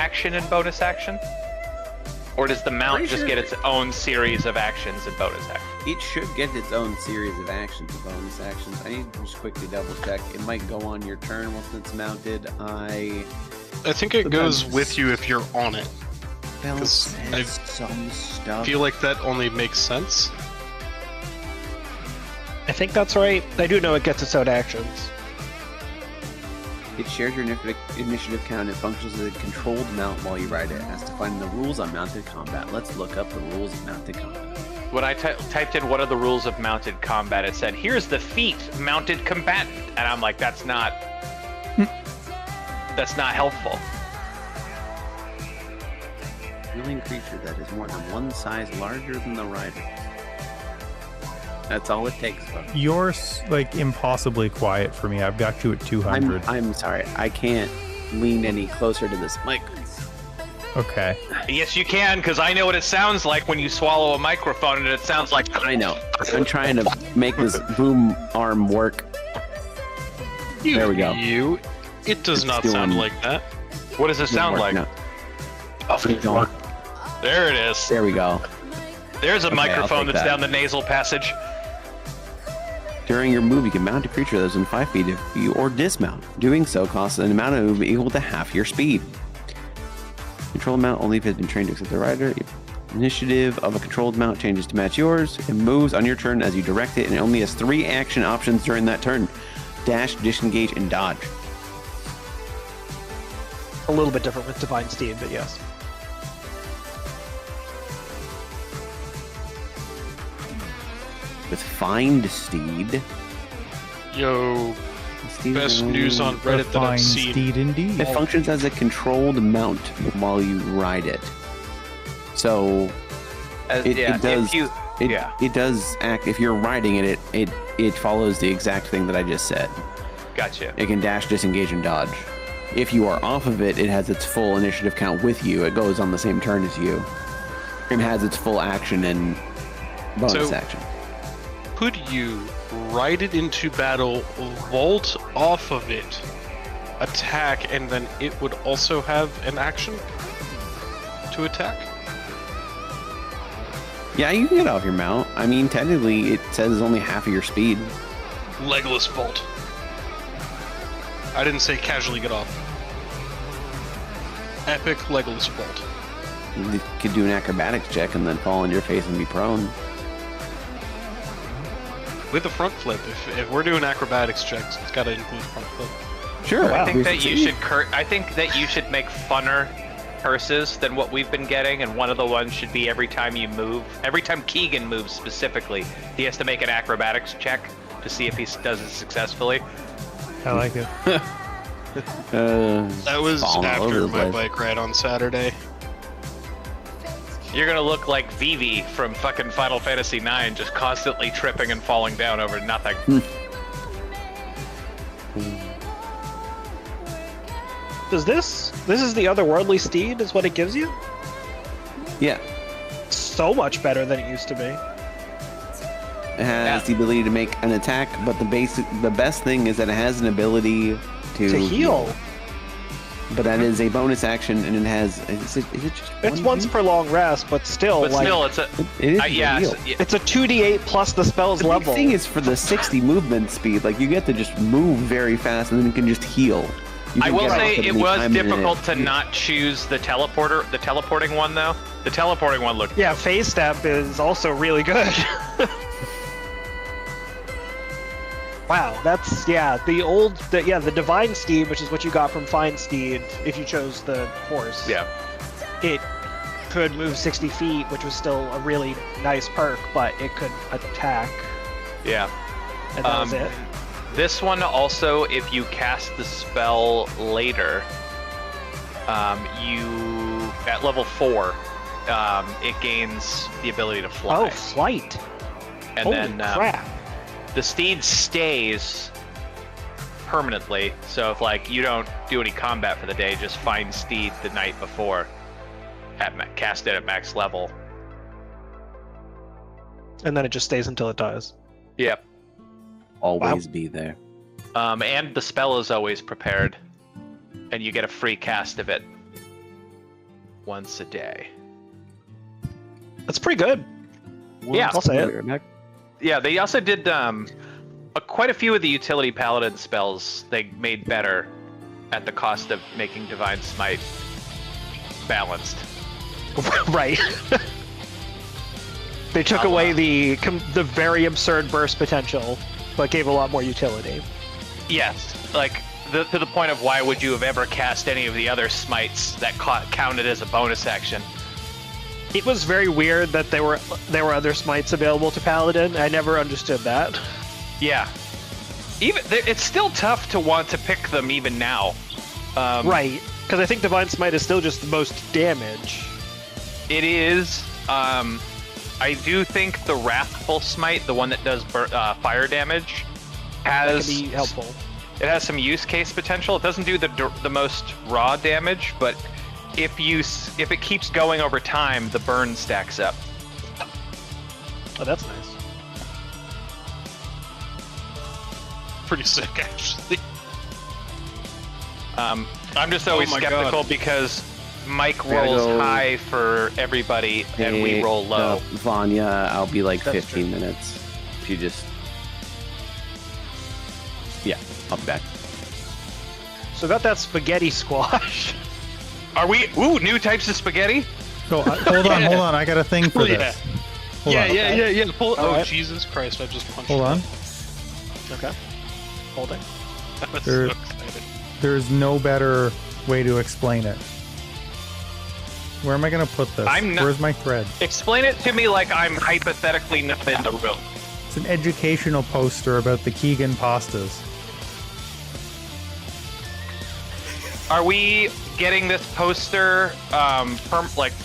action and bonus action? Or does the mount just get its own series of actions and bonus actions? It should get its own series of actions and bonus actions. I need to just quickly double check. It might go on your turn once it's mounted. I think it goes with you if you're on it. Because some stuff. I feel like that only makes sense. I think that's right. I do know it gets its own actions. It shares your initiative count and functions as a controlled mount while you ride it. As defined in the rules on mounted combat. Let's look up the rules of mounted combat. When I typed in what are the rules of mounted combat, it said, here's the feat, mounted combatant. And I'm like, that's not helpful. Willing creature that is more than one size larger than the rider. That's all it takes, folks. You're like impossibly quiet for me. I've got you at 200. I'm sorry. I can't lean any closer to this mic. Okay. Yes, you can, because I know what it sounds like when you swallow a microphone, and it sounds like... I know. I'm trying to make this boom arm work. There we go. It does not sound like that. What does it sound like? No. Oh, there it is. There we go. There's a microphone that's down the nasal passage. During your move, you can mount a creature that's in 5 feet of you or dismount. Doing so costs an amount of movement equal to half your speed. Controlled mount only if it has been trained to accept the rider. Initiative of a controlled mount changes to match yours. It moves on your turn as you direct it, and it only has 3 action options during that turn. Dash, disengage, and dodge. A little bit different with Divine Steed, but yes. With Find Steed. Yo, Steed best news on Reddit that I've seen. Steed indeed. It functions as a controlled mount while you ride it. So it does act. If you're riding it, it follows the exact thing that I just said. Gotcha. It can dash, disengage, and dodge. If you are off of it, it has its full initiative count with you. It goes on the same turn as you. It has its full action and bonus action. Could you ride it into battle, vault off of it, attack, and then it would also have an action to attack? Yeah, you can get off your mount. I mean, technically, it says only half of your speed. Legolas vault. I didn't say casually get off. Epic Legolas vault. You could do an acrobatics check and then fall on your face and be prone. With a front flip. If we're doing acrobatics checks, it's got to include front flip. Sure. I think that you should make funner curses than what we've been getting, and one of the ones should be every time you move, every time Keegan moves specifically, he has to make an acrobatics check to see if he does it successfully. I like it. That was after my bike ride on Saturday. You're gonna look like Vivi from fucking Final Fantasy IX, just constantly tripping and falling down over nothing. Does this is the otherworldly steed is what it gives you? Yeah. So much better than it used to be. It has the ability to make an attack, but the best thing is that it has an ability to heal. But that is a bonus action, and it has. Is it just? It's once per long rest, but still. But still, it's a. It is heal. It's a 2d8 plus the spell's the level. The thing is for the 60 movement speed, like you get to just move very fast, and then you can just heal. I will say it was difficult to not choose the teleporting one though. The teleporting one looked. Yeah, phase step is also really good. Wow, that's the Divine Steed, which is what you got from Find Steed if you chose the horse. Yeah. It could move 60 feet, which was still a really nice perk, but it could attack. Yeah. And that was it. This one also, if you cast the spell later, you at level 4, it gains the ability to fly. Oh, flight! And holy then crap! The steed stays permanently. So if like you don't do any combat for the day, just find steed the night before, cast it at max level, and then it just stays until it dies. Yep. Always be there. And the spell is always prepared, and you get a free cast of it. once a day. That's pretty good. Yeah. I'll say I'll be it. right back. Yeah, they also did quite a few of the utility paladin spells they made better at the cost of making Divine Smite balanced. Right. They took away the very absurd burst potential, but gave a lot more utility. Yes, like to the point of why would you have ever cast any of the other smites that counted as a bonus action? It was very weird that there were other smites available to Paladin. I never understood that. Yeah, it's still tough to want to pick them even now. Right, because I think Divine Smite is still just the most damage. It is. I do think the Wrathful Smite, the one that does fire damage, That can be helpful. It has some use case potential. It doesn't do the most raw damage, but if it keeps going over time, the burn stacks up. Oh, that's nice. Pretty sick, actually. I'm just always my skeptical God. because Mike Gotta rolls go. high for everybody and we roll low. Vanya, I'll be like That's 15 minutes. If you just... Yeah, I'll be back. So about that spaghetti squash. Are we? Ooh, new types of spaghetti? So hold on. I got a thing for Yeah. this. Hold Yeah, on. yeah. Oh, Alright. Jesus Christ, I just punched Hold on. Okay. Holding. I was There- so excited. There's no better way to explain it. Where am I gonna put this? I'm not- Where's my thread? Explain it to me like I'm hypothetically not in the room. It's an educational poster about the Keegan pastas. Are we getting this poster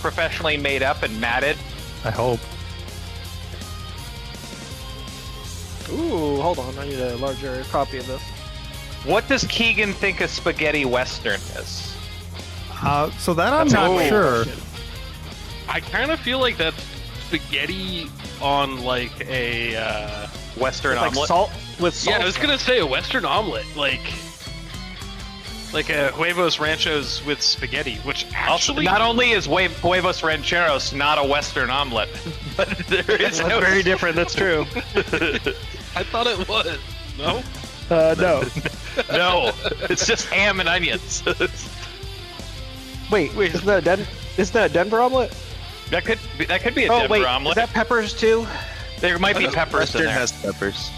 professionally made up and matted? I hope. Ooh, hold on. I need a larger copy of this. What does Keegan think a spaghetti western is? So that I'm That's a not great sure. question. I kind of feel like that's spaghetti on like a. Western Like omelet? salt with salt. Yeah, I was gonna say a Western omelet, like a huevos ranchos with spaghetti, which Also, actually not only is huevos rancheros not a western omelet, but there is That's no very different. That's true. I thought it was. No. No. No, it's just ham and onions. Wait. Isn't that a Denver omelet? that could be a Oh Denver wait, omelet. is that peppers too? There might be peppers Western in there. has peppers.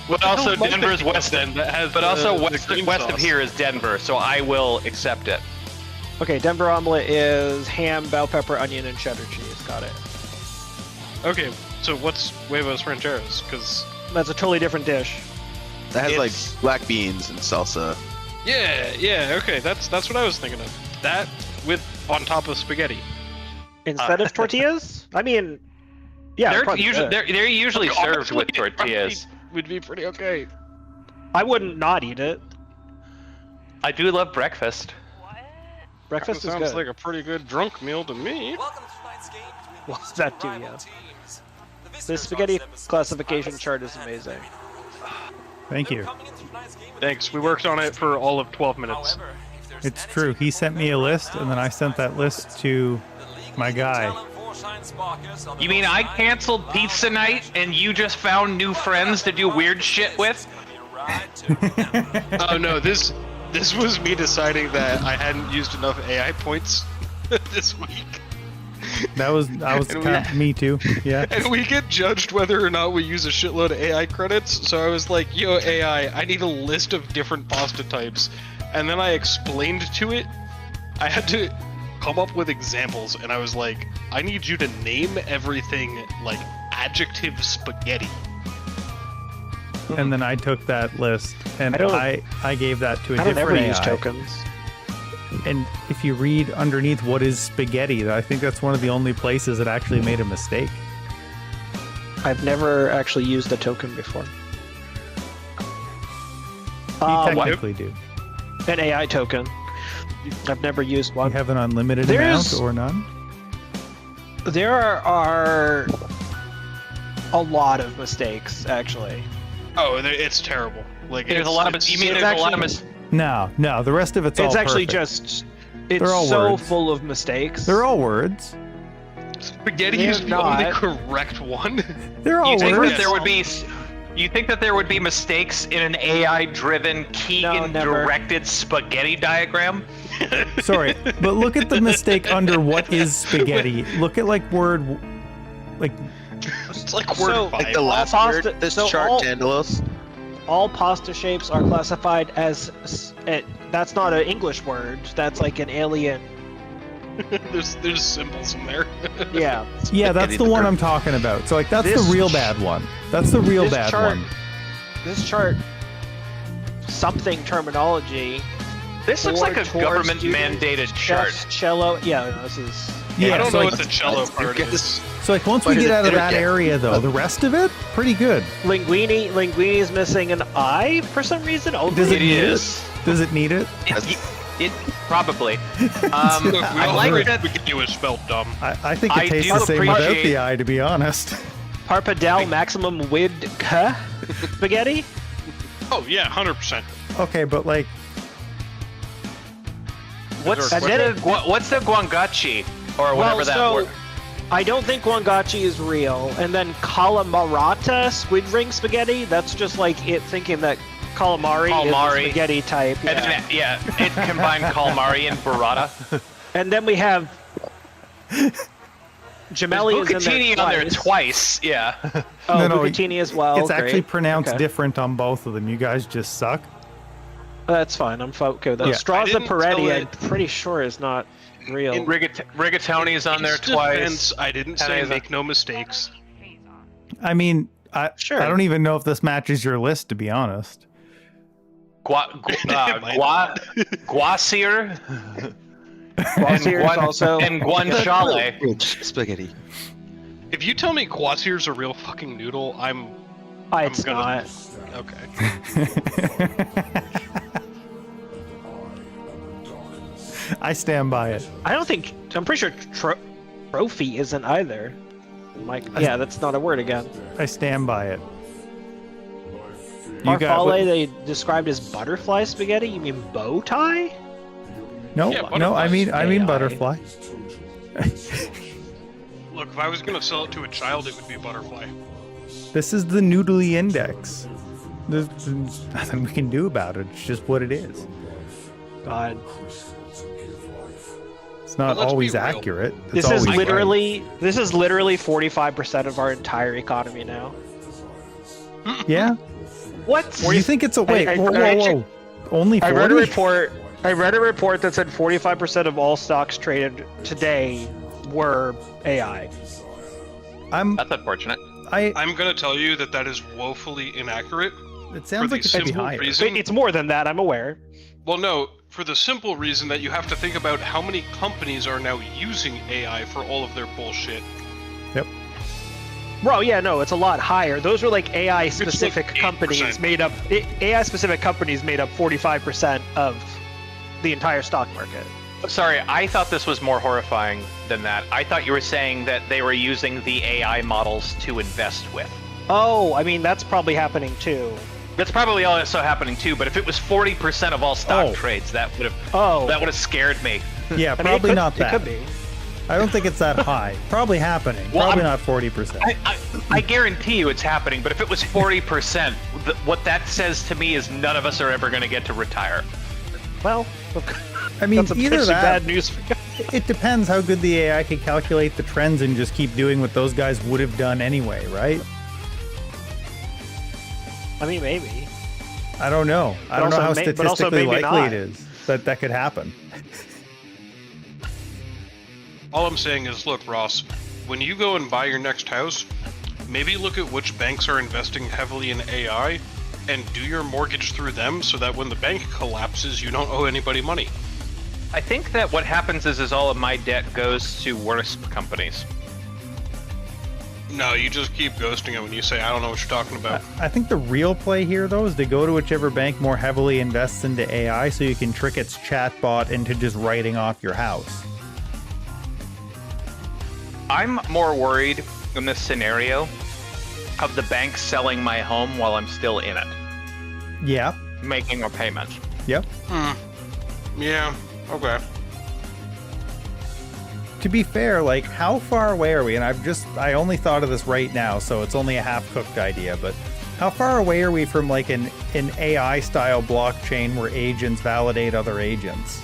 But also don't like Denver's the Western. that has But also the west green of sauce. here is Denver, so I will accept it. Okay, Denver omelet is ham, bell pepper, onion, and cheddar cheese. Got it. Okay, so what's huevos rancheros? Because That's a totally different dish. That has It's- like black beans and salsa. yeah, okay, that's what I was thinking of. That with on top of spaghetti. Instead of tortillas? I mean, yeah. they're probably usually good. they're usually served with Honestly, it probably tortillas. would be pretty okay. I wouldn't not eat it. I do love breakfast. Breakfast is sounds good. like a pretty good drunk meal to me. Well, that too, yeah. The spaghetti classification chart is amazing. Thank you. Thanks. We worked on it for all of 12 minutes. It's true. He sent me a list, and then I sent that list to my guy. You mean I canceled pizza night and you just found new friends to do weird shit with? Oh no, this was me deciding that I hadn't used enough AI points this week. That was And kind of me too. Yeah. And we get judged whether or not we use a shitload of AI credits. So I was like, yo, AI, I need a list of different pasta types. And then I explained to it, I had to come up with examples. And I was like, I need you to name everything like adjective spaghetti. And then I took that list and I don't- I gave that to a I don't different ever AI. use tokens. And if you read underneath what is spaghetti, I think that's one of the only places it actually made a mistake. I've never actually used a token before. You technically do. An AI token. I've never used You one. have an unlimited There's- amount or none? There are a lot of mistakes, actually. Oh, it's terrible. Like There's a lot of it's- you mean it's there's a lot of actually- No. The rest of it's all It's actually perfect. just It's They're all so words. full of mistakes. They're all words. Spaghetti They're is the not. only correct one. They're all You think words. that there would be? You think that there would be mistakes in an AI-driven, Keegan-directed spaghetti diagram? Sorry, but look at the mistake under what is spaghetti. Look at like word, like It's like word So- five. Like the all last pasta- word, this so chart, all- Dandalos. All pasta shapes are classified as. That's not an English word. That's like an alien. There's symbols in there. Yeah. yeah, that's the one I'm talking about. So like that's This the real bad one. That's the real this bad chart- one. This chart. Something terminology. This looks like a Towards government-mandated chart. Chefs, cello. Yeah, no, this is. Yeah, I don't so know like, what the cello Let's part get is. this- so like once we Why get did out of it that get- area though, the rest of it pretty good. Linguini is missing an eye for some reason. Oh, Does it It need is. it? Does it need it? It probably. Look, we I all like heard that. spaghetti was spelled dumb. I think it I tastes do the same without appreciate- the eye, to be honest. Parpadel maximum wid spaghetti. Oh yeah, 100%. Okay, but like, What's And then it- what's the guangachi or whatever that so, word? I don't think Wangachi is real. And then Calamarata squid ring spaghetti. That's just like it thinking that calamari is Calamari. a spaghetti type. And Yeah. then, yeah, it combined calamari and burrata. And then we have Gemelli is in Bucatini there on there twice. twice. Yeah. Oh, No, no, Bucatini as well. it's actually great. pronounced Okay. different on both of them. You guys just suck. That's fine. I'm okay with that. Yeah. I Straza didn't Peretti, tell I'm it- pretty sure is not real. Rigatoni's on there In twice. defense, I didn't say And I- make no mistakes. I mean, I Sure. don't even know if this matches your list, to be honest. Guasir Glossier is also. and guanciale. Rich spaghetti. If you tell me Guasir's a real fucking noodle, It's gonna- not. okay. I stand by it. I don't think. I'm pretty sure trophy isn't either. Mike. Yeah, that's not a word again. I stand by it. You got Farfalle they described as butterfly spaghetti. You mean bow tie? no, Yeah, no. I mean AI. butterfly. Look, if I was gonna sell it to a child, it would be butterfly. This is the noodly index. There's nothing we can do about it. It's just what it is. God. It's not But let's be always real. accurate. It's This always is right. literally 45% of our entire economy now. Yeah. What? You think it's a wait? I- Whoa, I- whoa, whoa! Only I read a 40? report. I read a report that said 45% of all stocks traded today were AI. That's unfortunate. I'm gonna tell you that is woefully inaccurate. It For sounds the like it might be simple higher. reason. It's more than that. I'm aware. Well, no, for the simple reason that you have to think about how many companies are now using AI for all of their bullshit. Yep. Well, yeah, no, it's a lot higher. Those are like AI specific like companies 8%. made up. AI specific companies made up 45% of the entire stock market. Sorry, I thought this was more horrifying than that. I thought you were saying that they were using the AI models to invest with. Oh, I mean that's probably happening too. That's probably also happening too. But if it was 40% of all stock Oh. trades, that would Oh, have scared me. Yeah, I mean, probably it could, not It that. could be. I don't think it's that high. Probably happening. Well, Probably I'm- not 40%. I guarantee you it's happening. But if it was 40%, what that says to me is none of us are ever going to get to retire. Well, I mean, that's a either pretty that. bad news for you. It depends how good the AI can calculate the trends and just keep doing what those guys would have done anyway, right? I mean, maybe. I don't know. I don't know also how but also statistically maybe likely not. it is that could happen. All I'm saying is, look, Ross, when you go and buy your next house, maybe look at which banks are investing heavily in AI and do your mortgage through them so that when the bank collapses, you don't owe anybody money. I think that what happens is all of my debt goes to worse companies. No, you just keep ghosting it when you say, I don't know what you're talking about. I think the real play here, though, is to go to whichever bank more heavily invests into AI so you can trick its chatbot into just writing off your house. I'm more worried in this scenario of the bank selling my home while I'm still in it, Yeah. making a payment. Yep. Yeah, okay. to be fair, like, how far away are we? And I only thought of this right now, so it's only a half-cooked idea, but how far away are we from, like, an AI-style blockchain where agents validate other agents?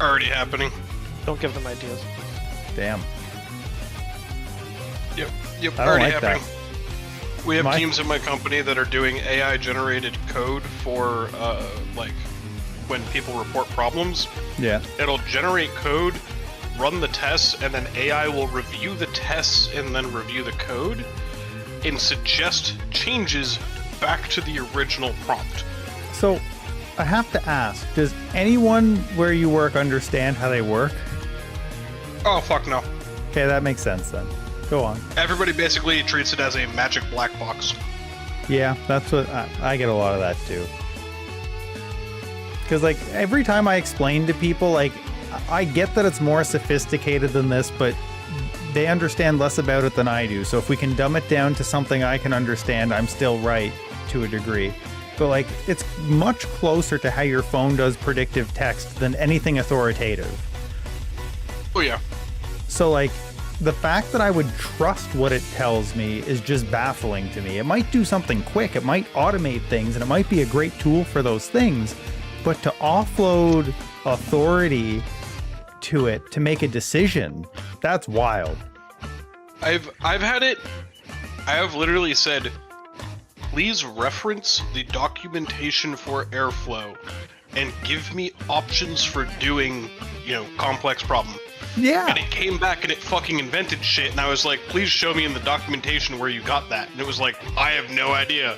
Already happening. Don't give them ideas. Damn. Yep, I don't already like happening. that. We have My- teams in my company that are doing AI-generated code for, like, when people report problems. Yeah. It'll generate code, run the tests, and then AI will review the tests and then review the code and suggest changes back to the original prompt. So, I have to ask, does anyone where you work understand how they work? Oh, fuck no. Okay, that makes sense then. Go on. Everybody basically treats it as a magic black box. Yeah, that's what I get a lot of that too. Because, like, every time I explain to people, like, I get that it's more sophisticated than this, but they understand less about it than I do. So if we can dumb it down to something I can understand, I'm still right to a degree. But, like, it's much closer to how your phone does predictive text than anything authoritative. Oh yeah. So, like, the fact that I would trust what it tells me is just baffling to me. It might do something quick, it might automate things, and it might be a great tool for those things. But to offload authority to it to make a decision, that's wild. I've had it. I have literally said, please reference the documentation for airflow and give me options for doing, complex problem. Yeah. And it came back and it fucking invented shit, and I was like, please show me in the documentation where you got that. And it was like, I have no idea.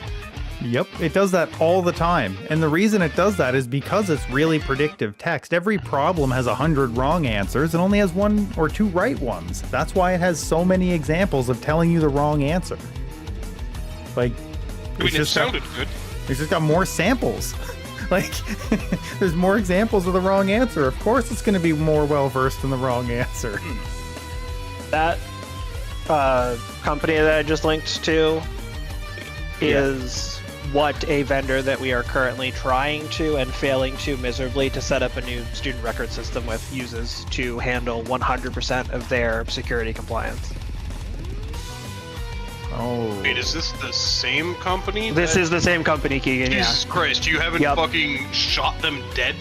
Yep, it does that all the time. And the reason it does that is because it's really predictive text. Every problem has 100 wrong answers and only has 1 or 2 right ones. That's why it has so many examples of telling you the wrong answer. Like, I mean, it sounded good. It's just got more samples. Like, there's more examples of the wrong answer. Of course it's going to be more well-versed in the wrong answer. That company that I just linked to is what a vendor that we are currently trying to and failing to miserably to set up a new student record system with uses to handle 100% of their security compliance. Oh. Wait, is this the same company? This is the same company, Keegan, yeah. Jesus Christ, you haven't Yep. fucking shot them dead?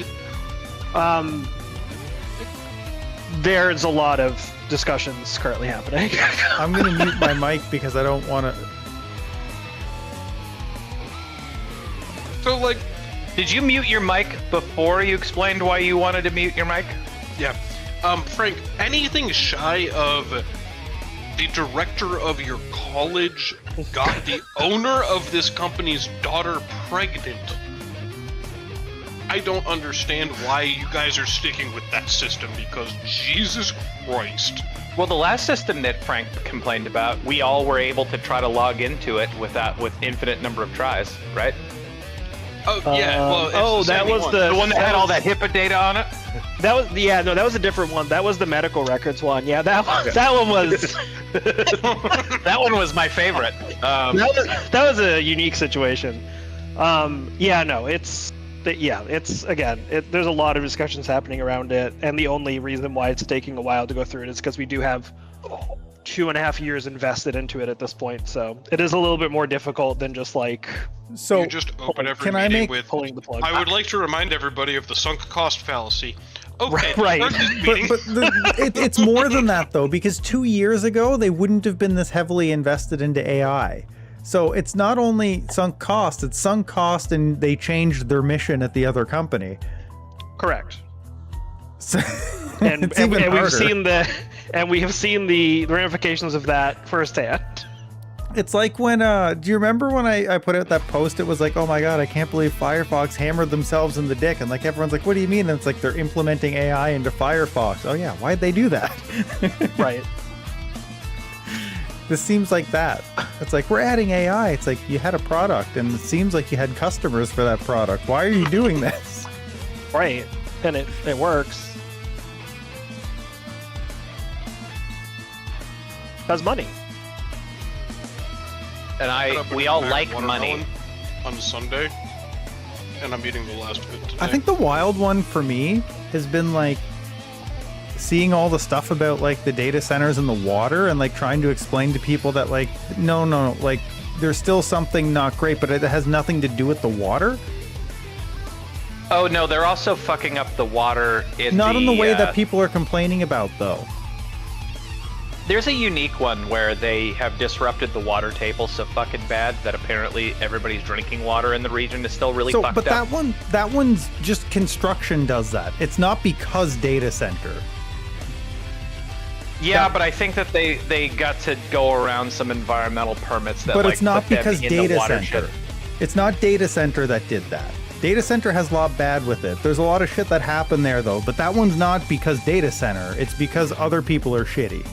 There's a lot of discussions currently happening. I'm going to mute my mic because I don't want to... So, like, Did you mute your mic before you explained why you wanted to mute your mic? yeah. Frank, anything shy of the director of your college got the owner of this company's daughter pregnant? I don't understand why you guys are sticking with that system, because Jesus Christ. Well, the last system that Frank complained about, we all were able to try to log into it with infinite number of tries, right? Oh, yeah, well, it's the that same was one. The one that had all that HIPAA data on it? That was a different one. That was the medical records one. Yeah, that one was That one was my favorite. that was a unique situation. There's a lot of discussions happening around it, and the only reason why it's taking a while to go through it is because we do have 2.5 years invested into it at this point, so it is a little bit more difficult than just like So, You just open every can I meeting make- with, pulling the plug. I would like to remind everybody of the sunk cost fallacy. Okay, Right. start this meeting. it's more than that, though, because 2 years ago, they wouldn't have been this heavily invested into AI. So it's not only sunk cost, it's sunk cost and they changed their mission at the other company. Correct. So And, it's and, even and we've harder. seen the ramifications of that firsthand. It's like when, do you remember when I put out that post? It was like, oh my god, I can't believe Firefox hammered themselves in the dick. And like everyone's like, what do you mean? And it's like they're implementing AI into Firefox. Oh yeah, why'd they do that? Right. This seems like that. It's like, we're adding AI. It's like, you had a product and it seems like you had customers for that product. Why are you doing this? Right. And it works. That's money. And we all like money. On Sunday, and I'm eating the last bit today. I think the wild one for me has been like seeing all the stuff about like the data centers and the water and like trying to explain to people that like no, like there's still something not great, but it has nothing to do with the water. Oh no, they're also fucking up the water in Not in the way that people are complaining about, though. There's a unique one where they have disrupted the water table so fucking bad that apparently everybody's drinking water in the region is still really fucked but up. that one's just construction does that. It's not because data center. Yeah, but I think that they got to go around some environmental permits that. But like, it's not put them because in data the center. watershed. It's not data center that did that. Data center has a lot bad with it. There's a lot of shit that happened there though, but that one's not because data center. It's because other people are shitty.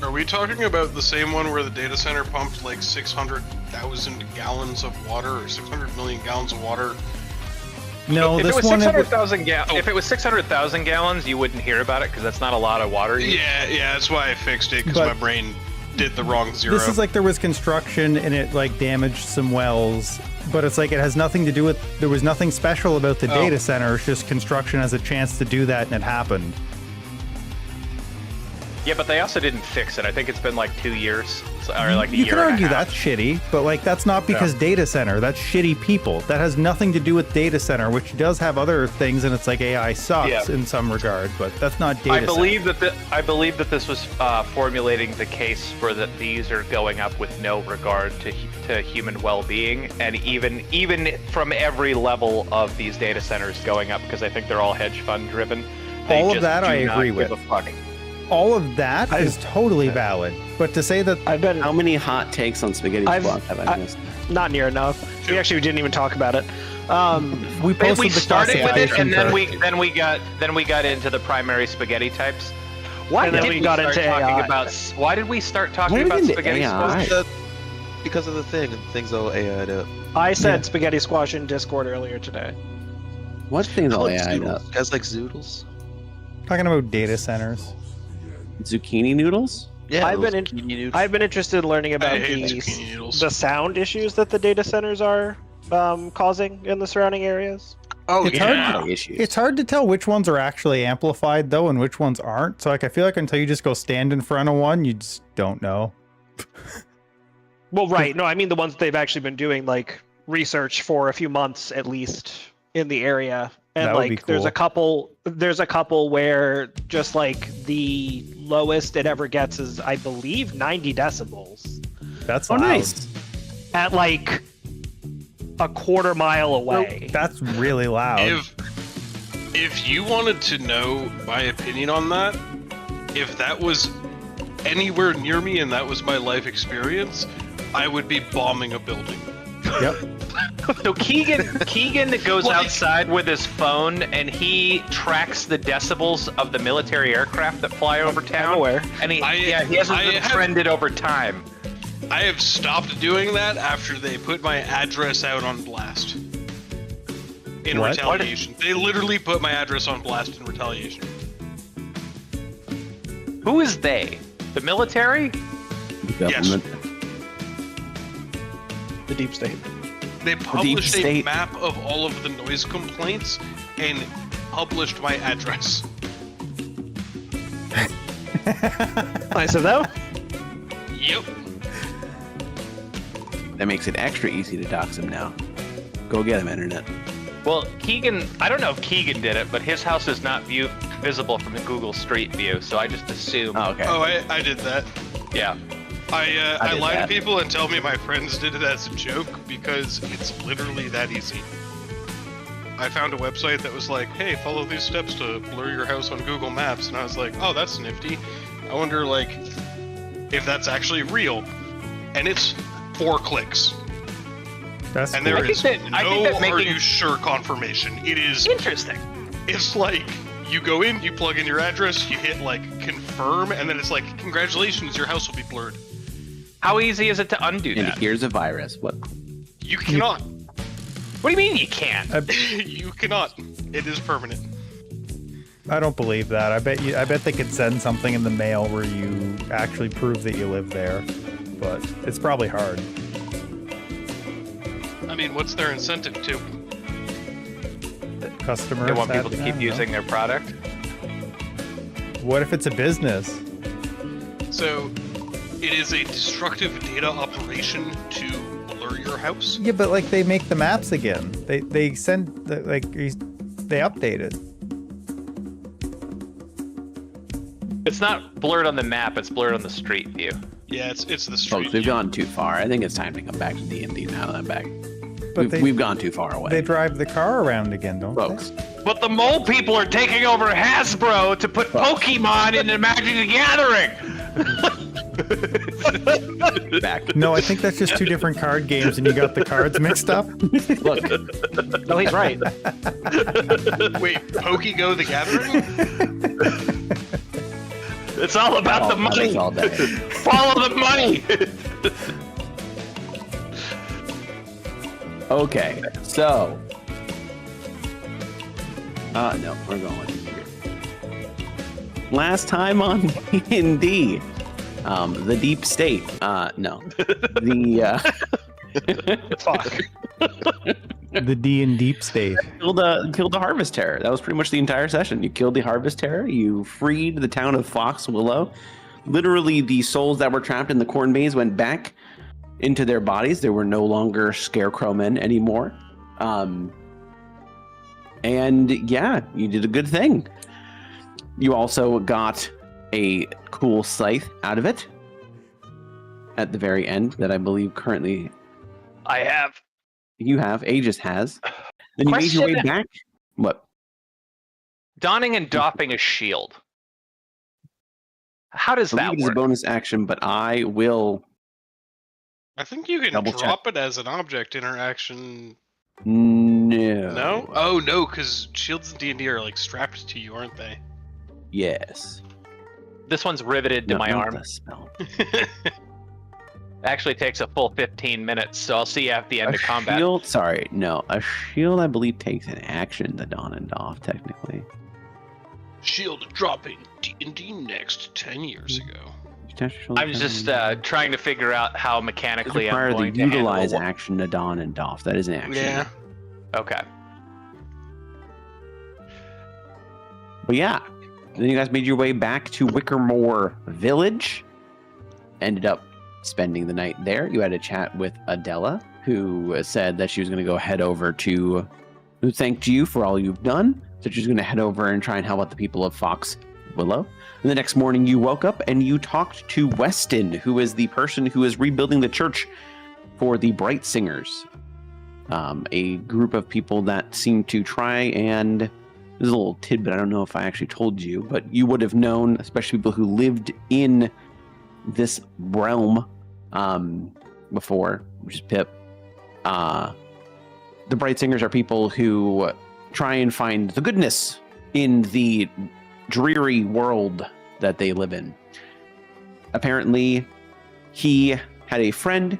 Are we talking about the same one where the data center pumped like 600,000 gallons of water or 600 million gallons of water? No, If this it was one 600,000 if it was 600,000 gallons, you wouldn't hear about it because that's not a lot of water. Yeah, that's why I fixed it, because But- my brain did the wrong zero. This is like there was construction and it like damaged some wells, but it's like it has nothing to do with. There was nothing special about the data center. It's just construction has a chance to do that, and it happened. Yeah, but they also didn't fix it. I think it's been like 2 years, or like a You year can and a argue half. that's shitty, but like that's not because data center. That's shitty people. That has nothing to do with data center, which does have other things, and it's like AI sucks in some regard, but that's not data I believe center. I believe that this was formulating the case for that these are going up with no regard to human well-being, and even from every level of these data centers going up, because I think they're all hedge fund driven. All of that I agree with. All of that is totally valid, but to say that I've been How many hot takes on spaghetti squash have I missed? not near enough. We actually didn't even talk about it. we posted We the started with it, classification and for- then we got into the primary spaghetti types. And then we got into AI. Why did we start talking Why did we about get into spaghetti AI? squash? Because of the thing, and things all AI'd up. I said spaghetti squash in Discord earlier today. What things all I like AI zoodles. up? You guys like zoodles? talking about data centers. Zucchini noodles? Yeah, I've those been zucchini noodles. I've been interested in learning about I hate the zucchini noodles. sound issues that the data centers are causing in the surrounding areas. Oh, It's yeah. hard. Issues. It's hard to tell which ones are actually amplified though, and which ones aren't. So like, I feel like until you just go stand in front of one, you just don't know. Well, right. No, I mean the ones that they've actually been doing like research for a few months at least in the area. And That would be like there's cool. a couple where just like the lowest it ever gets is I believe 90 decibels That's Oh, loud. nice. at like a quarter mile away. That's really loud. If you wanted to know my opinion on that, if that was anywhere near me and that was my life experience, I would be bombing a building. Yep. So Keegan goes outside with his phone and he tracks the decibels of the military aircraft that fly over town. I'm aware. And he I hasn't been have- trended over time. I have stopped doing that after they put my address out on blast. In What? retaliation. They literally put my address on blast in retaliation. Who is they? The military? Government. The deep state. They published a state. map of all of the noise complaints and published my address. Nice of them. Yep. That makes it extra easy to dox him now. Go get him, internet. Well, Keegan, I don't know if Keegan did it, but his house is not visible from the Google Street View, so I just assume. Oh, okay. Oh, I did that. Yeah. I did lie that. to people and tell me my friends did it as a joke because it's literally that easy. I found a website that was like, hey, follow these steps to blur your house on Google Maps, and I was like, oh, that's nifty. I wonder, like, if that's actually real. And it's 4 clicks. That's And cool. there I think is that- I think no that making- are you sure confirmation. It is, Interesting. it's like, you go in, you plug in your address, you hit, like, confirm, and then it's like, congratulations, your house will be blurred. How easy is it to undo And that? here's a virus. What? You cannot. What do you mean you can't? You cannot. It is permanent. I don't believe that. I bet they could send something in the mail where you actually prove that you live there, but it's probably hard. I mean, what's their incentive to? Customers. They want people to I keep don't know. using their product. What if it's a business? So, it is a destructive data operation to blur your house. Yeah, but like they make the maps again. They send they update it. It's not blurred on the map, it's blurred on the street view. Yeah, it's the street. Folks, we've gone too far. I think it's time to come back to D&D now that I'm back. But We've gone too far away. They drive the car around again, don't Folks, But the mole people are taking over Hasbro to put Pokemon in the Magic the Gathering! back. they? No, I think that's just two different card games and you got the cards mixed up. Look, No, he's right. Wait, Pokego the Gathering? It's all about the money! all day. Follow the money! Okay, so. No, we're going. Last time on D&D, the Deep State. No, the Fuck. The D and Deep State. killed the Harvest Terror. That was pretty much the entire session. You killed the Harvest Terror. You freed the town of Fox Willow. Literally, the souls that were trapped in the corn maze went back into their bodies. There were no longer scarecrow men anymore. And yeah, you did a good thing. You also got a cool scythe out of it at the very end that I believe currently I have. you have. Aegis has. Then you made your way Question. back. What? Donning and doffing a shield. How does I that believe it is a work? bonus action, but I will. I think you can Double drop it as an object interaction. No. No? Oh no, because shields in D&D are like strapped to you, aren't they? Yes. This one's riveted to No, my not arm. the spell. Actually takes a full 15 minutes, so I'll see you at the end A of combat. shield. Sorry, no. A shield, I believe, takes an action to don and doff. Technically. Shield dropping D&D next 10 years ago. I'm just trying to figure out how mechanically I'm required going to to handle utilize the action to don and doff. That is an action. Yeah. Okay. But yeah, then you guys made your way back to Wickermore Village. Ended up spending the night there. You had a chat with Adela, who said that she was going to go head over to, who thanked you for all you've done. So she's going to head over and try and help out the people of Fox Willow. And the next morning you woke up and you talked to Weston, who is the person who is rebuilding the church for the Bright Singers. A group of people that seem to try and, this is a little tidbit, I don't know if I actually told you, but you would have known, especially people who lived in this realm before, which is Pip. The Bright Singers are people who try and find the goodness in the dreary world that they live in. Apparently, he had a friend,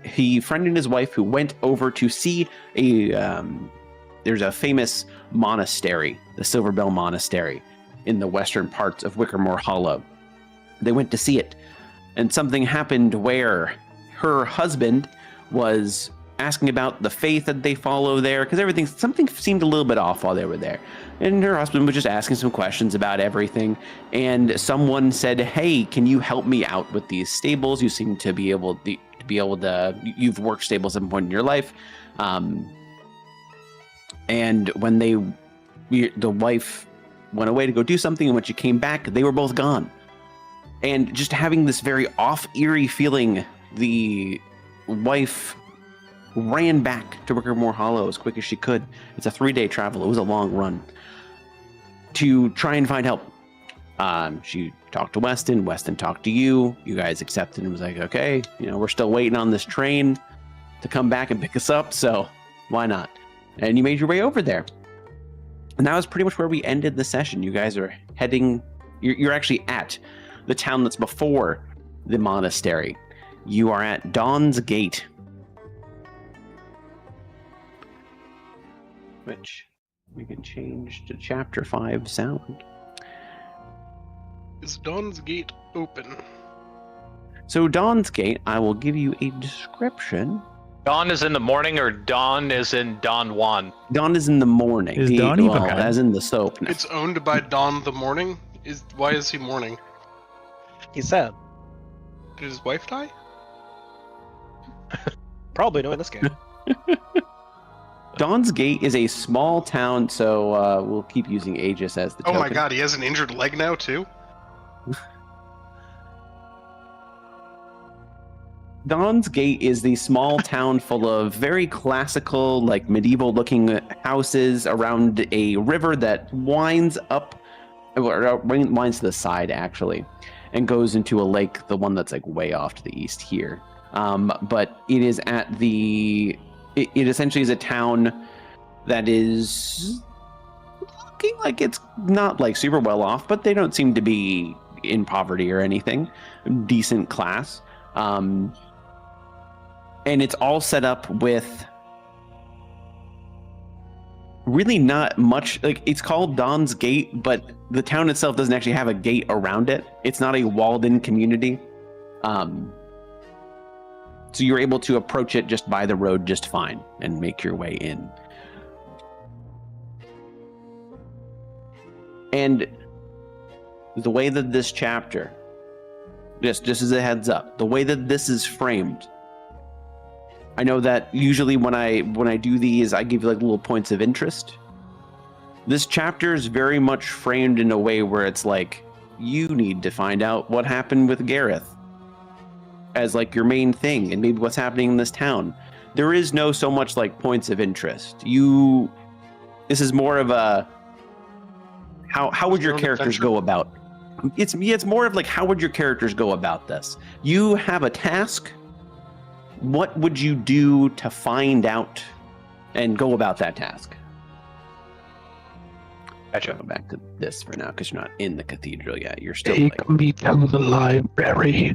and his wife who went over to see there's a famous monastery, the Silverbell Monastery, in the western parts of Wickermore Hollow. They went to see it, and something happened where her husband was asking about the faith that they follow there, because something seemed a little bit off while they were there. And her husband was just asking some questions about everything, and someone said, "Hey, can you help me out with these stables? You seem to be able to you've worked stables at some point in your life." And when the wife went away to go do something, and when she came back, they were both gone. And just having this very off, eerie feeling, the wife ran back to Wickermore Hollow as quick as she could. It's a 3-day travel. It was a long run to try and find help. She talked to Weston. Weston talked to you. You guys accepted and was like, okay, we're still waiting on this train to come back and pick us up, so why not? And you made your way over there. And that was pretty much where we ended the session. You guys are heading, you're actually at the town that's before the monastery. You are at Dawn's Gate, which we can change to chapter 5 sound. Is Dawn's Gate open? So Dawn's Gate, I will give you a description. Dawn is in the morning, or Dawn is in Don Juan? Dawn is in the morning. Is Dawn even- as in the soap. It's owned by Dawn the Morning? Why is he mourning? He's sad. Did his wife die? Probably no in this game. Dawn's Gate is a small town, so we'll keep using Aegis as the Oh token. my god, he has an injured leg now too? Dawn's Gate is the small town full of very classical, like medieval-looking houses around a river that winds up, or winds to the side actually, and goes into a lake, the one that's like way off to the east here. But it is at the. It essentially is a town that is looking like it's not like super well off, but they don't seem to be in poverty or anything. Decent class. And it's all set up with really not much. Like, it's called Dawn's Gate, but the town itself doesn't actually have a gate around it. It's not a walled-in community. So you're able to approach it just by the road just fine and make your way in. And the way that this chapter, just as a heads up, the way that this is framed, I know that usually when I do these, I give you like little points of interest. This chapter is very much framed in a way where it's like, you need to find out what happened with Gareth as like your main thing, and maybe what's happening in this town. There is no so much like points of interest. This is more of a how would your characters go about? It's more of like, how would your characters go about this? You have a task. What would you do to find out and go about that task? Gotcha. Go back to this for now because you're not in the cathedral yet. You're still Take me to the library.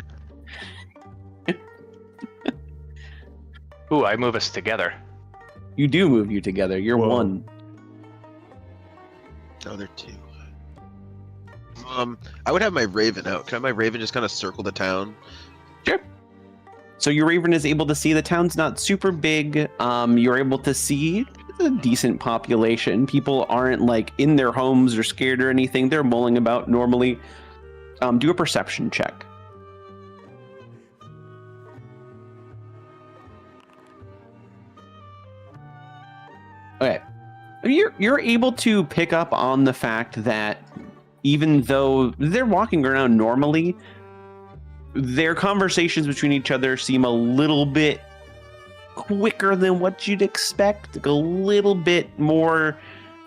Ooh, I move us together. You do move you together. You're Whoa. one. No, they're two. I would have my Raven out. Can I have my Raven just kind of circle the town? Sure. So your Raven is able to see the town's not super big. You're able to see a decent population. People aren't like in their homes or scared or anything. They're mulling about normally. Do a perception check. Okay. You're able to pick up on the fact that even though they're walking around normally, their conversations between each other seem a little bit quicker than what you'd expect, like a little bit more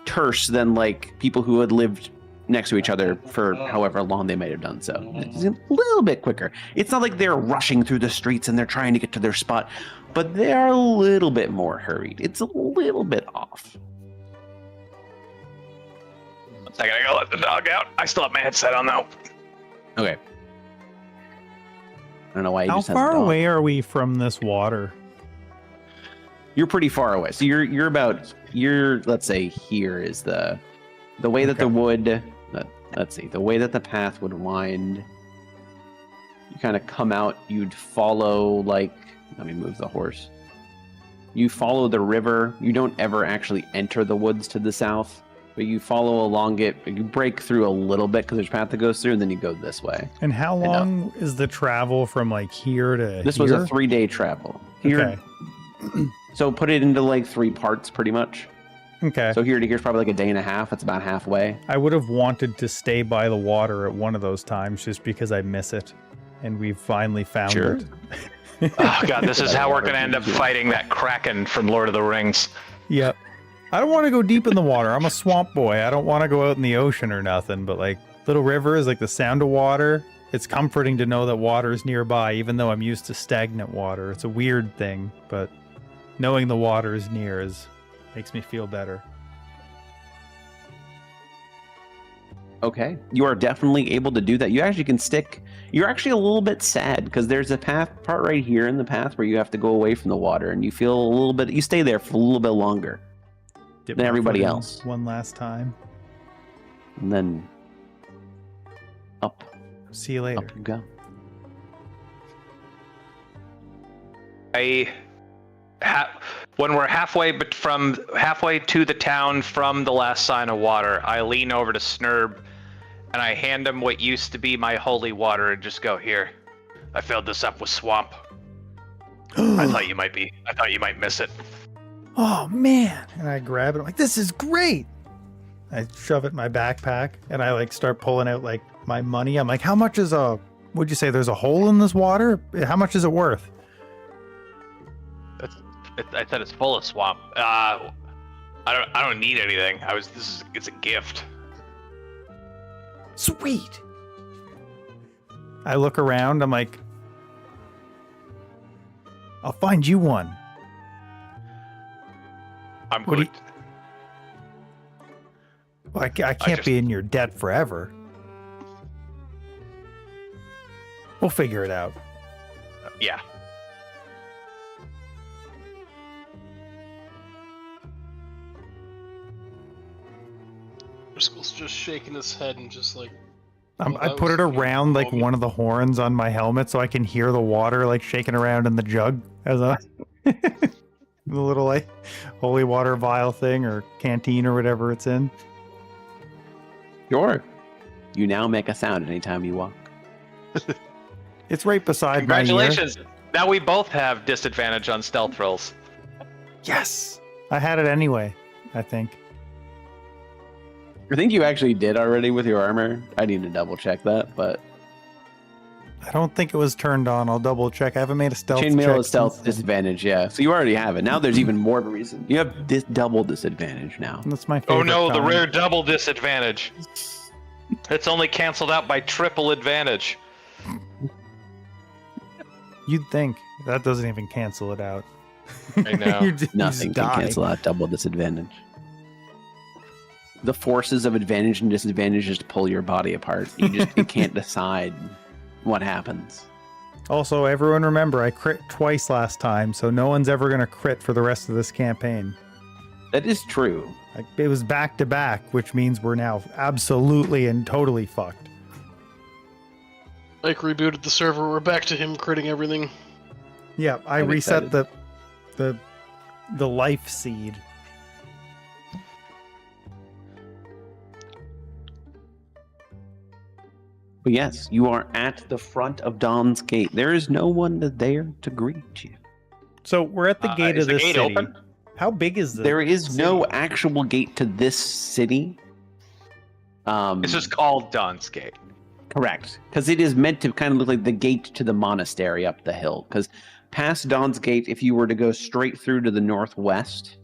terse than like people who had lived next to each other for however long they might have done so. It's a little bit quicker. It's not like they're rushing through the streets and they're trying to get to their spot, but they're a little bit more hurried. It's a little bit off. 1 second, I gotta let the dog out. I still have my headset on though. Okay. I don't know why you How just had the far dog. away are we from this water? You're pretty far away. So you're about, let's say here is the way that the wood, let's see, the way that the path would wind. You kind of come out, you'd follow like, let me move the horse. You follow the river. You don't ever actually enter the woods to the south, but you follow along it. You break through a little bit because there's a path that goes through, and then you go this way. And how long is the travel from like here to This here? was a 3-day travel. Here, Okay. so put it into like 3 parts pretty much. Okay. So here to here's probably like a day and a half. It's about halfway. I would have wanted to stay by the water at one of those times just because I miss it. And we finally found Sure. it. Oh god, this is how we're gonna end up fighting that Kraken from Lord of the Rings. Yep. I don't want to go deep in the water. I'm a swamp boy. I don't want to go out in the ocean or nothing, but like little rivers, like the sound of water, it's comforting to know that water is nearby, even though I'm used to stagnant water. It's a weird thing, but knowing the water is near makes me feel better. Okay. You are definitely able to do that. You actually can stick. You're actually a little bit sad because there's a part right here in the path where you have to go away from the water, and you feel a little bit. You stay there for a little bit longer Dip than my everybody foot in else, one last time. and then up, See you later. up you go. When we're halfway to the town from the last sign of water, I lean over to Snurb And I hand him what used to be my holy water and just go, here. I filled this up with swamp. I thought you might miss it. Oh man! And I grab it. I'm like, this is great. I shove it in my backpack and I like start pulling out like my money. I'm like, how much is would you say there's a hole in this water? How much is it worth? I said it's full of swamp. I don't need anything. It's a gift. Sweet. I look around. I'm like, I'll find you one. I'm What do good. Well, I can't be in your debt forever. We'll figure it out. Yeah. Driscoll's just shaking his head and just like. I put it around like one of the horns on my helmet so I can hear the water like shaking around in the jug as a the little like holy water vial thing or canteen or whatever it's in. Sure. You now make a sound anytime you walk. It's right beside Congratulations. Now we both have disadvantage on stealth rolls. my ear. Yes. I had it anyway, I think. I think you actually did already with your armor. I need to double check that, but I don't think it was turned on. I'll double check. I haven't made a stealth check. chainmail is stealth since then. disadvantage, yeah. So you already have it. Now there's even more of a reason. You have this double disadvantage now. That's my favorite. Oh no, the kind. rare double disadvantage. It's only canceled out by triple advantage. You'd think that doesn't even cancel it out. I know. You just Nothing can die. cancel out double disadvantage. The forces of advantage and disadvantage just pull your body apart. You can't decide what happens. Also, everyone remember, I crit twice last time, so no one's ever going to crit for the rest of this campaign. That is true. Like, it was back to back, which means we're now absolutely and totally fucked. Mike rebooted the server. We're back to him critting everything. Yeah, I I'm reset the life seed. But yes, you are at the front of Dawn's Gate. There is no one there to greet you. So we're at the gate is of the this gate city. open? How big is this? There is no actual gate to this city. It's just called Dawn's Gate. Correct, because it is meant to kind of look like the gate to the monastery up the hill. Because past Dawn's Gate, if you were to go straight through to the northwest,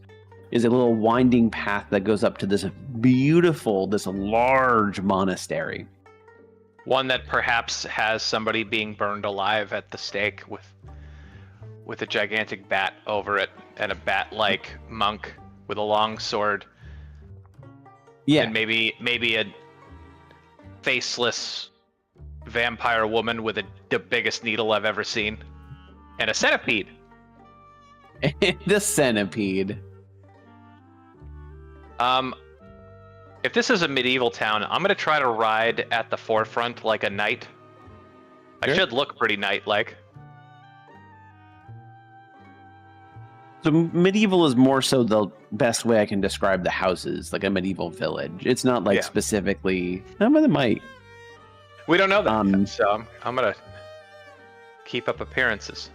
is a little winding path that goes up to this beautiful, this large monastery. One that perhaps has somebody being burned alive at the stake with a gigantic bat over it and a bat-like monk with a long sword. Yeah, And maybe a faceless vampire woman with the biggest needle I've ever seen. And a centipede. the centipede. If this is a medieval town, I'm gonna try to ride at the forefront like a knight. Sure. I should look pretty knight-like. So medieval is more so the best way I can describe the houses, like a medieval village. It's not like Yeah. specifically. Some of them might. We don't know that, Um, yet, so I'm gonna keep up appearances.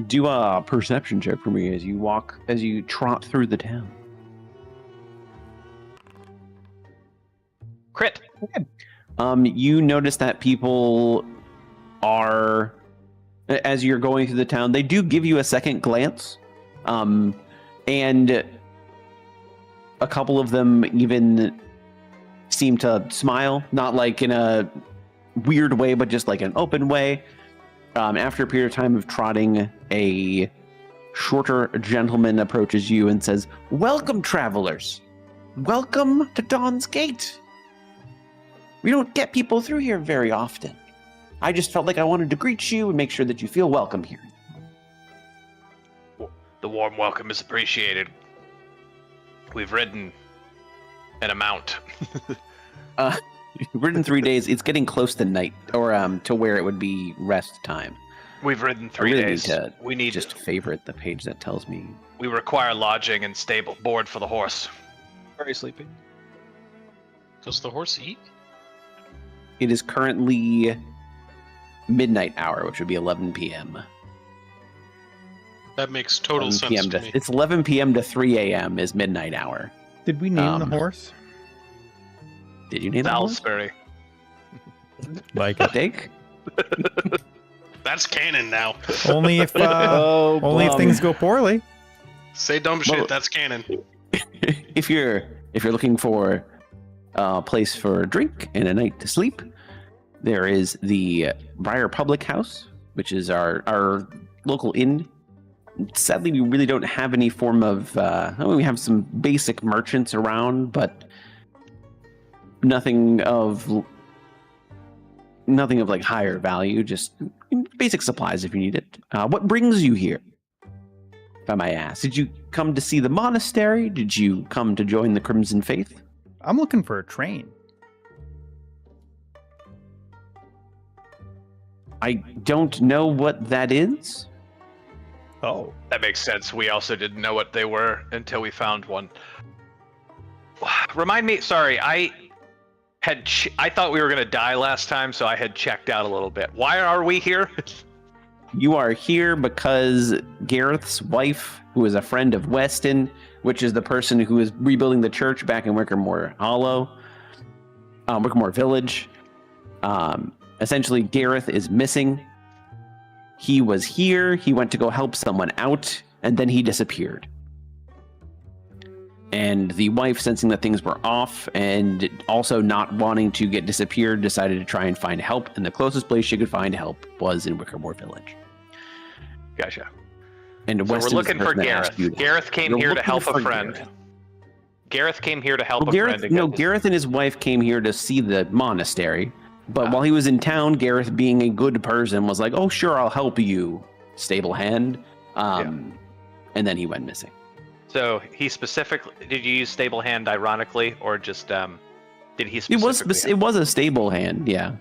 Do a perception check for me as you trot through the town. Crit. You notice that people are, as you're going through the town, they do give you a second glance, and a couple of them even seem to smile, not like in a weird way, but just like an open way. After a period of time of trotting, a shorter gentleman approaches you and says, "Welcome, travelers. Welcome to Dawn's Gate. We don't get people through here very often. I just felt like I wanted to greet you and make sure that you feel welcome here." The warm welcome is appreciated. We've ridden an amount. Ridden 3 days. It's getting close to night, or to where it would be rest time. We've ridden I 3 really days. need to We need just favorite the page that tells me. We require lodging and stable board for the horse. Very sleepy. Does the horse eat? It is currently midnight hour, which would be 11 p.m. That makes total 11 sense PM to me. It's 11 p.m. to 3 a.m. is midnight hour. Did we name the horse? Did you name the horse? Salisbury. Like Steak? That's canon now. only if Oh, only if bum. things go poorly. Say dumb Well- shit. That's canon. If you're looking for a place for a drink and a night to sleep, there is the Briar Public House, which is our local inn. Sadly, we really don't have any form of. We have some basic merchants around, but nothing of like higher value. Just basic supplies if you need it. What brings you here, if I may ask? Did you come to see the monastery? Did you come to join the Crimson Faith? I'm looking for a train. I don't know what that is. Oh. That makes sense. We also didn't know what they were until we found one. Remind me, sorry, I thought we were going to die last time, so I had checked out a little bit. Why are we here? You are here because Gareth's wife, who is a friend of Weston, which is the person who is rebuilding the church back in Wickermore Hollow, Wickermore Village. Essentially, Gareth is missing. He was here, he went to go help someone out, and then he disappeared. And the wife, sensing that things were off and also not wanting to get disappeared, decided to try and find help, and the closest place she could find help was in Wickermore Village. Gotcha. And So Weston we're is the looking for person that asked you Gareth. to- Gareth came You're here to looking help for a friend. Gareth. Gareth came here to help Well, a Gareth, friend. no, Gareth and his wife came here to see the monastery. But while he was in town, Gareth, being a good person, was like, "Oh, sure, I'll help you, stable hand." And then he went missing. So he specifically, did you use stable hand ironically, or just did he It was specifically? it was a stable hand, yeah.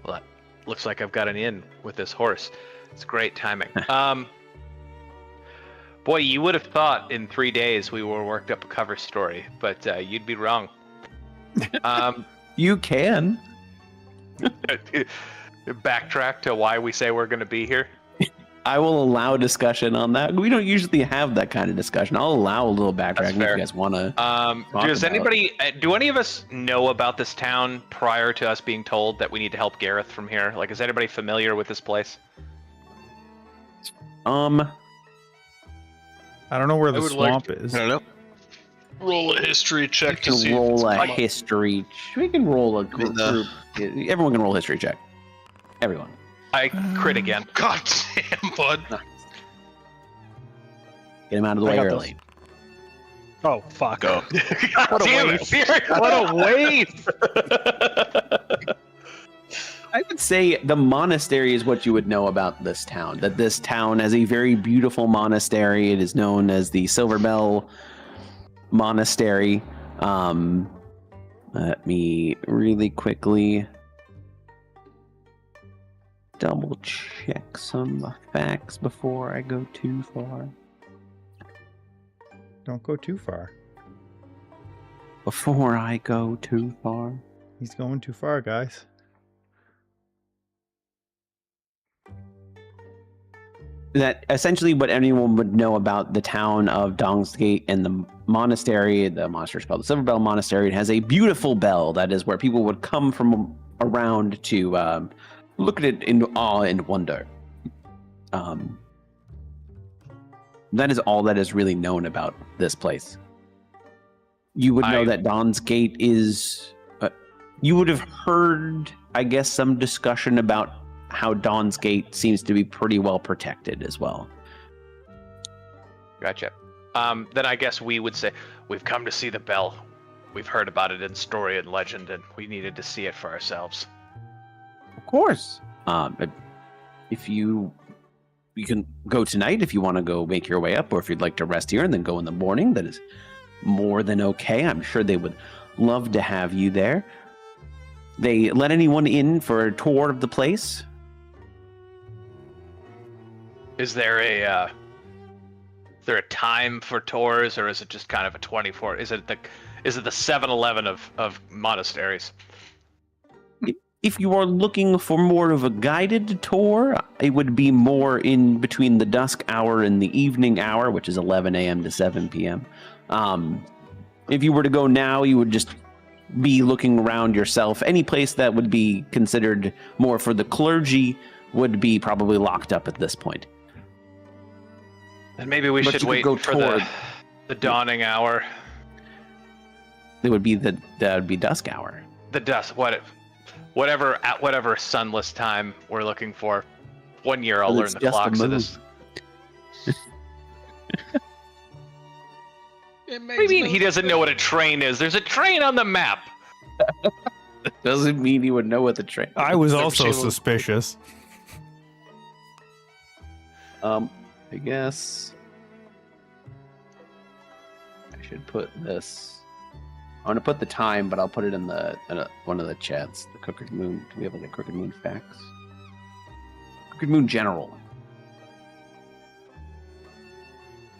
Well, that looks like I've got an in with this horse. It's great timing. Boy, you would have thought in 3 days we were worked up a cover story, but you'd be wrong. You can. Backtrack to why we say we're going to be here. I will allow discussion on that. We don't usually have that kind of discussion. I'll allow a little backtracking if fair. you guys want to. Does anybody, do any of us know about this town prior to us being told that we need to help Gareth from here? Like, is anybody familiar with this place? I don't know where the I would like swamp is. I don't know. Roll a history check to We see. can roll if a it's history. We can roll a mean, group. Everyone can roll a history check. Everyone. I crit again. God damn, bud. Get him out of the I way got early. Oh fuck! Go. What a Damn waste! it. What a waste! I would say the monastery is what you would know about this town. That this town has a very beautiful monastery. It is known as the Silver Bell Monastery. Let me really quickly double check some facts before I go too far. Don't go too far. Before I go too far. He's going too far, guys. That essentially what anyone would know about the town of Dongsgate and the monastery. The monastery is called the Silver Bell Monastery. It has a beautiful bell that is where people would come from around to look at it in awe and wonder. That is all that is really known about this place. You would know that Don's Gate is... you would have heard, I guess, some discussion about how Dawn's Gate seems to be pretty well protected as well. Gotcha. Then I guess we would say, we've come to see the bell. We've heard about it in story and legend, and we needed to see it for ourselves. Of course. But if you can go tonight if you want to go make your way up, or if you'd like to rest here and then go in the morning, that is more than okay. I'm sure they would love to have you there. They let anyone in for a tour of the place. Is there a time for tours, or is it just kind of a 24? Is it the 7-Eleven of monasteries? If you are looking for more of a guided tour, it would be more in between the dusk hour and the evening hour, which is 11 a.m. to 7 p.m. If you were to go now, you would just be looking around yourself. Any place that would be considered more for the clergy would be probably locked up at this point. And maybe we But should you could wait go for toward- the dawning hour. It would be that would be dusk hour. The dusk, whatever sunless time we're looking for. 1 year I'll Well, learn it's the just a clocks of moon. this. What do you mean he doesn't know what a train is? There's a train on the map. Doesn't mean he would know what the train. I was Never also seen one. suspicious. I guess I should put this. I'm gonna put the time, but I'll put it in one of the chats. The Crooked Moon. Do we have like a Crooked Moon facts? Crooked Moon general.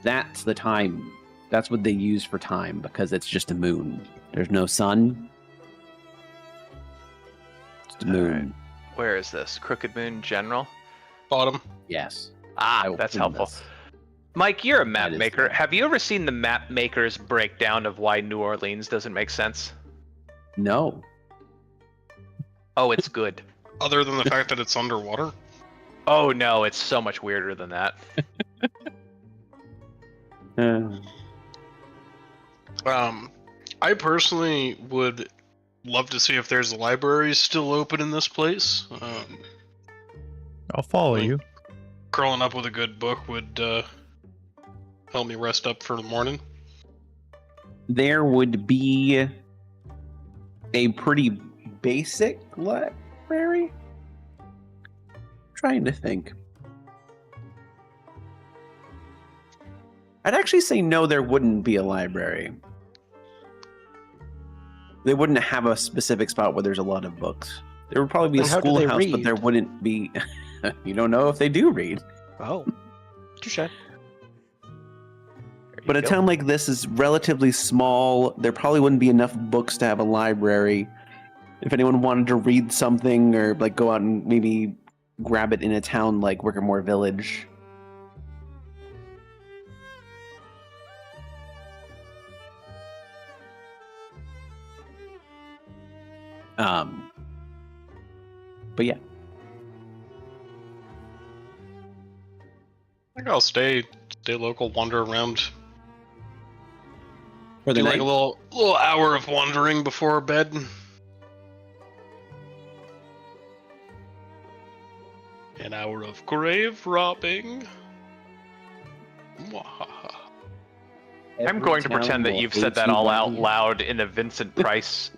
That's the time. That's what they use for time because it's just a moon. There's no sun. It's the moon. Alright. Where is this? Crooked Moon General? Bottom. Yes. Ah, I will that's pin helpful. this. Mike, you're a map That is maker. the- Have you ever seen the map maker's breakdown of why New Orleans doesn't make sense? No. Oh, it's good. Other than the fact that it's underwater. Oh no, it's so much weirder than that. I personally would love to see if there's a library still open in this place. I'll follow you. Curling up with a good book would help me rest up for the morning. There would be a pretty basic library. Trying to think. I'd actually say no, there wouldn't be a library. They wouldn't have a specific spot where there's a lot of books. There would probably be a Then how do they schoolhouse, but read? there wouldn't be. You don't know if they do read. Oh, touche. There But you a go. town like this is relatively small. There probably wouldn't be enough books to have a library. If anyone wanted to read something or like go out and maybe grab it in a town like Wickermore Village. But yeah, I think I'll stay local, wander around. for the Do night. like a little hour of wandering before bed. An hour of grave robbing. Mwahaha. I'm going to pretend that you've said that all out loud in a Vincent Price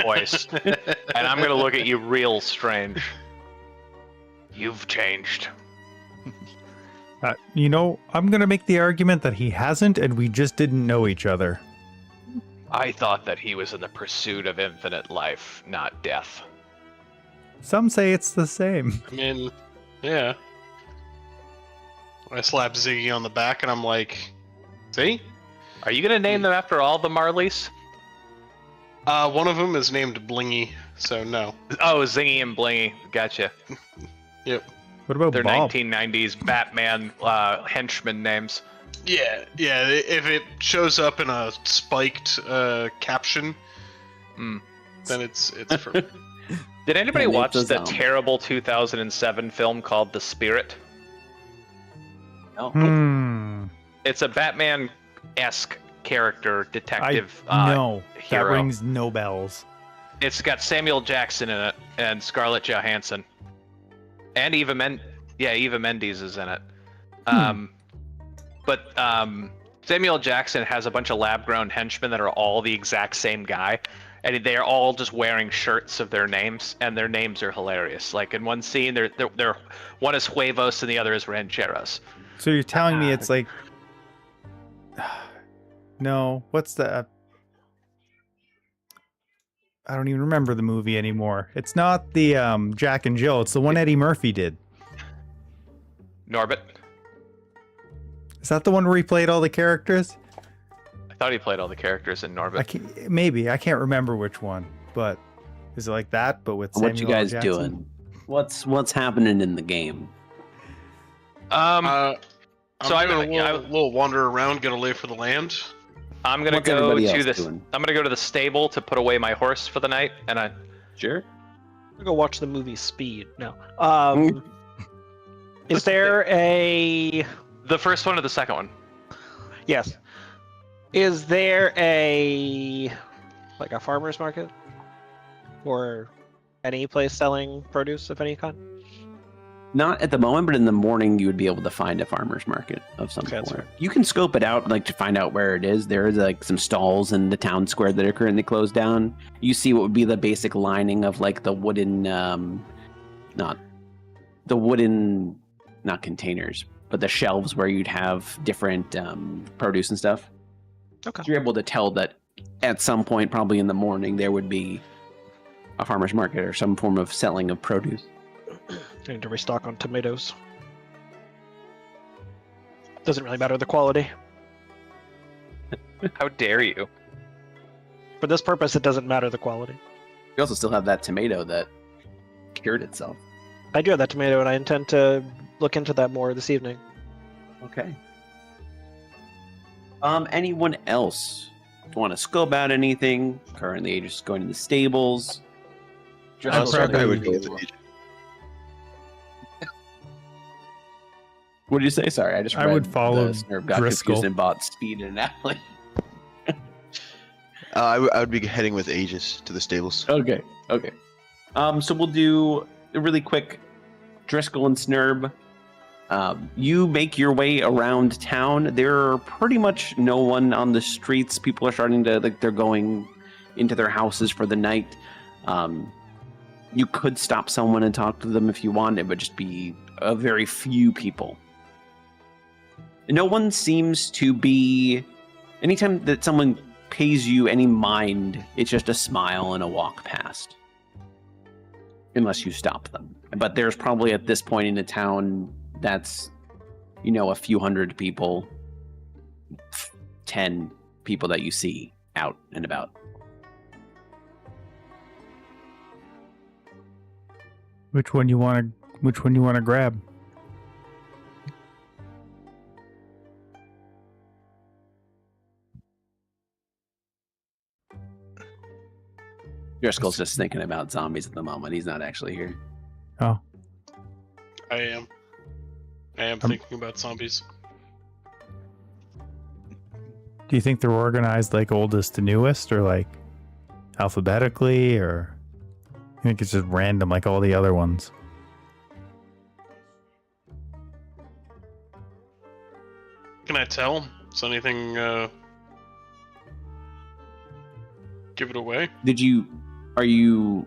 voice, and I'm going to look at you real strange. You've changed. You know, I'm going to make the argument that he hasn't, and we just didn't know each other. I thought that he was in the pursuit of infinite life, not death. Some say it's the same. I mean, yeah. I slap Ziggy on the back and I'm like, see? Are you going to name them after all the Marleys? One of them is named Blingy, so no. Oh, Zingy and Blingy. Gotcha. Yep. What about They're Bob? 1990s Batman henchman names. Yeah, if it shows up in a spiked caption, Hmm. then it's for me. Did anybody And it's watch a the zombie. terrible 2007 film called The Spirit? Hmm. It's a Batman-esque character detective No, hero. that rings no bells. It's got Samuel Jackson in it and Scarlett Johansson, and Eva Mendes is in it. But Samuel Jackson has a bunch of lab-grown henchmen that are all the exact same guy, and they are all just wearing shirts of their names, and their names are hilarious. Like in one scene, they're one is Huevos and the other is Rancheros. So you're telling me it's like... No, what's the... I don't even remember the movie anymore. It's not the Jack and Jill. It's the one Eddie Murphy did. Norbit. Is that the one where he played all the characters? I thought he played all the characters in Norbit. Maybe. I can't remember which one. But Is it like that, but with What you Samuel L. guys Jackson? doing? What's happening in the game? I'm So I- doing a I- little wander around, get a lay for the land. I'm gonna What's go everybody to else this. doing? I'm gonna go to the stable to put away my horse for the night, and I. Sure. I'm gonna go watch the movie Speed. No. Is there a The first one or the second one? yes? Is there a farmer's market or any place selling produce of any kind? Not at the moment, but in the morning you would be able to find a farmer's market of some Okay, that's sort. fair. You can scope it out, like to find out where it is. There is like some stalls in the town square that are currently closed down. You see what would be the basic lining of like the wooden, not containers, but the shelves where you'd have different produce and stuff. Okay. So you're able to tell that at some point, probably in the morning, there would be a farmer's market or some form of selling of produce. I need to restock on tomatoes. Doesn't really matter the quality. How dare you? For this purpose, it doesn't matter the quality. You also still have that tomato that cured itself. I do have that tomato, and I intend to look into that more this evening. Okay. Anyone else want to scope out anything? Currently, just going to the stables. StrawGuy would go with the agent. What did you say? Sorry, I just I read would follow the Snurb got Dri confused Skell. and bought speed in an alley. I would be heading with Aegis to the stables. Okay. So we'll do a really quick Dri Skell and Snurb. You make your way around town. There are pretty much no one on the streets. People are starting to they're going into their houses for the night. You could stop someone and talk to them if you want. It would just be a very few people. No one seems to be. Anytime that someone pays you any mind, it's just a smile and a walk past. Unless you stop them. But there's probably at this point in the town that's, a few hundred people, 10 people that you see out and about. Which one you want to grab? Driscoll's just thinking about zombies at the moment. He's not actually here. Oh, I am thinking about zombies. do you think they're organized like oldest to newest, or like alphabetically, or I think it's just random like all the other ones? Can I tell? Is anything give it away? Are you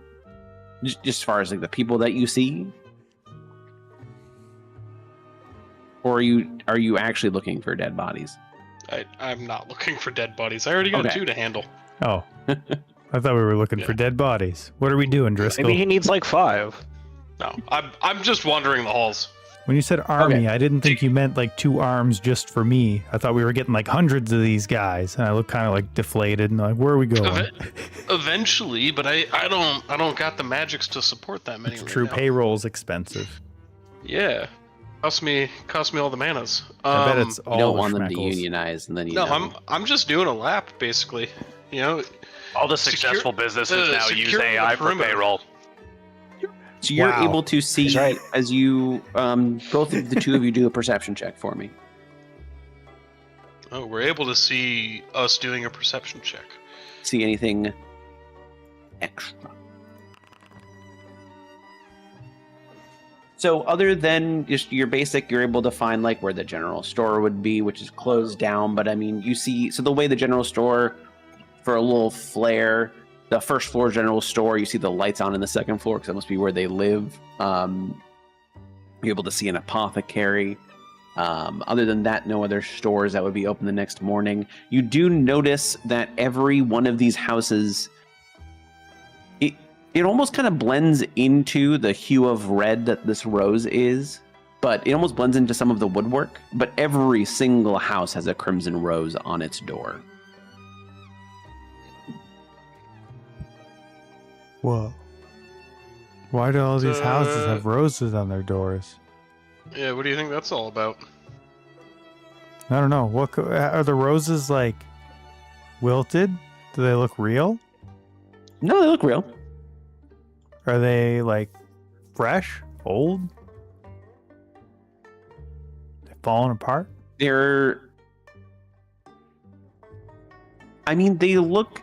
just as far as like the people that you see? Or are you actually looking for dead bodies? I'm not looking for dead bodies. I already got Okay. 2 to handle. Oh, I thought we were looking for Yeah. dead bodies. What are we doing, Driscoll? Maybe he needs like 5. No, I'm just wandering the halls. When you said army, Okay. I didn't think you meant like 2 arms just for me. I thought we were getting like hundreds of these guys, and I look kind of like deflated and like, where are we going? Eventually, but I don't got the magics to support that many. It's right true. now. Payroll's expensive. Yeah, cost me all the manas. I bet it's all You don't the want them to schmeckles. unionize, and then I'm just doing a lap basically. All the Secure- successful businesses now use securing the AI for perimeter. payroll. So you're Wow. able to see He's right. as you both of the two of you do a perception check for me. Oh, we're able to see us doing a perception check. See anything extra? So other than just your basic, you're able to find like where the general store would be, which is closed down. But I mean, you see, so the way the general store, for a little flair, the first floor general store, you see the lights on in the second floor because that must be where they live. You're able to see an apothecary. Other than that, no other stores that would be open the next morning. You do notice that every one of these houses, it almost kind of blends into the hue of red that this rose is, but it almost blends into some of the woodwork. But every single house has a crimson rose on its door. Whoa. Why do all these houses have roses on their doors? Yeah, what do you think that's all about? I don't know. What are the roses like? Wilted? Do they look real? No, they look real. Are they like fresh? Old? They falling apart? They're. I mean, they look.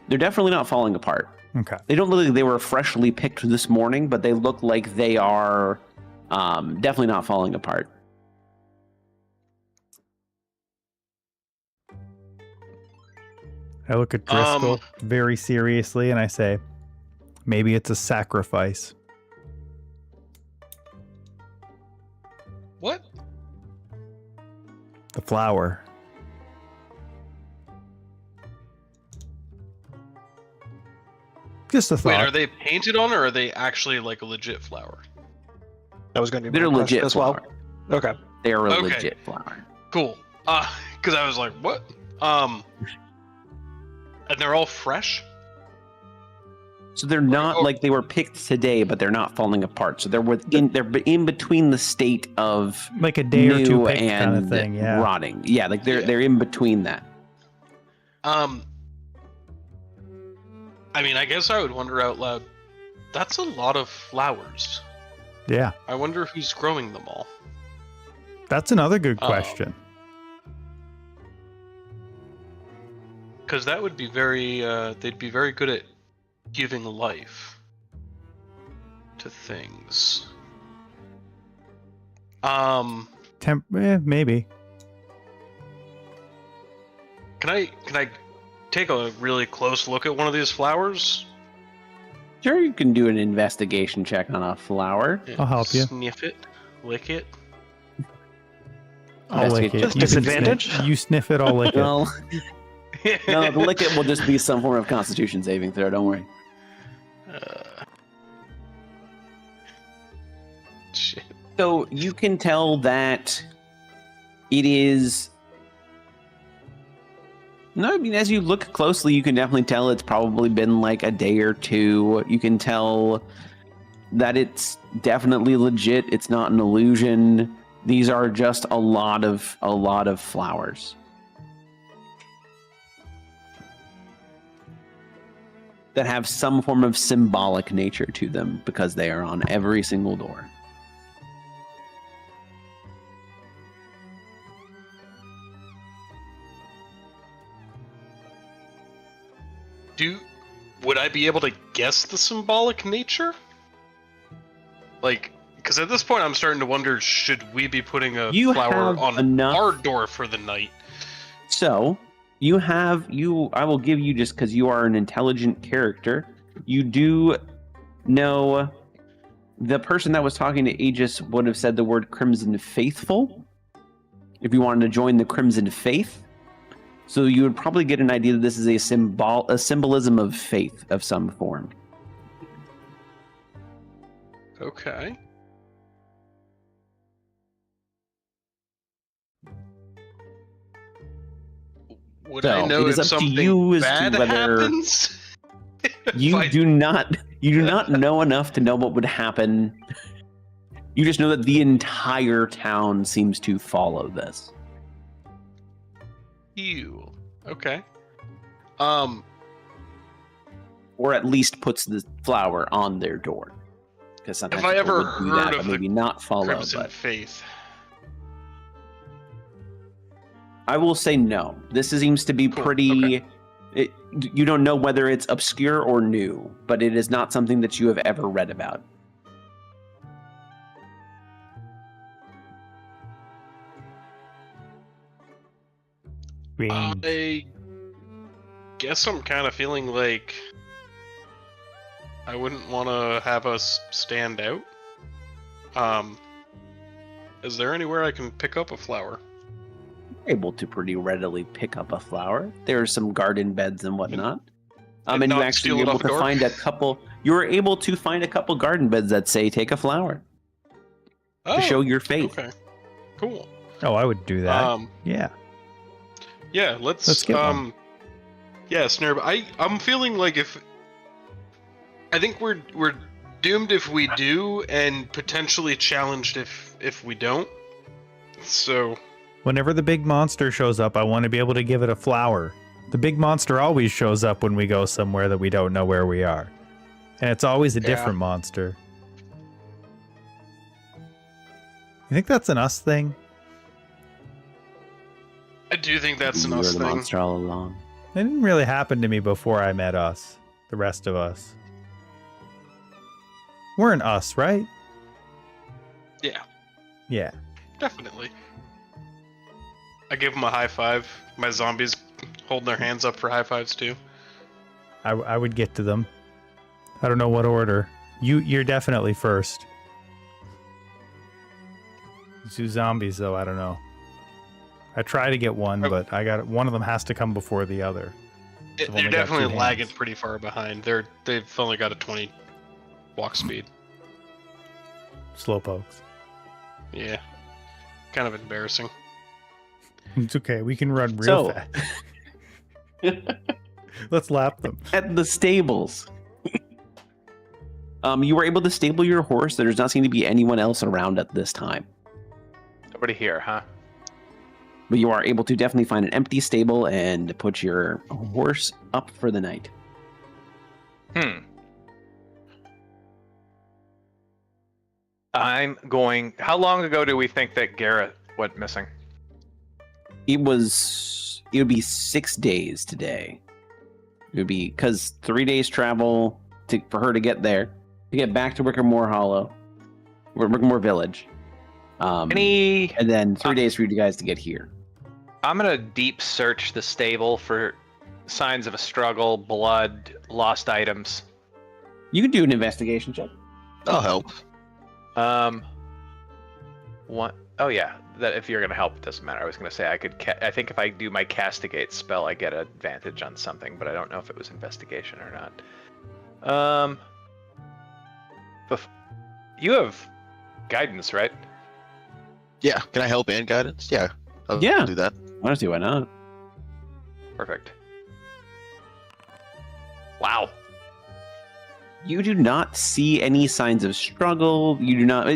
They're definitely not falling apart. Okay. They don't look like they were freshly picked this morning, but they look like they are definitely not falling apart. I look at Driscoll very seriously and I say, maybe it's a sacrifice. What? The flower. Just a thought. Wait, are they painted on, or are they actually like a legit flower? That was going to be They're my legit question as well. flower. Okay. They're a Okay. legit flower. Cool. Because I was like, what? And they're all fresh? So they're not like they were picked today, but they're not falling apart. So they're in between the state of Like a day or two new picked and kind of thing, yeah. rotting. Yeah, like they're in between that. I mean, I guess I would wonder out loud, that's a lot of flowers. Yeah. I wonder who's growing them all. That's another good question. Because that would be very, they'd be very good at giving life to things. Maybe. Can I take a really close look at one of these flowers? Sure, you can do an investigation check on a flower. I'll help you. Sniff it, lick it. I'll lick it. Just You can disadvantage? You sniff it, I'll lick it. Well, no, the lick it will just be some form of Constitution saving throw. Don't worry. Shit. So you can tell that it is. No, I mean, as you look closely, you can definitely tell it's probably been like a day or two. You can tell that it's definitely legit. It's not an illusion. These are just a lot of flowers. That have some form of symbolic nature to them because they are on every single door. Would I be able to guess the symbolic nature? Like, because at this point I'm starting to wonder, should we be putting a flower have on our door for the night? So, I will give you, just because you are an intelligent character, you do know the person that was talking to Aegis would have said the word Crimson Faithful if you wanted to join the Crimson Faith. So you would probably get an idea that this is a symbolism of faith of some form. Okay. Would So, I know it is if up to something you as to bad whether- happens? You do not know enough to know what would happen. You just know that the entire town seems to follow this. Ew. Okay. Or at least puts the flower on their door. Because sometimes Have I people ever would do heard that, of but the maybe not follow. Crimson But Faith. I will say no. This seems to be Cool, pretty. You don't know whether it's obscure or new, but it is not something that you have ever read about. I guess I'm kind of feeling like I wouldn't want to have us stand out. Is there anywhere I can pick up a flower? Able to pretty readily pick up a flower. There are some garden beds and whatnot. And And you not actually steal were it able off the to door? find a couple. You were able to find a couple garden beds that say "Take a flower" to show your faith. Okay. Cool. Oh, I would do that. Yeah. Yeah, let's Let's get one. yeah, Snurb, I'm feeling like if I think we're doomed if we do, and potentially challenged if we don't. So Whenever the big monster shows up, I want to be able to give it a flower. The big monster always shows up when we go somewhere that we don't know where we are. And it's always a different monster. You think that's an us thing? I do think that's an You were us the thing. monster all along. It didn't really happen to me before I met us. The rest of us. We're an us, right? Yeah, Yeah. definitely. I give them a high five. My zombies holding their hands up for high fives too. I would get to them. I don't know what order. You're definitely first. Two zombies, though, I don't know. I try to get one, but one of them has to come before the other. So I've They're only got definitely 2 lagging hands. pretty far behind. They've only got a 20 walk speed. Slowpokes. Yeah, kind of embarrassing. It's okay. We can run real fast. Let's lap them. At the stables. You were able to stable your horse. There does not seem to be anyone else around at this time. Nobody here, huh? But you are able to definitely find an empty stable and put your horse up for the night. How long ago do we think that Garrett went missing? It would be 6 days today. It would be because 3 days travel for her to get there, to get back to Wickermore Hollow, Wickermore Village. And then 3 days for you guys to get here. I'm gonna deep search the stable for signs of a struggle, blood, lost items. You can do an investigation check. I'll help. What? Oh yeah, that if you're gonna help, it doesn't matter. I was gonna say I could. I think if I do my castigate spell, I get an advantage on something, but I don't know if it was investigation or not. You have guidance, right? Yeah, can I help and guidance? Yeah, I'll Yeah. do that. Honestly, why not? Perfect. Wow. You do not see any signs of struggle. You do not.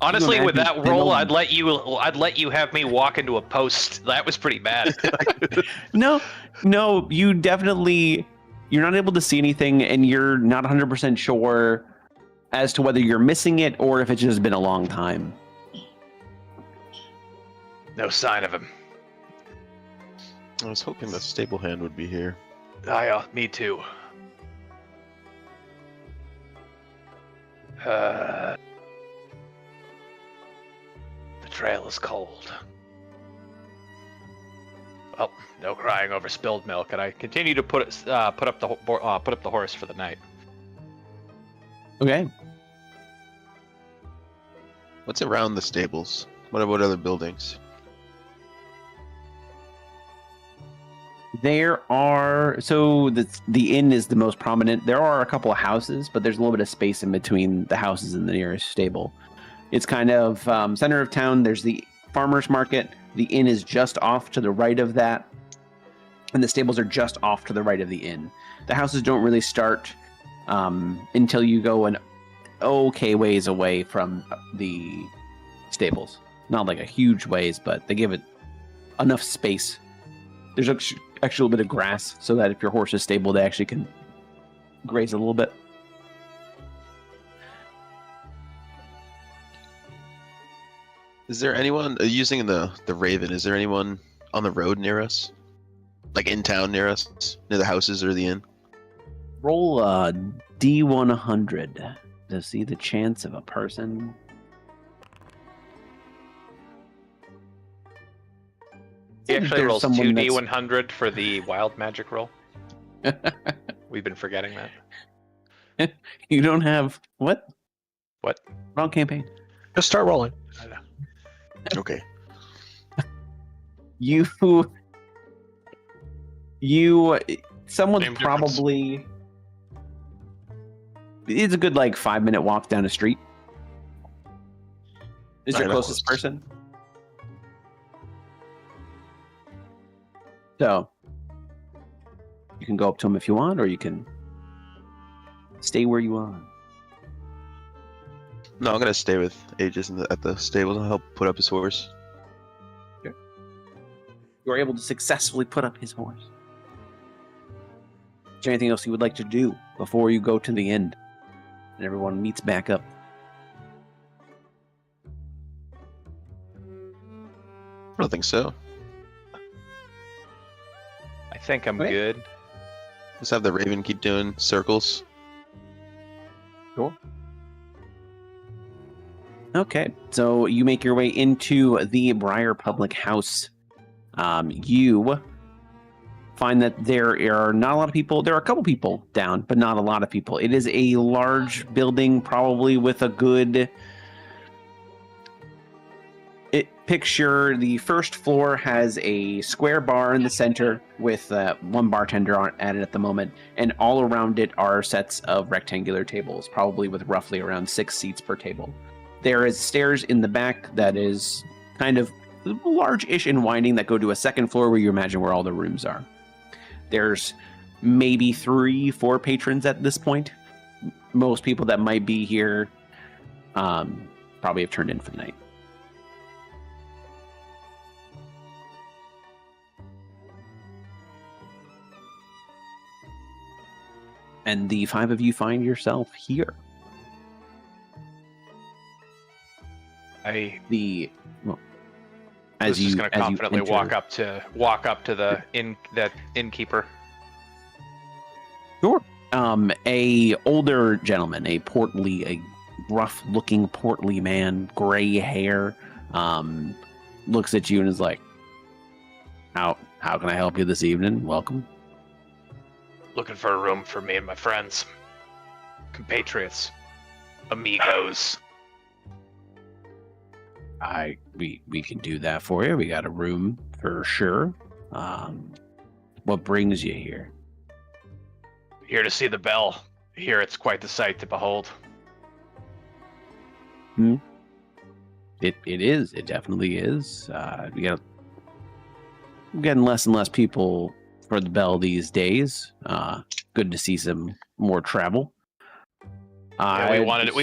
Honestly, with that imagine roll, Fiddle- I'd let you have me walk into a post. That was pretty bad. No, you definitely. You're not able to see anything, and you're not 100% sure as to whether you're missing it or if it's just been a long time. No sign of him. I was hoping the stable hand would be here. Me too. The trail is cold. Well, no crying over spilled milk, and I continue to put up the horse for the night. Okay. What's around the stables? What about other buildings? There are the inn is the most prominent. There are a couple of houses, but there's a little bit of space in between the houses and the nearest stable. It's kind of center of town. There's the farmers market. The inn is just off to the right of that, and the stables are just off to the right of the inn. The houses don't really start until you go an okay ways away from the stables. Not like a huge ways, but they give it enough space. There's actually a little bit of grass so that if your horse is stable, they actually can graze a little bit. Is there anyone using the Raven? Is there anyone on the road near us? Like in town near us? Near the houses or the inn? Roll a D100 to see the chance of a person. He actually There's rolls someone 2d100 for the wild magic roll. We've been forgetting that. You don't have what? What? Wrong campaign. Just start rolling. I know. Okay. Someone's Same difference. probably. It's a good 5-minute walk down the street. Is your Right, closest close. person? So you can go up to him if you want, or you can stay where you are. No, I'm gonna stay with Aegis at the stable to help put up his horse. You are able to successfully put up his horse. Is there anything else you would like to do before you go to the end and everyone meets back up? I don't think so. I think I'm Okay. good. Let's have the Raven keep doing circles. Sure. Okay, so you make your way into the Briar Public House. You find that there are not a lot of people. There are a couple people down, but not a lot of people. It is a large building, probably with a good... Picture the first floor has a square bar in the center with one bartender at it at the moment, and all around it are sets of rectangular tables, probably with roughly around 6 seats per table. There is stairs in the back that is kind of large-ish and winding that go to a second floor where you imagine where all the rooms are. There's maybe 3-4 patrons at this point. Most people that might be here probably have turned in for the night. And the 5 of you find yourself here. I Well, was just going to confidently enter- walk up to the innkeeper. Sure. A older gentleman, a rough-looking portly man, gray hair, looks at you and is like, "How can I help you this evening? Welcome." Looking for a room for me and my friends, compatriots, amigos. We can do that for you. We got a room for sure. What brings you here? Here to see the bell. Here it's quite the sight to behold. It is. It definitely is. We're getting less and less people for the bell these days. Good to see some more travel. Yeah, we wanted to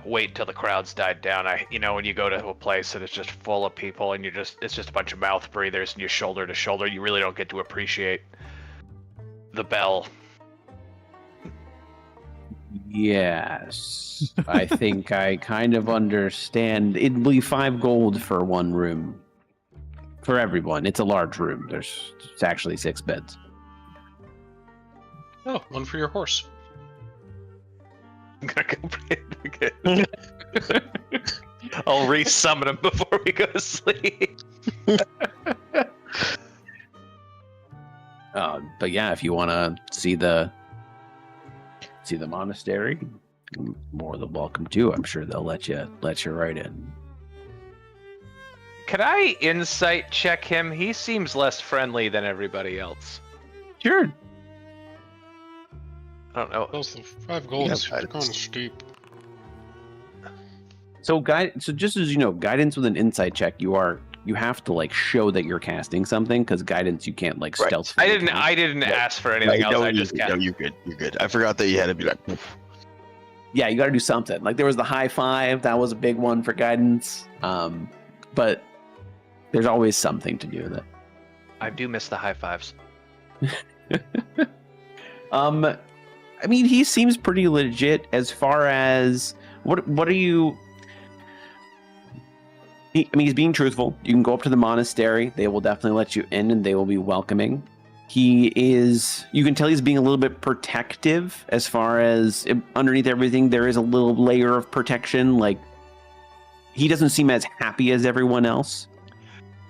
wait until the crowds died down. When you go to a place and it's just full of people and it's just a bunch of mouth breathers and you're shoulder to shoulder, you really don't get to appreciate the bell. Yes, I think I kind of understand. It'd be 5 gold for one room for everyone. It's a large room. It's actually 6 beds. Oh, one for your horse. I'm gonna go I'll re-summon him before we go to sleep. But yeah, if you want to see the monastery, you're more than welcome to. I'm sure they'll let you right in. Can I insight check him? He seems less friendly than everybody else. Sure. I don't know. Those 5 gold is kind of steep. So just as you know, guidance with an insight check, you have to show that you're casting something, because guidance you can't stealth. I didn't ask for anything else. I just cast. No, you're good. You're good. I forgot that you had to be like. Poof. Yeah, you got to do something. There was the high five. That was a big one for guidance. But there's always something to do with it. I do miss the high fives. I mean, he seems pretty legit as far as what are you? He's being truthful. You can go up to the monastery. They will definitely let you in, and they will be welcoming. You can tell he's being a little bit protective as far as underneath everything, there is a little layer of protection. He doesn't seem as happy as everyone else.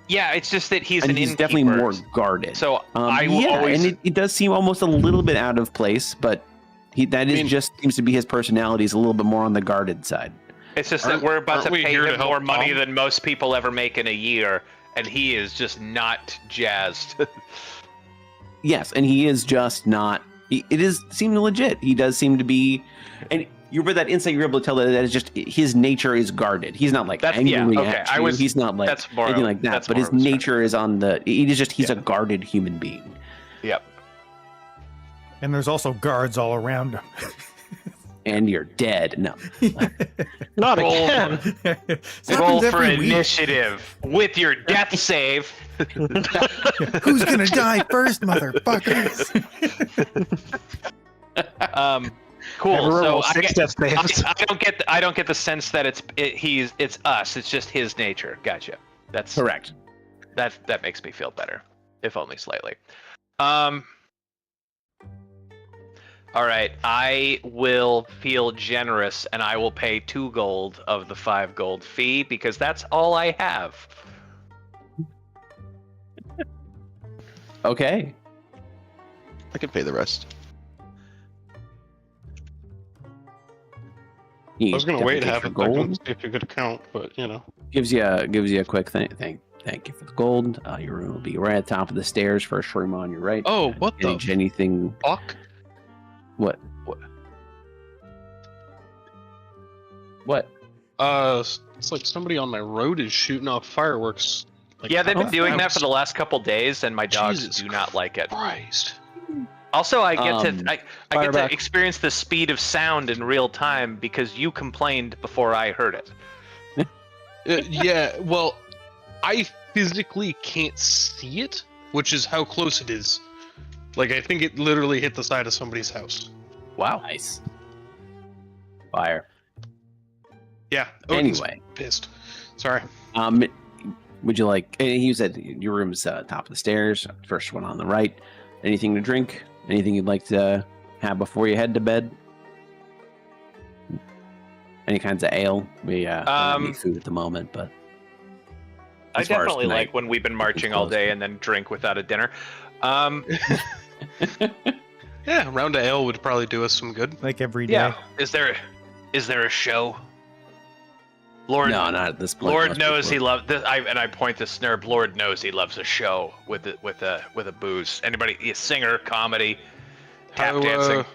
Yeah, it's just that he's and he's definitely more guarded. So and it does seem almost a little bit out of place, but just seems to be his personality, is a little bit more on the guarded side. It's just that we're about to pay him more money Tom? than most people ever make in a year, and he is just not jazzed. Yes, and he is just not. It seemed legit. He does seem to be, and you read that insight. You're able to tell that is just his nature is guarded. He's not angry at you. He's not anything like that. But his nature is on the. It is just he's a guarded human being. Yep. And there's also guards all around him. And you're dead. No. Not Roll again. This Roll happens for every week. initiative with your death save. Who's gonna die first, motherfuckers? Cool. Never So roll 6 death saves. I don't get the sense that it's us. It's just his nature. Gotcha. That's Correct. That makes me feel better, if only slightly. All right, I will feel generous, and I will pay 2 gold of the 5 gold fee because that's all I have. Okay. I can pay the rest. I was gonna wait half a gold. second and see if you could count, but you know. Gives you a quick thank you for the gold. Your room will be right at the top of the stairs. First room on your right. Oh, what the anything? fuck? What? It's like somebody on my road is shooting off fireworks. Like, Yeah, they've been doing that outs- for the last couple days, and my dogs Jesus do not like it. Christ. Also, I get Um, I get fire to back. experience the speed of sound in real time because you complained before I heard it. Yeah, well, I physically can't see it, which is how close it is. Like, I think it literally hit the side of somebody's house. Wow. Nice. Fire. Yeah. Odin's Anyway, pissed. Sorry. would you like? You said your room's top of the stairs. First one on the right. Anything to drink? Anything you'd like to have before you head to bed? Any kinds of ale? We don't need food at the moment, but I as far as definitely tonight, like when we've been marching all day and then drink without a dinner. Yeah, a round of ale would probably do us some good. Like every day. Yeah. Is there a show? Lord, no, not at this point. Lord Most knows he people- loves. And I point to Snurb. Lord knows he loves a show with a booze. Anybody, a singer, comedy, tap dancing.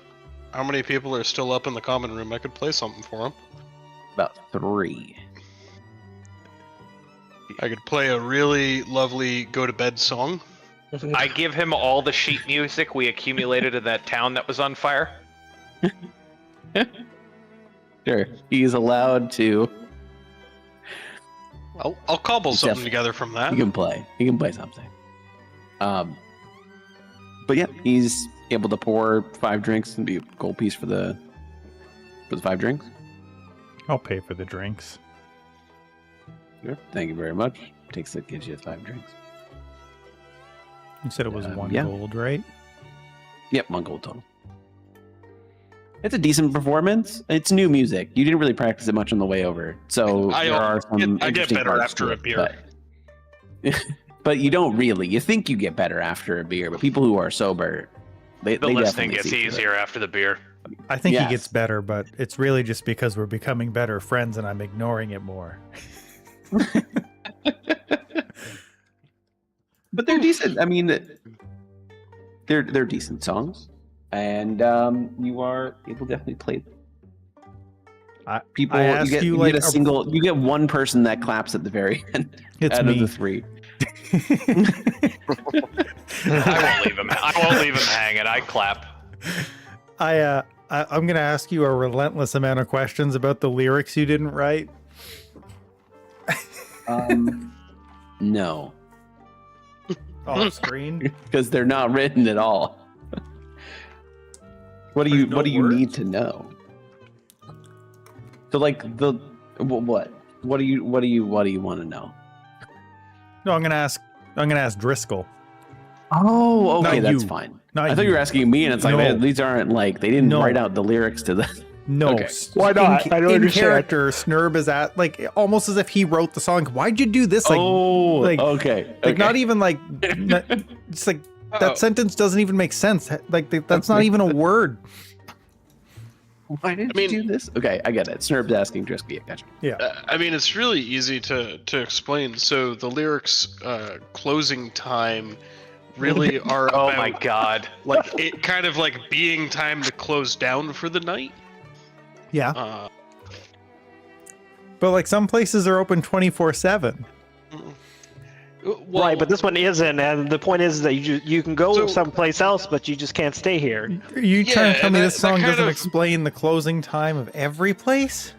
How many people are still up in the common room? I could play something for them. About 3. I could play a really lovely go-to-bed song. I give him all the sheet music we accumulated in that town that was on fire. Sure, he's allowed to. I'll cobble something Definitely. together from that. He can play. He can play something. But yeah, he's able to pour 5 drinks and be a gold piece for the 5 drinks. I'll pay for the drinks. Sure. Thank you very much. Gives you 5 drinks. You said it was 1 yeah. gold, right? Yep, 1 gold total. It's a decent performance. It's new music. You didn't really practice it much on the way over, so there are some. I get interesting better parts after to a it, beer. but you don't really. You think you get better after a beer, but people who are sober, they The listening definitely gets see through it. easier after the beer. I think Yes. he gets better, but it's really just because we're becoming better friends and I'm ignoring it more. But they're decent. I mean, they're decent songs, and you are able to definitely play them. People, I asked you you, like, get a single. You get one person that claps at the very end. It's out me. of the 3. I won't leave him hanging. I clap. I'm gonna ask you a relentless amount of questions about the lyrics you didn't write. No, Off screen. because they're not written at all. What do you There's no What do you words? need to know? So, like what? What do you want to know? No, I'm gonna ask Driscoll. Oh, okay, Not that's you. fine. Not I thought you you. were asking me, and it's like, No. man, these aren't like they didn't No. write out the lyrics to the. No, Okay. Why not? I don't in understand. character, Snurb is at like almost as if he wrote the song. Why'd you do this? Like, like- okay, not even like, it's like that sentence doesn't even make sense. Like that's not even a word. Why did I mean- you do this? Okay, I get it. Snurb's asking Drisky. Yeah, gotcha. I mean, it's really easy to explain. So the lyrics, closing time, really are Oh about my god. like it kind of like being time to close down for the night. Yeah, but like some places are open 24/7. Well, right, but this one isn't, and the point is that you can go someplace else, but you just can't stay here. Are you trying to tell me that- this song that kind doesn't of- explain the closing time of every place?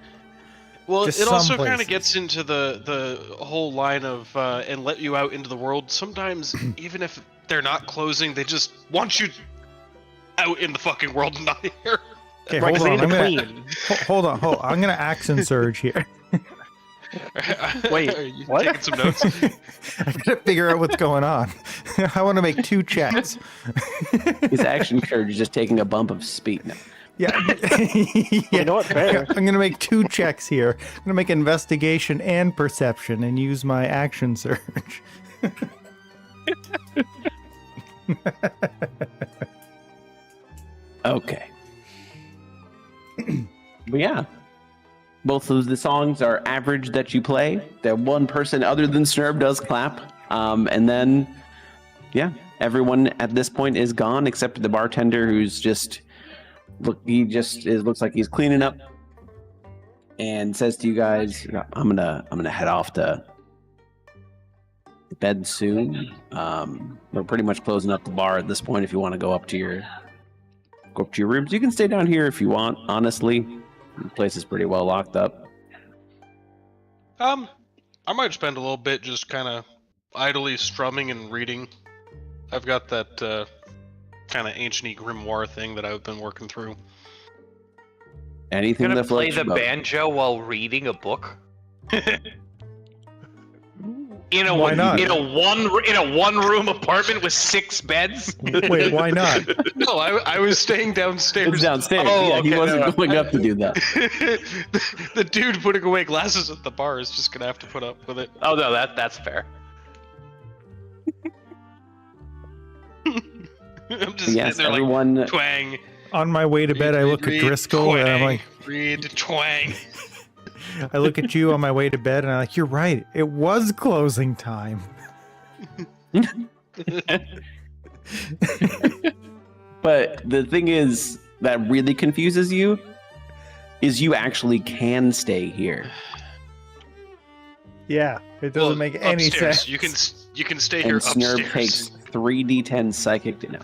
Well, Just it also some kind of places. gets into the whole line of and let you out into the world. Sometimes, even if they're not closing, they just want you out in the fucking world and not here. Okay, Right, 'cause hold they on. need a I'm gonna, queen. hold on. I'm gonna action surge here. Wait, Are you what? taking some notes? I gotta figure out what's going on. I want to make 2 checks. His action surge is just taking a bump of speed now. Yeah. You know what? Fair. I'm gonna make 2 checks here. I'm gonna make investigation and perception and use my action surge. Okay. But yeah. Both of the songs are average that you play. That one person other than Snurb does clap. And then, yeah, everyone at this point is gone except the bartender who's just looks like he's cleaning up and says to you guys, I'm gonna head off to bed soon. We're pretty much closing up the bar at this point. If you want to go up to your rooms, you can stay down here if you want. Honestly, the place is pretty well locked up. I might spend a little bit just kind of idly strumming and reading. I've got that kind of ancient grimoire thing that I've been working through. Anything Gonna that play floats the your boat. banjo while reading a book. Why not? In a one-room apartment with 6 beds. Wait, why not? No, I was staying downstairs. It's downstairs. Oh, Yeah, he okay, wasn't no. going up to do that. The dude putting away glasses at the bar is just gonna have to put up with it. Oh no, that's fair. I'm just Yes, sitting there everyone. like twang. On my way to bed, I look at Driscoll and I'm like, read twang. I look at you on my way to bed and I'm like, you're right. It was closing time. But the thing is that really confuses you is you actually can stay here. Yeah, it doesn't make any upstairs. sense. You can stay And here Snurb upstairs. takes 3d10 psychic. No.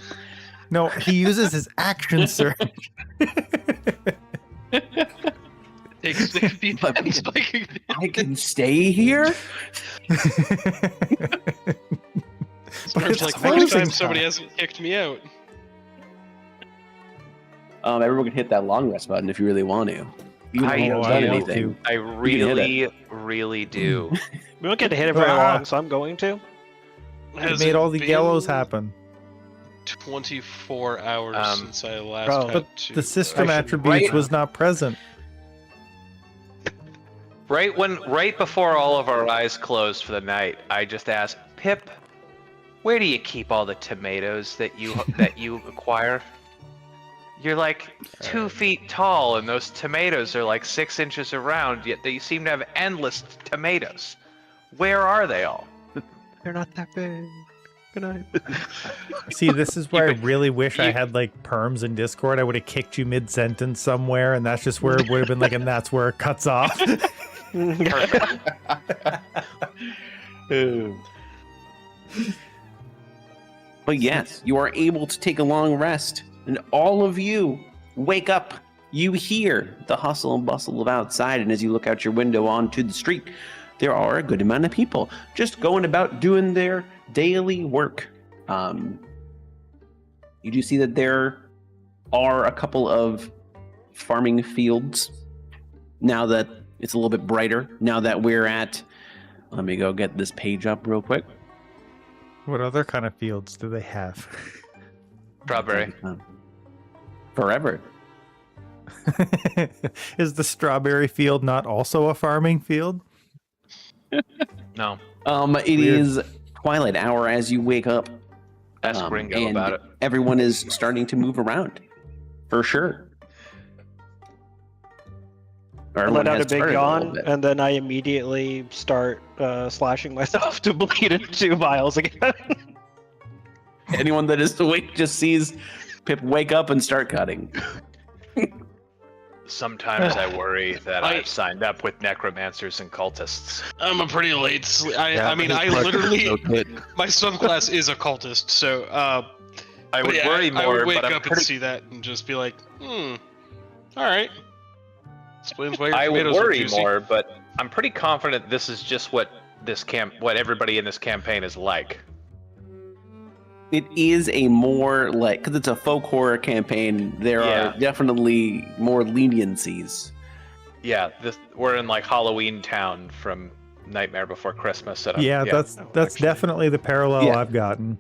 No, he uses his action surge. Takes 60 But- times like I can stay here? Snur's like, it's next closing time somebody time." hasn't kicked me out. Everyone can hit that long rest button if you really want to. Even if I you haven't want done to. anything. I really do. We don't get to hit it very Ah. long, so I'm going to. It Has made it all the been yellows happen. 24 hours since I last bro, had But to. the system Right. attributes was not present. Right before all of our eyes closed for the night, I just asked Pip, "Where do you keep all the tomatoes that you acquire? You're like 2 feet tall, and those tomatoes are like 6 inches around. Yet you seem to have endless tomatoes. Where are they all?" They're not that big. Good night. See, this is where I really wish I had like perms in Discord. I would have kicked you mid-sentence somewhere, and that's just where it would have been like, and that's where it cuts off. Perfect. But yes, you are able to take a long rest, and all of you wake up. You hear the hustle and bustle of outside, and as you look out your window onto the street, there are a good amount of people just going about doing their daily work. You do see that there are a couple of farming fields now that it's a little bit brighter. Now that we're at, let me go get this page up real quick. What other kind of fields do they have? Strawberry. Forever. Is the strawberry field not also a farming field? No. It Weird. is twilight hour as you wake up. Ask Ringo and about it. Everyone is starting to move around, for sure. Or I everyone let out has a big started little yawn, bit. and then I immediately start slashing myself to bleed into vials again. Anyone that is awake just sees Pip wake up and start cutting. Sometimes I worry that I've signed up with necromancers and cultists. I'm a pretty late. I mean, I literally my subclass is a cultist, so I would worry more. I would wake but I'm up and see that and just be like, all right. Explains why your I would tomatoes are worry juicy. more, but I'm pretty confident this is just what what everybody in this campaign is like. It is a more like, because it's a folk horror campaign, there are definitely more leniencies. Yeah, we're in like Halloween Town from Nightmare Before Christmas. And that's actually, definitely the parallel Yeah. I've gotten.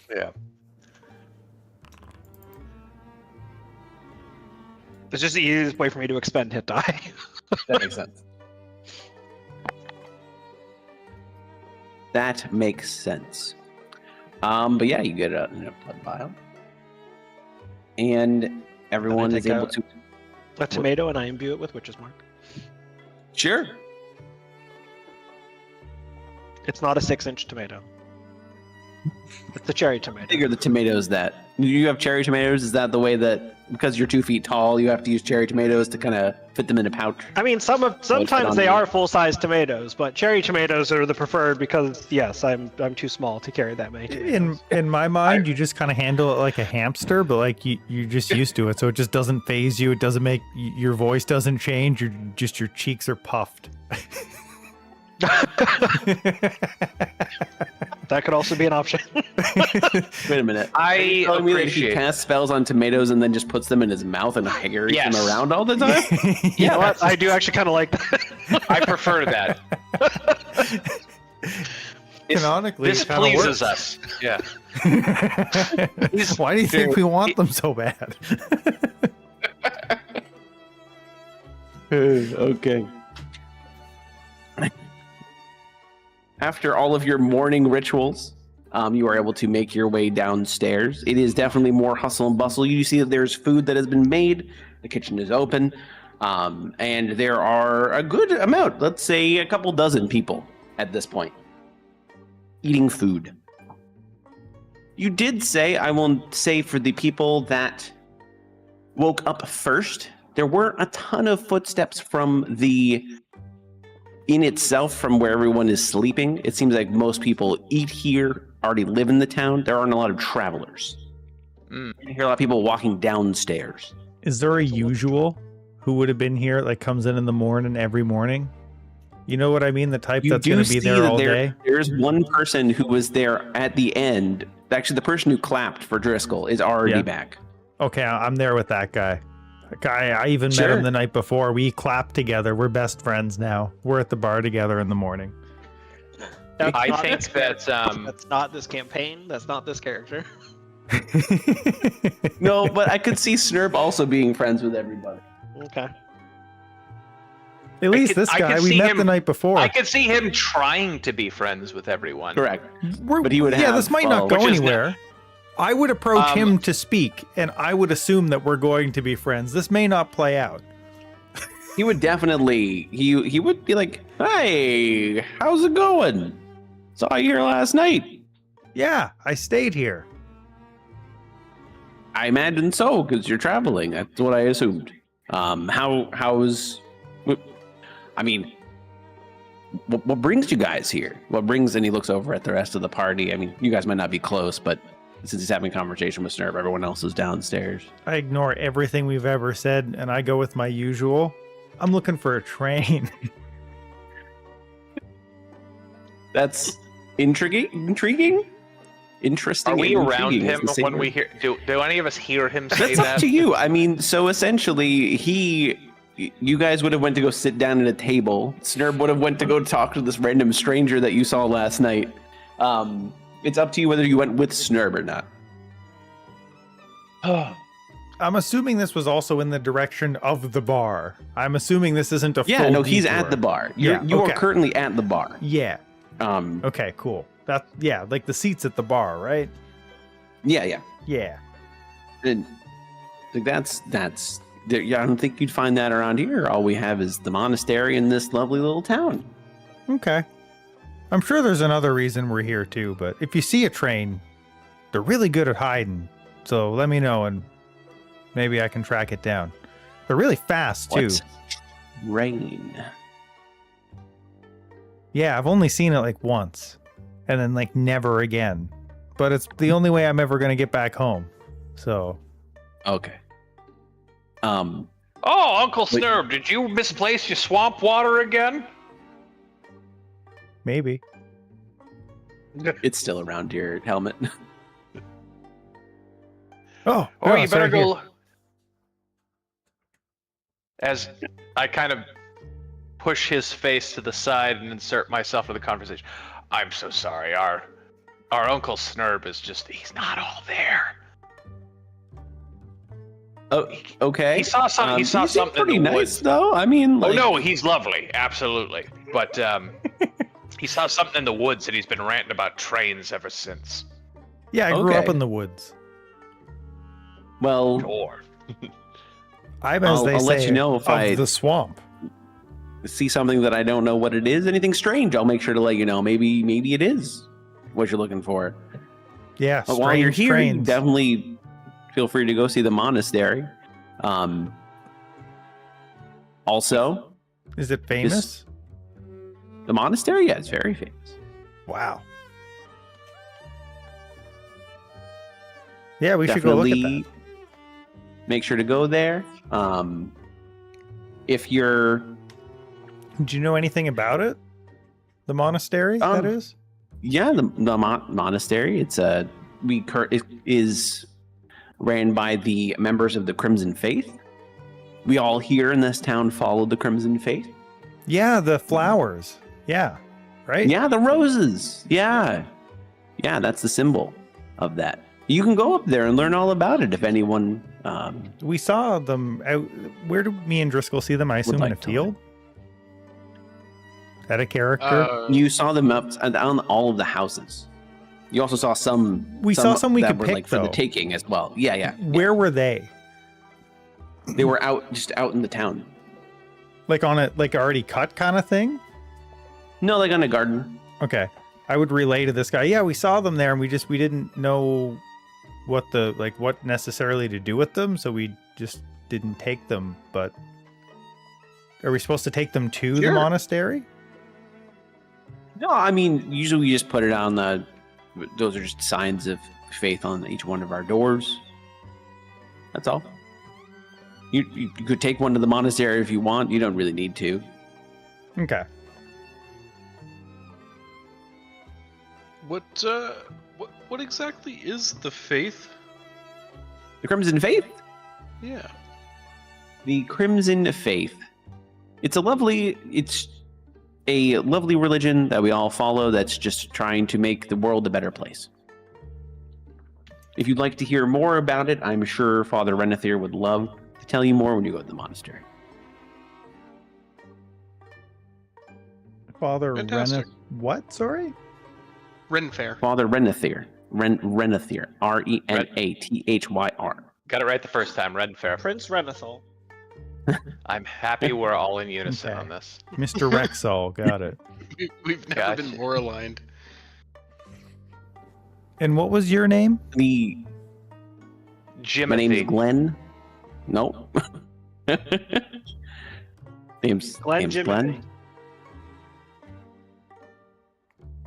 Yeah. It's just the easiest way for me to expend hit die. That makes sense. That makes sense. But yeah, you get a blood vial. And everyone is able to... A tomato, and I imbue it with Witch's Mark. Sure. It's not a 6-inch tomato. It's a cherry tomato. Figure the tomatoes that... You have cherry tomatoes? Is that the way that, because you're 2 feet tall, you have to use cherry tomatoes to kind of fit them in a pouch? I mean, sometimes they are full-size tomatoes, but cherry tomatoes are the preferred because, yes, I'm too small to carry that many tomatoes. In my mind, you just kind of handle it like a hamster, but like you're just used to it, so it just doesn't phase you. It doesn't make your voice doesn't change. Your cheeks are puffed. That could also be an option. Wait a minute. I Telling me that he appreciate. casts spells on tomatoes and then just puts them in his mouth and carries Yes. them around all the time? You know what? I do actually kind of like that. I prefer that. Canonically, This it kinda pleases works. us. Yeah. Why do you think we want them so bad? Okay. After all of your morning rituals, you are able to make your way downstairs. It is definitely more hustle and bustle. You see that there's food that has been made. The kitchen is open. And there are a good amount, let's say a couple dozen people at this point, eating food. You did say, I will say for the people that woke up first, there weren't a ton of footsteps from the inn itself, from where everyone is sleeping. It seems like most people eat here, already live in the town. There aren't a lot of travelers. You hear a lot of people walking downstairs. Is there a usual who would have been here, like comes in the morning every morning? You know what I mean? The type You that's do going to be see there that all day? There's one person who was there at the end. Actually, the person who clapped for Dri Skell is already Yeah. back. Okay, I'm there with that guy. I even met Sure. him the night before. We clapped together. We're best friends now. We're at the bar together in the morning. I think that That's not this campaign. That's not this character. No, but I could see Snurb also being friends with everybody. Okay. At least could- this I guy could we see met him- the night before. I could see him trying to be friends with everyone. Correct. We're- But he would yeah, have this might not go which is anywhere. I would approach Um, him to speak, and I would assume that we're going to be friends. This may not play out. He would definitely, he would be like, hey, how's it going? Saw you here last night. Yeah, I stayed here. I imagine so, because you're traveling. That's what I assumed. How's, I mean, what brings you guys here? What brings, and he looks over at the rest of the party. I mean, you guys might not be close, but since he's having a conversation with Snurb, everyone else is downstairs. I ignore everything we've ever said, and I go with my usual. I'm looking for a train. That's intriguing. Interesting. Are we and around intriguing is him the same when word. we hear? Do any of us hear him say That's up that? to you. I mean, so essentially, you guys would have went to go sit down at a table. Snurb would have went to go talk to this random stranger that you saw last night. It's up to you whether you went with Snurb or not. I'm assuming this was also in the direction of the bar. I'm assuming this isn't a Yeah, full no, he's detour. at the bar. Yeah, You okay. are currently at the bar. Yeah. Um, Okay, cool. Like the seats at the bar, right? yeah. Yeah. And like that's yeah, I don't think you'd find that around here. All we have is the monastery in this lovely little town. Okay. I'm sure there's another reason we're here too, but if you see a train, they're really good at hiding. So let me know and maybe I can track it down. They're really fast too. What's rain? Yeah, I've only seen it like once, and then like never again. But it's the only way I'm ever gonna get back home. So Okay. Oh, Uncle Wait. Snurb, did you misplace your swamp water again? maybe. It's still around your helmet. Oh, Or no, you it's better right go. here. As I kind of push his face to the side and insert myself in the conversation. I'm so sorry. Our Uncle Snurb is just—he's not all there. Oh, okay. He saw some. He saw seems something pretty in the nice, woods. though. I mean, Oh like, no, he's lovely, absolutely. But he saw something in the woods, and he's been ranting about trains ever since. Yeah, I grew up Okay. in the woods. Well, Sure. I'm, as they I'll say, let you know if of I the swamp. see something that I don't know what it is, anything strange, I'll make sure to let you know. Maybe it is what you're looking for. Yeah, But while you're strange here, you trains. definitely feel free to go see the monastery. Also, Is it famous? the monastery, yeah, it's very famous. Wow. Yeah, we should go look at that. Definitely make sure to go there. If you're, Do you know anything about it? The monastery, Um, that is? yeah, the monastery. It is ran by the members of the Crimson Faith. We all here in this town follow the Crimson Faith. Yeah, the flowers. Yeah, right? Yeah, the roses. Yeah, that's the symbol of that. You can go up there and learn all about it if anyone. We saw them out. Where do me and Driscoll see them? I assume in a like to. field? Is that a character? You saw them up on all of the houses. You also saw some. We saw some we that could were pick, like for the though. taking as well. Yeah. Where were they? They were just out in the town. Like on a like already cut kind of thing? No, like on a garden. Okay. I would relay to this guy. Yeah, we saw them there and we didn't know what necessarily to do with them, so we just didn't take them. But are we supposed to take them to the Sure. monastery? No, I mean usually we just put it on the. Those are just signs of faith on each one of our doors. That's all. You could take one to the monastery if you want. You don't really need to. Okay. What exactly is the faith? The Crimson Faith? Yeah. The Crimson Faith. It's a lovely religion that we all follow that's just trying to make the world a better place. If you'd like to hear more about it, I'm sure Father Renethir would love to tell you more when you go to the monastery. Father Fantastic. What? Sorry? Renfair. Father Renethir. Renethir. Renathyr. Got it right the first time, Red and Fair. Prince Renethal. I'm happy we're all in unison Okay. on this. Mr. Rexall, got it. We've never Gotcha. been more aligned. And what was your name? My name's Jimothy. Glenn. Nope. name's Glenn Glenn.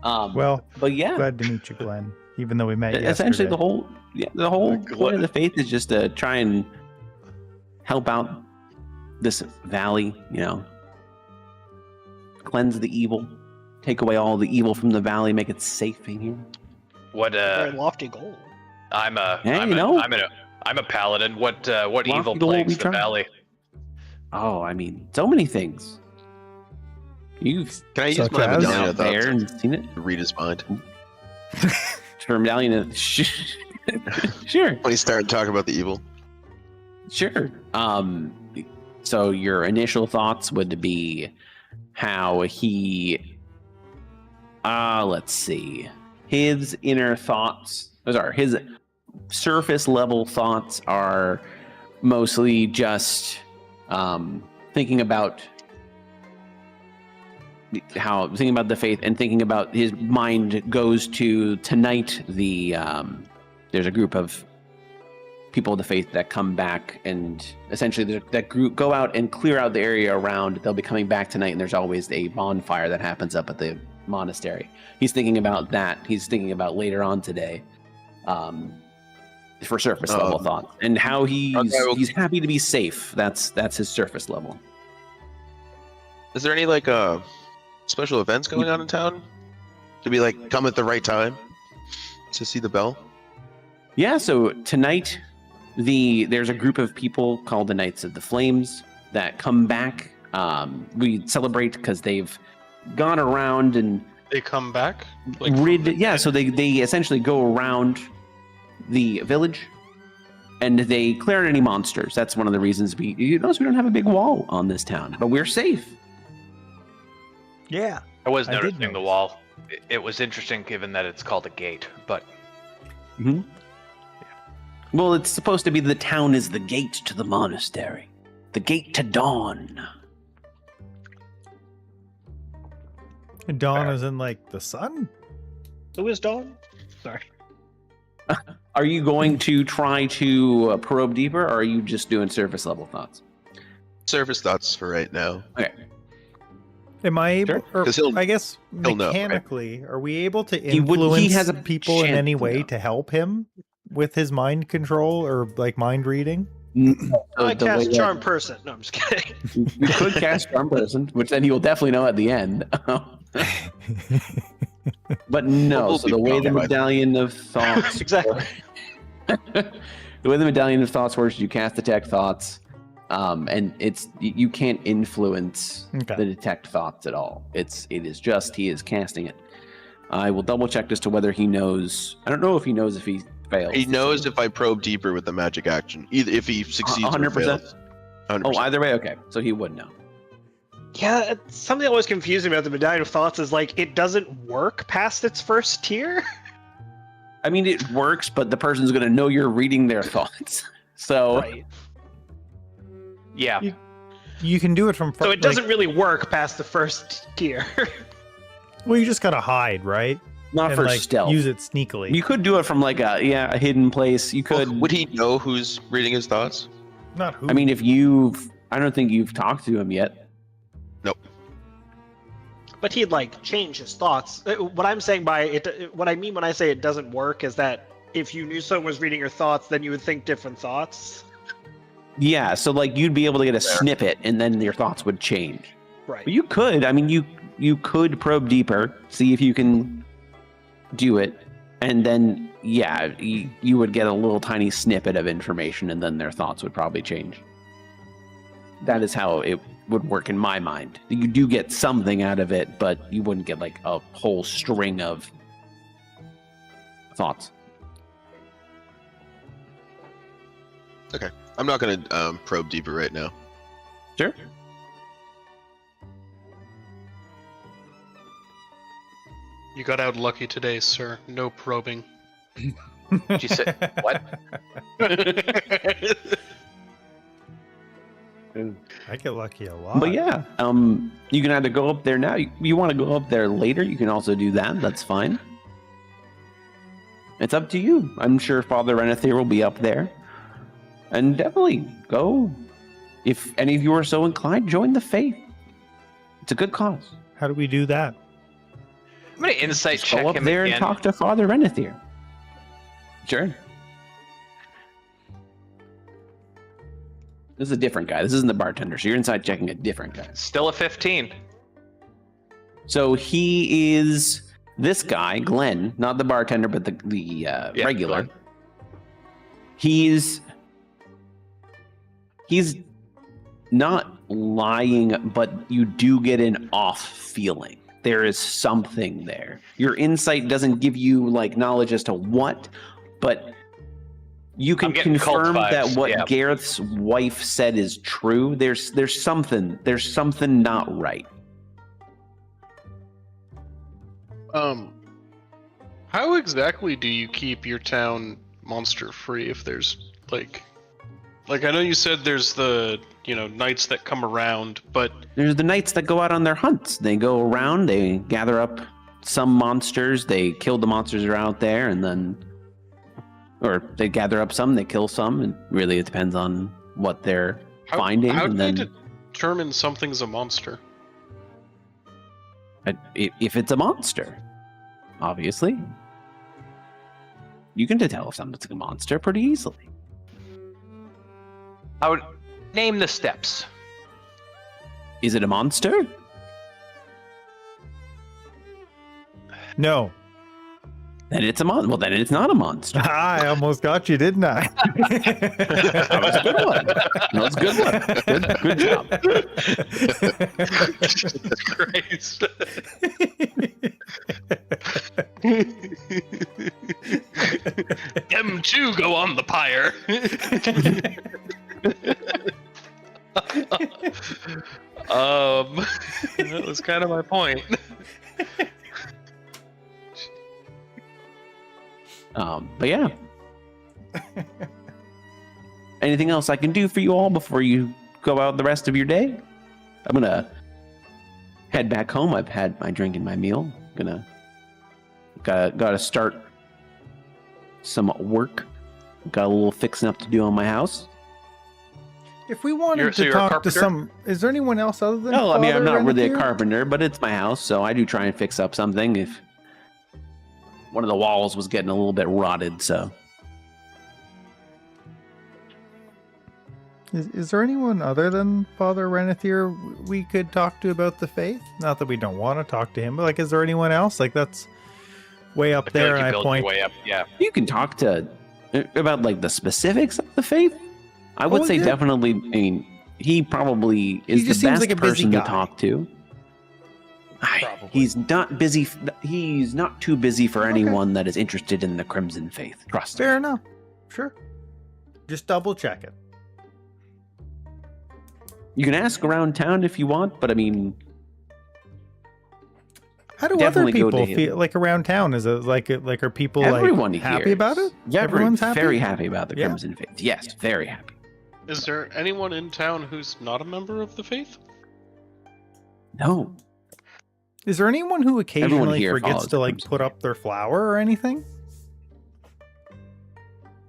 Jimothy. Well, but yeah, glad to meet you, Glenn. Even though we met essentially yesterday. the whole point of the faith is just to try and help out this valley, cleanse the evil, take away all the evil from the valley, make it safe in here. What? Very lofty goal. I'm a. Hey, I'm you a. know. I'm a paladin. What evil goal, we plagues the try. valley? Oh, I mean, so many things. You've Can I use Such my as? medallion out of there thoughts and seen it. to read his mind? For medallion, sure. When he started talking about the evil. Sure. So your initial thoughts would be how he let's see. His inner thoughts, his surface level thoughts are mostly just thinking about the faith, and thinking about his mind goes to tonight. There's a group of people of the faith that come back, and essentially that group go out and clear out the area around. They'll be coming back tonight, and there's always a bonfire that happens up at the monastery. He's thinking about that. He's thinking about later on today, for surface level thought, and how he's happy to be safe. That's his surface level. Is there any like special events going on in town? To be like come at the right time to see the bell? Yeah, so tonight there's a group of people called the Knights of the Flames that come back. We celebrate because they've gone around and They come back? so they essentially go around the village and they clear out any monsters. That's one of the reasons you notice we don't have a big wall on this town, but we're safe. Yeah. I was I did noticing the notice. wall. It was interesting given that it's called a gate, but Mm-hmm. Well, it's supposed to be the town is the gate to the monastery, the gate to dawn. Dawn is in like the sun. Who is Dawn? Sorry. Are you going to try to probe deeper, or are you just doing surface level thoughts? Surface thoughts for right now. Okay. Am I able? Sure, Or, 'cause he'll- I guess he'll know, right? mechanically, are we able to He would- he influence has a people in chance any to way know. to help him with his mind control or like mind reading? I cast Charm Person. No, I'm just kidding. You could cast Charm Person, which then he will definitely know at the end. But no, We'll so be the way the wrong, I think. medallion of thoughts Exactly. the way the medallion of thoughts works, you cast detect thoughts, and you can't influence Okay. the detect thoughts at all. It is just he is casting it. I will double check as to whether he knows. I don't know if he knows if he fails. He knows if I probe deeper with the magic action, either if he succeeds or 100%? fails. Oh, 100%. either way, okay. So he would know. Yeah, something always confusing about the Medallion of Thoughts is like it doesn't work past its first tier. I mean, it works, but the person's going to know you're reading their thoughts. So Right. yeah. You can do it from. So it doesn't really work past the first tier. Well, you just gotta hide, right? not And for like stealth. use it sneakily. You could do it from like a hidden place. You Well, could. would he know who's reading his thoughts? Not who. I mean, I don't think you've talked to him yet. But he'd like change his thoughts. What I'm saying by it, what I mean when I say it doesn't work is that if you knew someone was reading your thoughts, then you would think different thoughts. Yeah, so like you'd be able to get a snippet, and then your thoughts would change. Right. But you could. I mean, you could probe deeper, see if you can do it, and then you would get a little tiny snippet of information, and then their thoughts would probably change. That is how it would work in my mind. You do get something out of it, but you wouldn't get like a whole string of thoughts. Okay, I'm not gonna probe deeper right now. Sure. You got out lucky today, sir. No probing. Did you say what? I get lucky a lot. But yeah, you can either go up there now. You want to go up there later, you can also do that. That's fine. It's up to you. I'm sure Father Renethir will be up there. And definitely go. If any of you are so inclined, join the faith. It's a good cause. How do we do that? I'm gonna insight Just check go up him there again. and talk to Father Renethir. Sure. This is a different guy. This isn't the bartender, so you're inside checking a different guy. Still a 15. So he is this guy, Glenn, not the bartender, but the regular. Glenn. He's not lying, but you do get an off feeling. There is something there. Your insight doesn't give you like knowledge as to what, but you can I'm getting cult confirm vibes, that what yeah. Gareth's wife said is true. There's something not right. How exactly do you keep your town monster free if there's like I know you said there's the knights that come around, but There's the knights that go out on their hunts. They go around, they gather up some monsters, they kill the monsters that are out there, and then Or they gather up some, they kill some, and really it depends on what they're finding. How do and they then determine something's a monster? if it's a monster, obviously, you can tell if something's a monster pretty easily. I would name the steps. Is it a monster? No. Then it's a monster. Well, then it's not a monster. I almost got you, didn't I? That was a good one. That was a good one. Good job. Them two go on the pyre. That was kind of my point. But yeah. Anything else I can do for you all before you go out the rest of your day? I'm gonna head back home. I've had my drink and my meal. Gotta start some work. Got a little fixing up to do on my house. If we wanted So to you're a talk to carpenter? is there anyone else other than? No, I mean I'm Father not really a Renethier? carpenter, but it's my house, so I do try and fix up something if one of the walls was getting a little bit rotted. So Is there anyone other than Father Renethier we could talk to about the faith? Not that we don't want to talk to him, but like, is there anyone else? Like, that's way up I feel there, like you and I build your point. way up. Yeah. you can talk to about like the specifics of the faith. I would Oh, say yeah. definitely. I mean, he probably is just the seems best like a busy person to guy. talk to. Probably. He's not busy. He's not too busy for anyone that is interested in the Crimson Faith. Trust me. Fair enough. Sure. Just double check it. You can ask around town if you want, but I mean, How do Definitely other go people to him. feel like around town? Is it like are people everyone like here happy about it? Everyone's happy. Very happy about the Yeah. Crimson Faith. Yes, very happy. Is there anyone in town who's not a member of the faith? No, Is there anyone who occasionally here forgets follows to the like Crimson put up their flower or anything?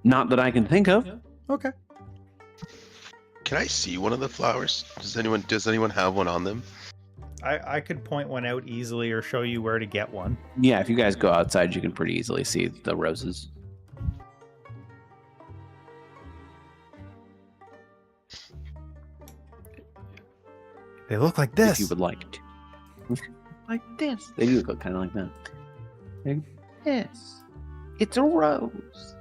not that I can think of. Okay. Can I see one of the flowers? Does anyone have one on them? I could point one out easily or show you where to get one. Yeah, if you guys go outside, you can pretty easily see the roses. They look like If this. you would like to. Like this. They do look kind of like that. Like this. It's a rose.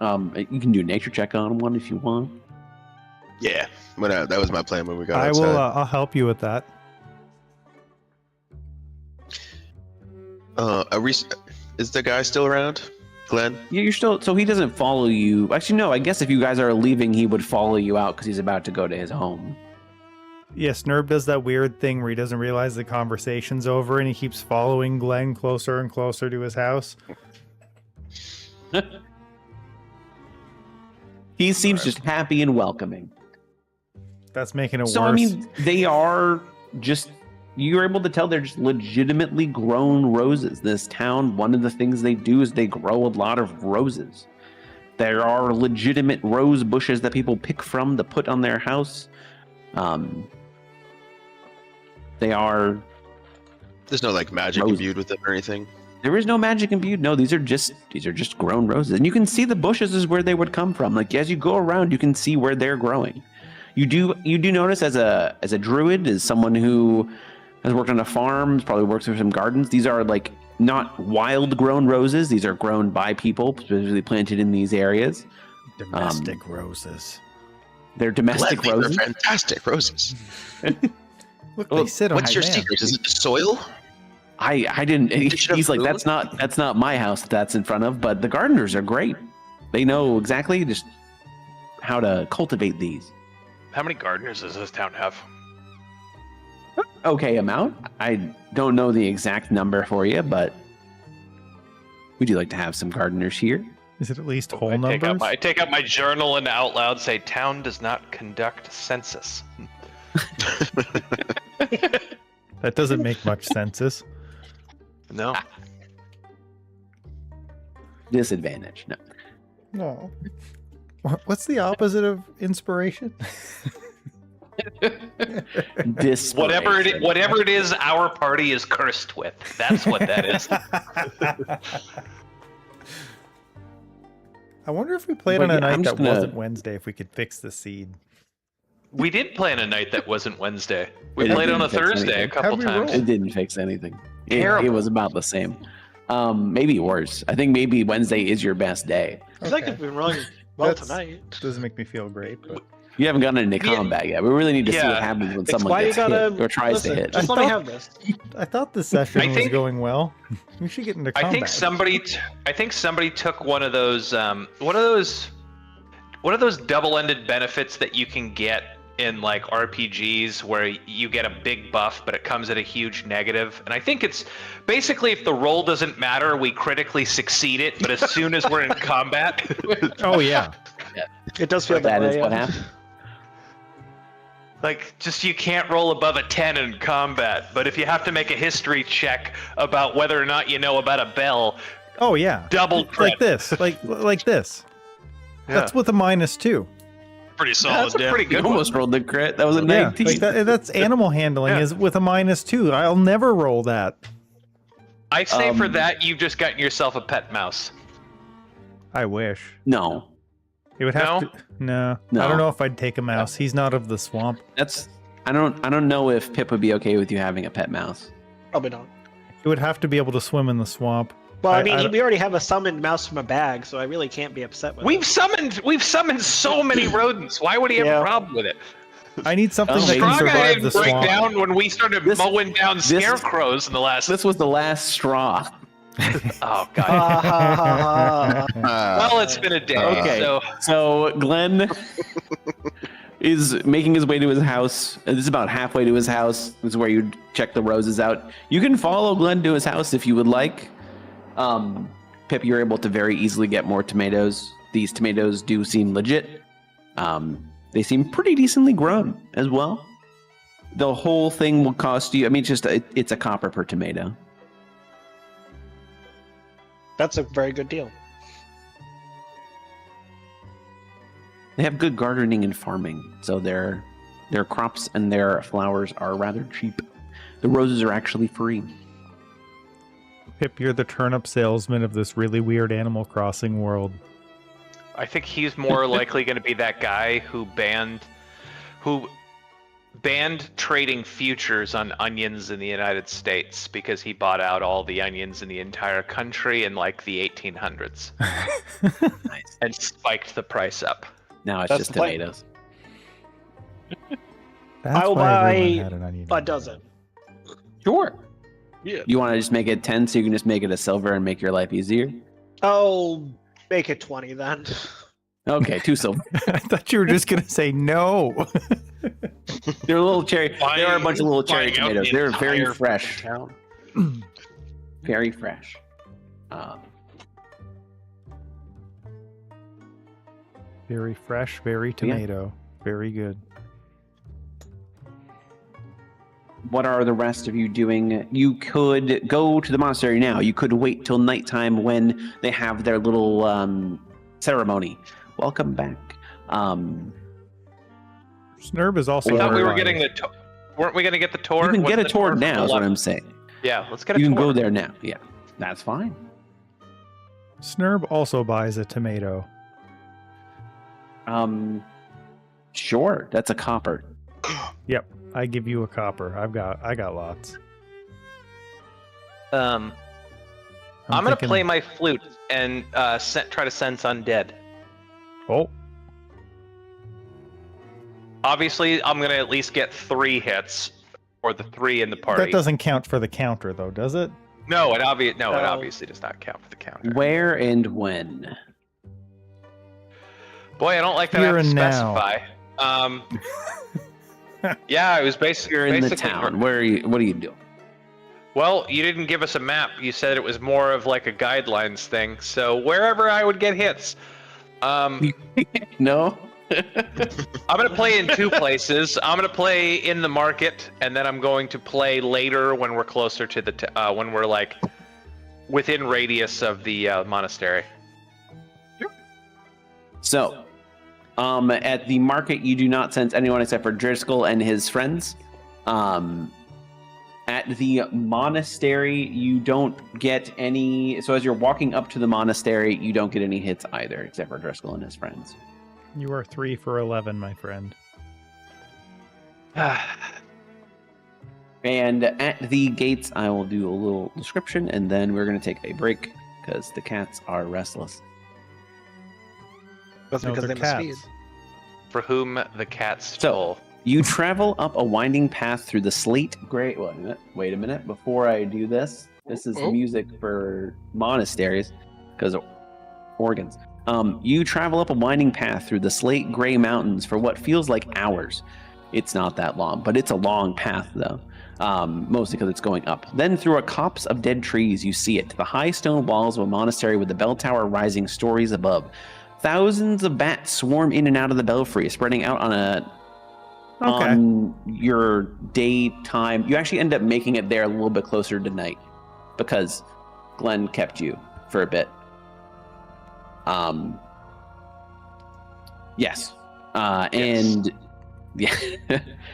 You can do a nature check on one if you want. Yeah, that was my plan when we got I outside. will. I'll help you with that. Is the guy still around, Glenn? Yeah, you're still. So he doesn't follow you. Actually, no. I guess if you guys are leaving, he would follow you out because he's about to go to his home. Yeah, Snurb does that weird thing where he doesn't realize the conversation's over and he keeps following Glenn closer and closer to his house. He seems just happy and welcoming. That's making it So worse. I mean, they are just. You're able to tell they're just legitimately grown roses. This town, one of the things they do is they grow a lot of roses. There are legitimate rose bushes that people pick from to put on their house. They are. There's no like magic Roses. imbued with them or anything. There is no magic imbued. No, these are just grown roses, and you can see the bushes is where they would come from. Like as you go around, you can see where they're growing. You do notice as a druid, as someone who has worked on a farm, probably works with some gardens. These are like not wild grown roses. These are grown by people, specifically planted in these areas. Domestic roses. They're domestic Glenn, these roses. are fantastic roses. Look, Well, they sit on What's your man. secret? Is it the soil? I didn't. Should have He's like, moved. that's not my house that's in front of. But the gardeners are great. They know exactly just how to cultivate these. How many gardeners does this town have? Okay amount. I don't know the exact number for you, but we do like to have some gardeners here. Is it at least whole I numbers? take out my journal and out loud say, "Town does not conduct census." That doesn't make much sense. No. Disadvantage. No. No. What's the opposite of inspiration? Whatever it is, our party is cursed with. That's what that is. I wonder if we played But on a yeah, night I'm just that gonna- wasn't Wednesday, if we could fix the seed. We did plan a night that wasn't Wednesday. We It played on a didn't fix Thursday a anything. couple How'd we times. roll? It didn't fix anything. It Terrible. was about the same. Maybe worse. I think maybe Wednesday is your best day. I feel like Okay. we've been rolling well That's- tonight. Doesn't make me feel great, but You haven't gotten into Yeah. combat yet. We really need to see what Yeah. happens when It's someone why you gets gotta hit or tries listen, to hit. Just I let me thought- have this. I thought the session I was think- going well. We should get into combat. I think somebody took one of those double-ended benefits that you can get in like RPGs where you get a big buff but it comes at a huge negative. And I think it's basically if the roll doesn't matter, we critically succeed it, but as soon as we're in combat, Oh yeah. It does feel That that is way. what yeah. happened. like just you can't roll above a 10 in combat. But if you have to make a history check about whether or not you know about a bell, Oh yeah. double Like crit. this. Like this. That's with a -2. Pretty solid. That's a pretty You good one. almost rolled the crit. That was a Yeah, 19. like that's animal handling Yeah. is with a -2. I'll never roll that. I say for Um, that you've just gotten yourself a pet mouse. I wish. No, It would have No? to. No. No. I don't know if I'd take a mouse. He's not of the swamp. that's. I don't know if Pip would be okay with you having a pet mouse. Probably not. It would have to be able to swim in the swamp. Well, I- I mean, I- we already have a summoned mouse from a bag, so I really can't be upset with We've it. summoned so many rodents. Why would he have Yeah. a problem with it? I need something Oh, that can maybe. StrawGuy survive the didn't break swamp. down when we started This- mowing down this- scarecrows in the last. This was the last straw. Oh god. Ha, ha, ha, ha. Well, it's been a day. Okay. So So Glenn is making his way to his house. This is about halfway to his house. This is where you check the roses out. You can follow Glenn to his house if you would like. Pip, you're able to very easily get more tomatoes. These tomatoes do seem legit. They seem pretty decently grown as well. The whole thing will cost you. I mean, it's a copper per tomato. That's a very good deal. They have good gardening and farming, so their crops and their flowers are rather cheap. The roses are actually free. Pip, you're the turnip salesman of this really weird Animal Crossing world. I think he's more likely going to be that guy who banned trading futures on onions in the United States because he bought out all the onions in the entire country in like the 1800s Nice. and spiked the price up. Now it's That's just the plan. tomatoes. That's I will why everyone buy had an onion. a dozen. Sure. Yeah. You want to just make it 10 so you can just make it a silver and make your life easier? I'll make it 20 then. Okay, 2 silver. I thought you were just gonna say no. They're a little cherry. There are a bunch of little cherry Buying out tomatoes. the They're very entire fresh. town. Very fresh. Very fresh, very tomato. Very good. What are the rest of you doing? You could go to the monastery now. You could wait till nighttime when they have their little ceremony. Welcome back. Snurb is also. I thought we were alive. getting the. Weren't we going to get the tour? You can What's get a the tour from now, the is what left? I'm saying. Yeah, let's get a You can tour. go there now. Yeah, that's fine. Snurb also buys a tomato. Sure. That's a copper. Yep, I give you a copper. I got lots. I'm gonna thinking- play my flute and try to sense undead. Oh, Obviously, I'm gonna at least get 3 hits, or the 3 in the party. that doesn't count for the counter, though, does it? No, it No. obviously does not count for the counter. Where and when? Boy, I don't like that I Here have to and now. specify. Yeah, it was basically You're in the basically- town. Where are you? What are you doing? Well, you didn't give us a map. You said it was more of like a guidelines thing. So wherever I would get hits. No. I'm gonna play in 2 places. I'm gonna play in the market, and then I'm going to play later when we're closer to the when we're like within radius of the monastery. So, at the market, you do not sense anyone except for Dri Skell and his friends. At the monastery, you don't get any. So, as you're walking up to the monastery, you don't get any hits either, except for Dri Skell and his friends. You are 3 for 11, my friend. And at the gates, I will do a little description, and then we're going to take a break because the cats are restless. That's No, because they're they must feed. cats. For whom the cats So- stole. You travel up a winding path through the slate gray. Wait a minute. Before I do this, this is music for monasteries because organs. You travel up a winding path through the slate gray mountains for what feels like hours. It's not that long, but it's a long path though. Mostly because it's going up. Then through a copse of dead trees, you see it, the high stone walls of a monastery with the bell tower rising stories above. Thousands of bats swarm in and out of the belfry, spreading out on your daytime. You actually end up making it there a little bit closer to night because Glenn kept you for a bit. Yes. And yeah,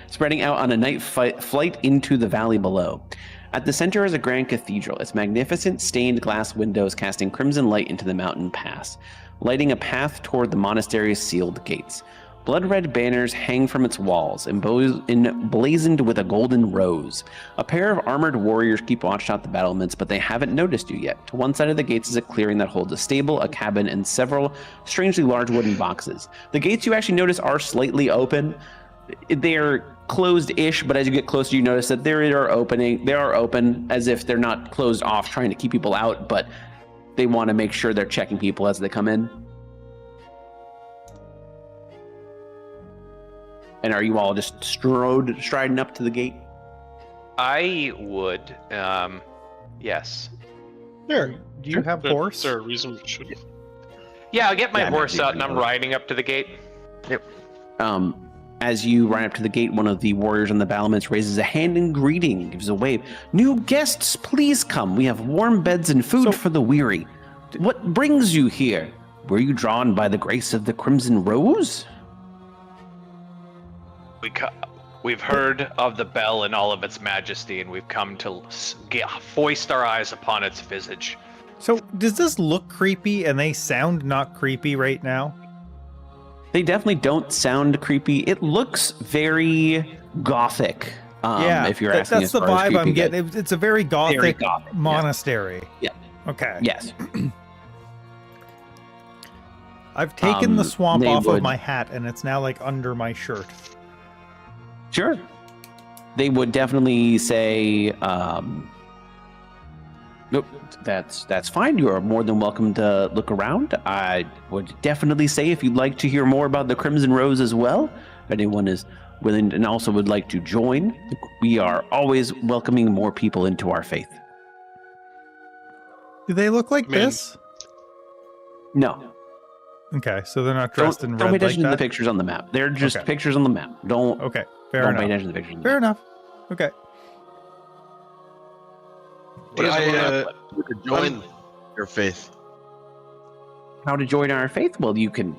spreading out on a night flight into the valley below. At the center is a grand cathedral, its magnificent stained glass windows casting crimson light into the mountain pass, lighting a path toward the monastery's sealed gates. Blood-red banners hang from its walls, emblazoned with a golden rose. A pair of armored warriors keep watch out the battlements, but they haven't noticed you yet. To one side of the gates is a clearing that holds a stable, a cabin, and several strangely large wooden boxes. The gates you actually notice are slightly open. They're closed-ish, but as you get closer, you notice that they are open, as if they're not closed off, trying to keep people out, but they want to make sure they're checking people as they come in. And are you all just striding up to the gate? I would, yes. Sure. Do you have horse? Is there a reason we should? Yeah, I'll get my Yeah, horse maybe out and we I'm will. riding up to the gate. As you ride up to the gate, one of the warriors on the battlements raises a hand in greeting, gives a wave. New guests, please come. We have warm beds and food for the weary. What brings you here? Were you drawn by the grace of the Crimson Rose? We've heard of the bell in all of its majesty, and we've come to foist our eyes upon its visage. So, does this look creepy and they sound not creepy right now? They definitely don't sound creepy. It looks very gothic. If you're asking, that's the vibe I'm getting. It's a very gothic, gothic, monastery. Yeah. Okay. Yes. I've taken the swamp they off of would- my hat, and it's now like under my shirt. Sure. They would definitely say, nope, that's fine. You are more than welcome to look around. I would definitely say if you'd like to hear more about the Crimson Rose as well, if anyone is willing and also would like to join, we are always welcoming more people into our faith. Do they look like Man. this? No. Okay, so they're not dressed in Don't red pay like attention to the that? pictures on the map. They're just Okay. pictures on the map. Don't Okay, fair pay enough. attention to the pictures on the Fair map. enough. Okay. To join your faith. How to join our faith? Well, you can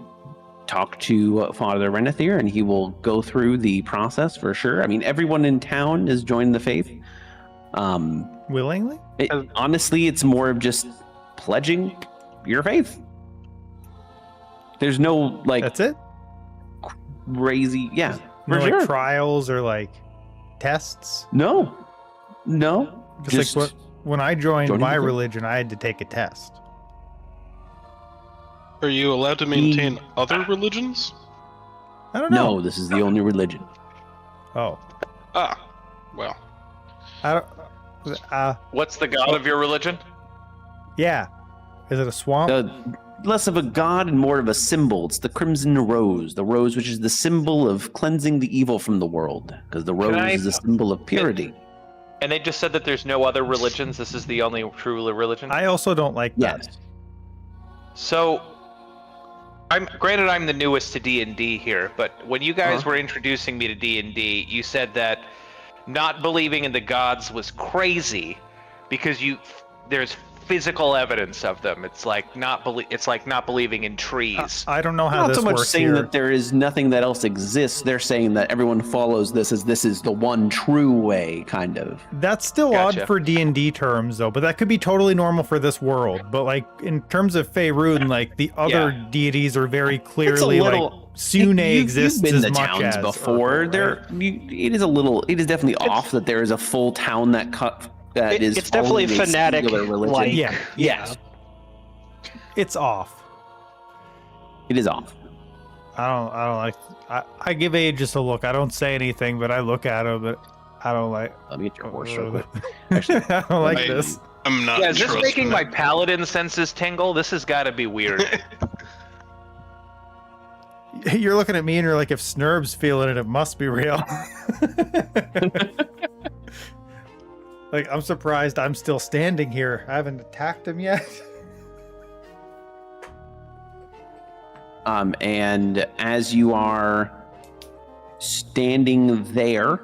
talk to Father Renethir, and he will go through the process for sure. I mean, everyone in town is joining the faith. Willingly? Honestly, it's more of just pledging your faith. There's no That's it? crazy, yeah, No, for like sure. trials or like tests? No. Just like when I joined joining my the faith. religion, I had to take a test. Are you allowed to maintain other religions? I don't know. No, this is the only religion. Oh. Ah, well. I don't. What's the god of your religion? Yeah. Is it a swamp? Less of a god and more of a symbol. It's the Crimson Rose, the rose which is the symbol of cleansing the evil from the world, because the rose I- is a symbol of purity. And they just said that there's no other religions. This is the only true religion. I also don't like that. Yes. So, I'm the newest to D&D here, but when you guys were introducing me to D&D, you said that not believing in the gods was crazy because there's physical evidence of them. It's like not believing in trees. I don't know how Not this so much works saying here. that there is nothing that else exists. They're saying that everyone follows this as this is the one true way, kind of. That's still Gotcha. odd for D&D terms, though, but that could be totally normal for this world. But, like, in terms of Faerun, like, the other deities are very clearly, like, Sune exists You've been as to much towns as before. Urkel, right? It is definitely off that there is a full town that It's definitely following a fanatic singular religion. like. Yeah. Yes, It's off. it is off. I don't like. I give Aegis a look. I don't say anything, but I look at him. But I don't like. Let me get your horse real quick. Actually, I don't like I- this. I'm not. Yeah, is this trusting making my that. paladin senses tingle? This has got to be weird. You're looking at me and you're like, if Snurb's feeling it, it must be real. Like, I'm surprised I'm still standing here. I haven't attacked him yet. And as you are standing there,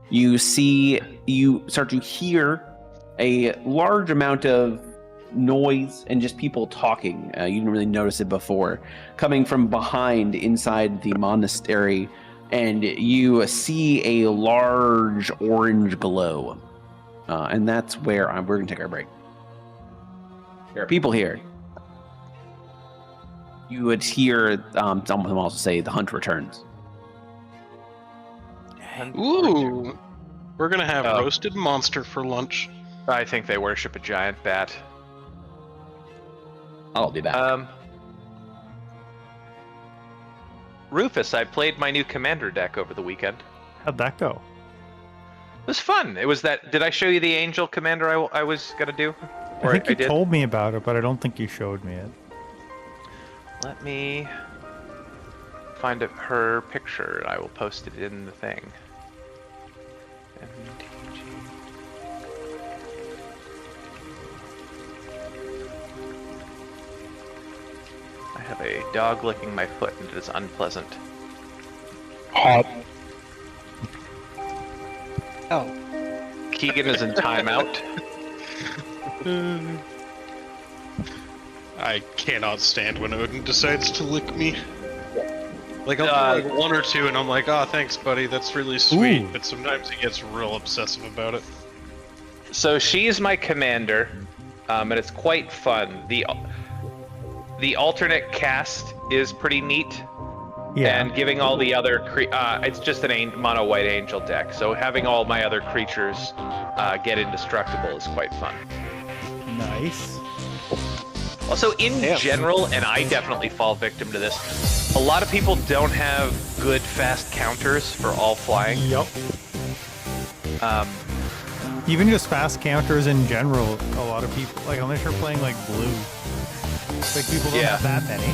you start to hear a large amount of noise and just people talking. You didn't really notice it before, coming from behind inside the monastery, and you see a large orange glow. And that's where we're going to take our break. There are people here. You would hear some of them also say, "The hunt returns." Ooh, we're gonna have Oh. roasted monster for lunch. I think they worship a giant bat. I'll be back. Rufus, I played my new commander deck over the weekend. How'd that go? It was fun. It was that. Did I show you the angel commander I was gonna do? I think you did. told me about it, but I don't think you showed me it. Let me find her picture. I will post it in the thing. MTG. I have a dog licking my foot, and it is unpleasant. Hot. Oh, Keegan is in timeout. I cannot stand when Odin decides to lick me. Like, I'll do like one or two, and I'm like, "Oh, thanks, buddy. That's really sweet." Ooh. But sometimes he gets real obsessive about it. So she's my commander, and it's quite fun. The alternate cast is pretty neat. Yeah. And giving all the other it's just an mono white angel deck, so having all my other creatures get indestructible is quite fun. Nice. Also, in general, and I definitely fall victim to this, a lot of people don't have good fast counters for all flying. Yep. Even just fast counters in general, a lot of people, like, unless you're playing like blue, like people don't Yeah. have that many.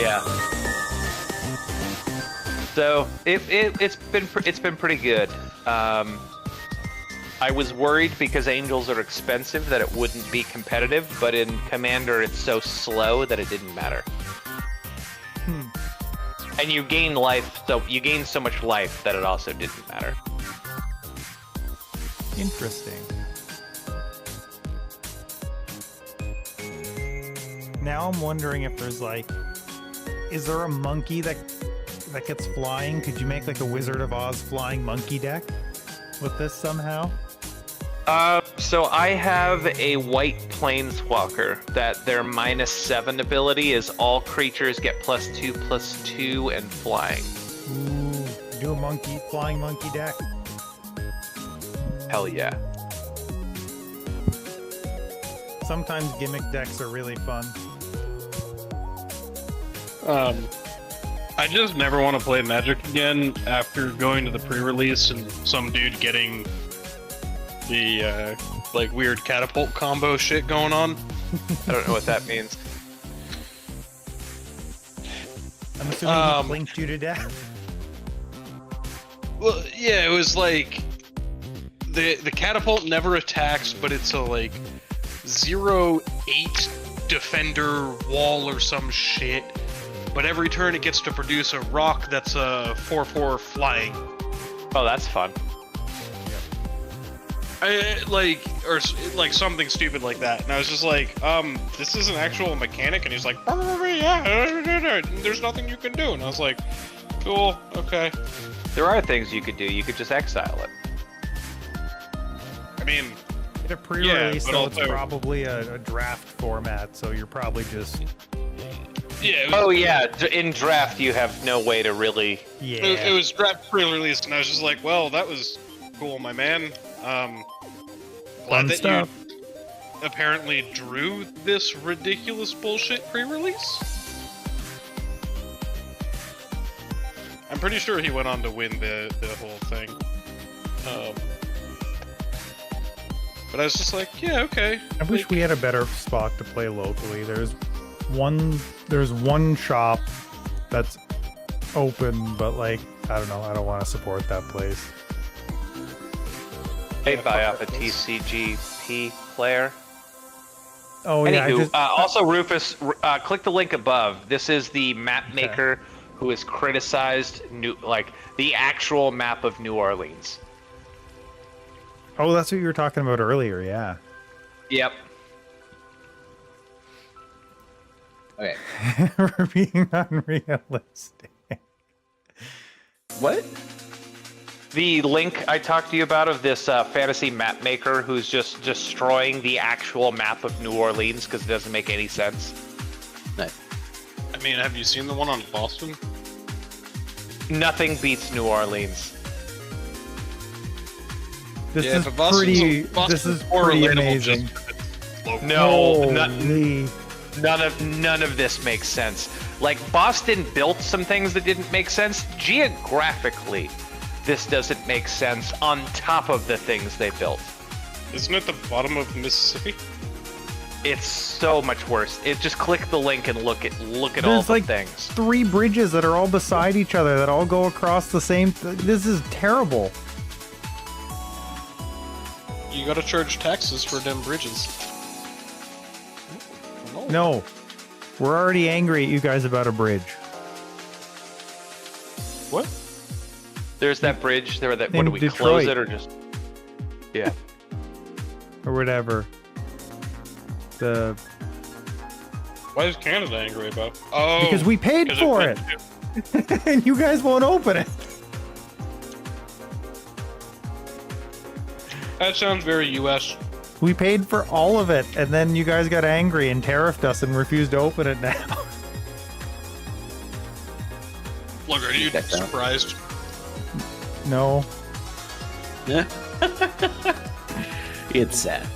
Yeah. So it's been pretty good. I was worried because angels are expensive that it wouldn't be competitive, but in Commander it's so slow that it didn't matter. And you gain life, so you gain so much life that it also didn't matter. Interesting. Now I'm wondering if there's like, is there a monkey that gets flying? Could you make like a Wizard of Oz flying monkey deck with this somehow? So I have a white planeswalker that their -7 ability is all creatures get +2/+2 and flying. Ooh, do a flying monkey deck. Hell yeah. Sometimes gimmick decks are really fun. I just never want to play Magic again after going to the pre-release and some dude getting the like weird catapult combo shit going on. I don't know what that means. I'm assuming he blinked you to death. Well, yeah, it was like the catapult never attacks, but it's a like 0/8 defender wall or some shit. But every turn it gets to produce a rock that's a 4/4 flying. Oh, that's fun. like something stupid like that, and I was just like, this is an actual mechanic, and he's like, yeah, there's nothing you can do, and I was like, cool, okay. There are things you could do. You could just exile it. I mean, It's a pre-release, but so it's also- probably a draft format, so you're probably just... yeah. It was, Oh yeah, in draft you have no way to really. Yeah. It was draft pre-released, and I was just like, well, that was cool, my man. Fun Glad that stuff. you apparently drew this ridiculous bullshit pre-release. I'm pretty sure he went on to win the whole thing. But I was just like, yeah, okay. I wish we had a better spot to play locally. There's one shop that's open, but like, I don't know, I don't want to support that place. They buy off a TCGP player. Oh yeah, I Anywho, just, also Rufus, click the link above. This is the map maker who has criticized the actual map of New Orleans. oh, that's what you were talking about earlier, yeah. Yep. Okay. We're being unrealistic. What? The link I talked to you about of this fantasy map maker who's just destroying the actual map of New Orleans because it doesn't make any sense. Nice. I mean, have you seen the one on Boston? Nothing beats New Orleans. This Yeah, is but Boston's- pretty. Boston's This is more pretty relatable amazing. just because it's local. No, Holy. none of this makes sense. Like Boston built some things that didn't make sense geographically. This doesn't make sense on top of the things they built. Isn't it the bottom of Mississippi? It's so much worse. Just click the link and look at all There's the like things. 3 bridges that are all beside each other that all go across the same. This is terrible. You gotta charge taxes for them bridges. No, we're already angry at you guys about a bridge. What? There's that bridge there. That In what do we close Detroit. it or just? Yeah. Or whatever. The Why is Canada angry about? Oh, because we paid 'cause for went it, to- and you guys won't open it. That sounds very U.S. We paid for all of it, and then you guys got angry and tariffed us and refused to open it now. Look, are you That's out. surprised? No. Yeah. It's sad.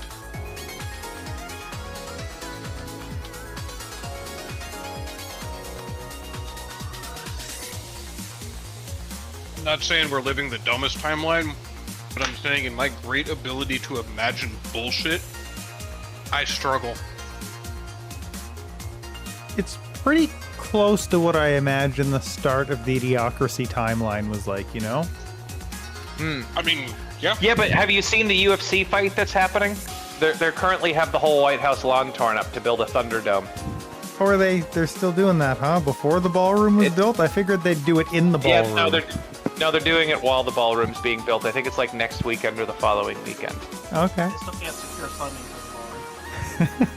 I'm not saying we're living the dumbest timeline, but I'm saying in my great ability to imagine bullshit, I struggle. It's pretty close to what I imagine the start of the Idiocracy timeline was like, you know? I mean, yeah. Yeah, but have you seen the UFC fight that's happening? They're currently have the whole White House lawn torn up to build a Thunderdome. Or they're still doing that, huh? Before the ballroom was built? I figured they'd do it in the Yeah, ballroom. they're doing it while the ballroom's being built. I think it's like next weekend or the following weekend. Okay. I still can't secure funding for the ballroom.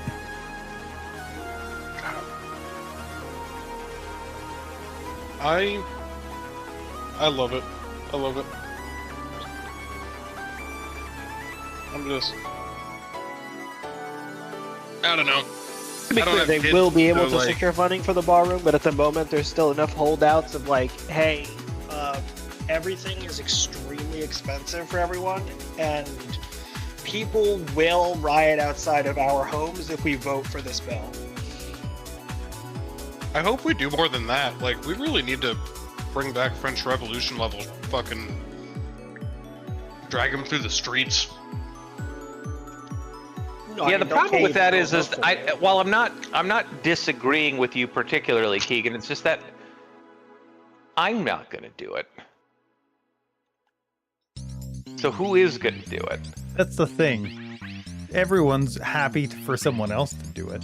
I love it. I love it. I'm just... I don't know. To be I don't clear, have they kids, will be able so, to like- secure funding for the ballroom, but at the moment there's still enough holdouts of like, hey, everything is extremely expensive for everyone, and people will riot outside of our homes if we vote for this bill. I hope we do more than that. Like, we really need to bring back French Revolution level fucking... drag them through the streets. No, I Yeah, mean, the don't problem with cave that and is go vote for it. while I'm not disagreeing with you particularly, Keegan. It's just that I'm not gonna do it. So who is gonna do it? That's the thing. Everyone's happy for someone else to do it.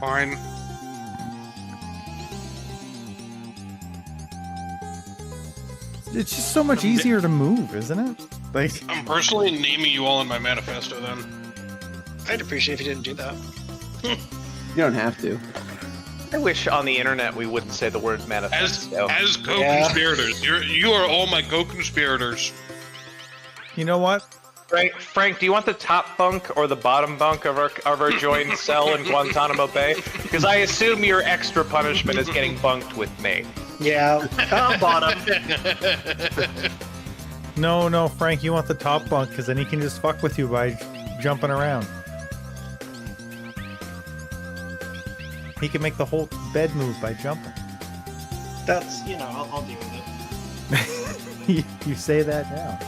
Fine. It's just so much easier to move, isn't it? Like, I'm personally naming you all in my manifesto then. I'd appreciate if you didn't do that. You don't have to. I wish on the internet we wouldn't say the word manifesto. As co-conspirators, you are all my co-conspirators. you know what? Frank, do you want the top bunk or the bottom bunk of our joined cell in Guantanamo Bay? Because I assume your extra punishment is getting bunked with me. Yeah, bottom. No, Frank, you want the top bunk because then he can just fuck with you by jumping around. He can make the whole bed move by jumping. That's, I'll deal with it. You say that now.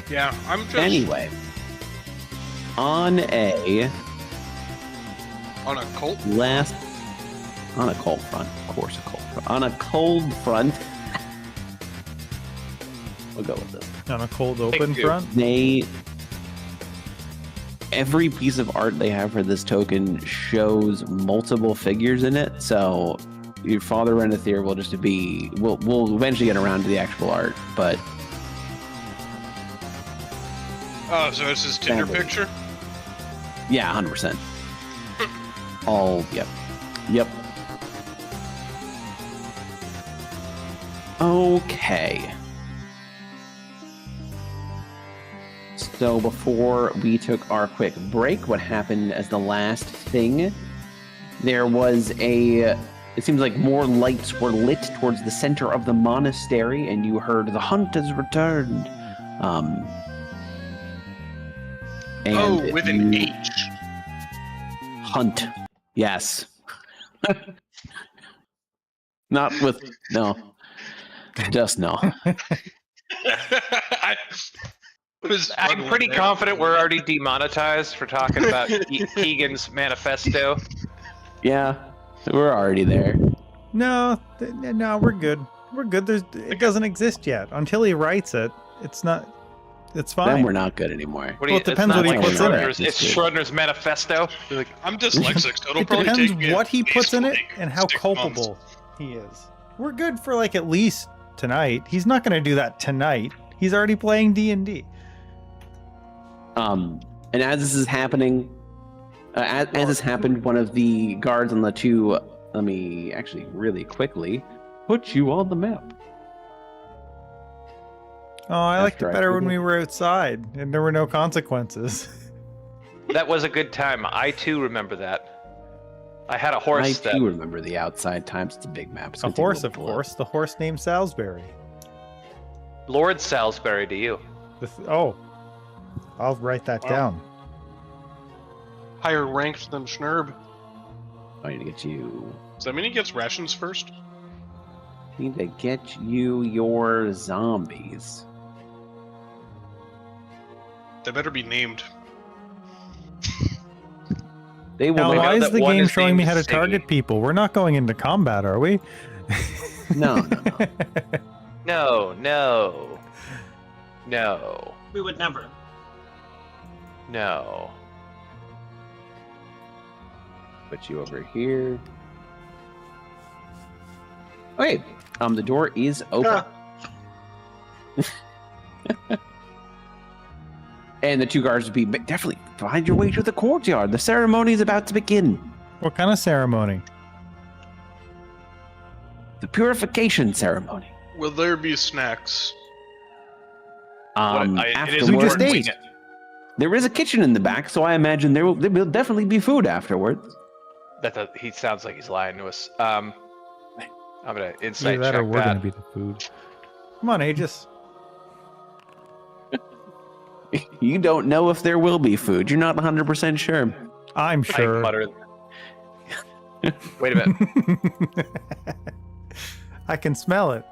Yeah, I'm just Anyway, on a on a cult. on a cold front, of course, a cold front. On a cold front, we'll go with this. On a cold open you. front? Every piece of art they have for this token shows multiple figures in it, so your Father Renethir will just be. We'll eventually get around to the actual art, but Oh, so it's his Tinder Sadly. picture? yeah, 100%. Yep. Okay. So before we took our quick break, what happened as the last thing? There was it seems like more lights were lit towards the center of the monastery, and you heard the hunt has returned. And With an you- H. Hunt. Yes. Not with no. Just no. I'm pretty confident we're already demonetized for talking about Keegan's manifesto. Yeah, we're already there. No, we're good. We're good. It doesn't exist yet. Until he writes it, it's not. It's Then fine. we're not good anymore. What Well, it it's depends not what he like puts in it. Schrodinger's- It's Schrodinger's manifesto. Like, I'm dyslexic, so it'll It probably depends take me what he at puts in it least, like, and how 6 months. culpable he is. We're good for like at least tonight. He's not going to do that tonight. He's already playing D&D. And as this is happening, as this happened, one of the guards on the two. Let me actually really quickly put you on the map. Oh, I liked it After I better when figured- we were outside and there were no consequences. that was a good time. I too remember that. I had a horse I that too remember the outside times. It's a big map. It's A gonna take a horse, little of pull up. course. The horse named Salisbury. Lord Salisbury to you. I'll write that Wow. down. Higher ranked than Snurb. I need to get you. Does that mean he gets rations first? Need to get you your zombies. They better be named. They will. Now, we Not, why know is that the one game is showing me named how to Siggy. target people? We're not going into combat, are we? no. No. We would never. No. Put you over here. Okay. The door is open. And the two guards would be definitely find your way to the courtyard. The ceremony is about to begin. What kind of ceremony? The purification ceremony. Will there be snacks? It is Afterwards, We just important ate. there is a kitchen in the back, so I imagine there will definitely be food afterwards. He sounds like he's lying to us. I'm gonna insight Either that check or we're that. going to be the food. Come on, Aegis. You don't know if there will be food. You're not 100% sure. I'm I sure. mutter. Wait a minute. I can smell it.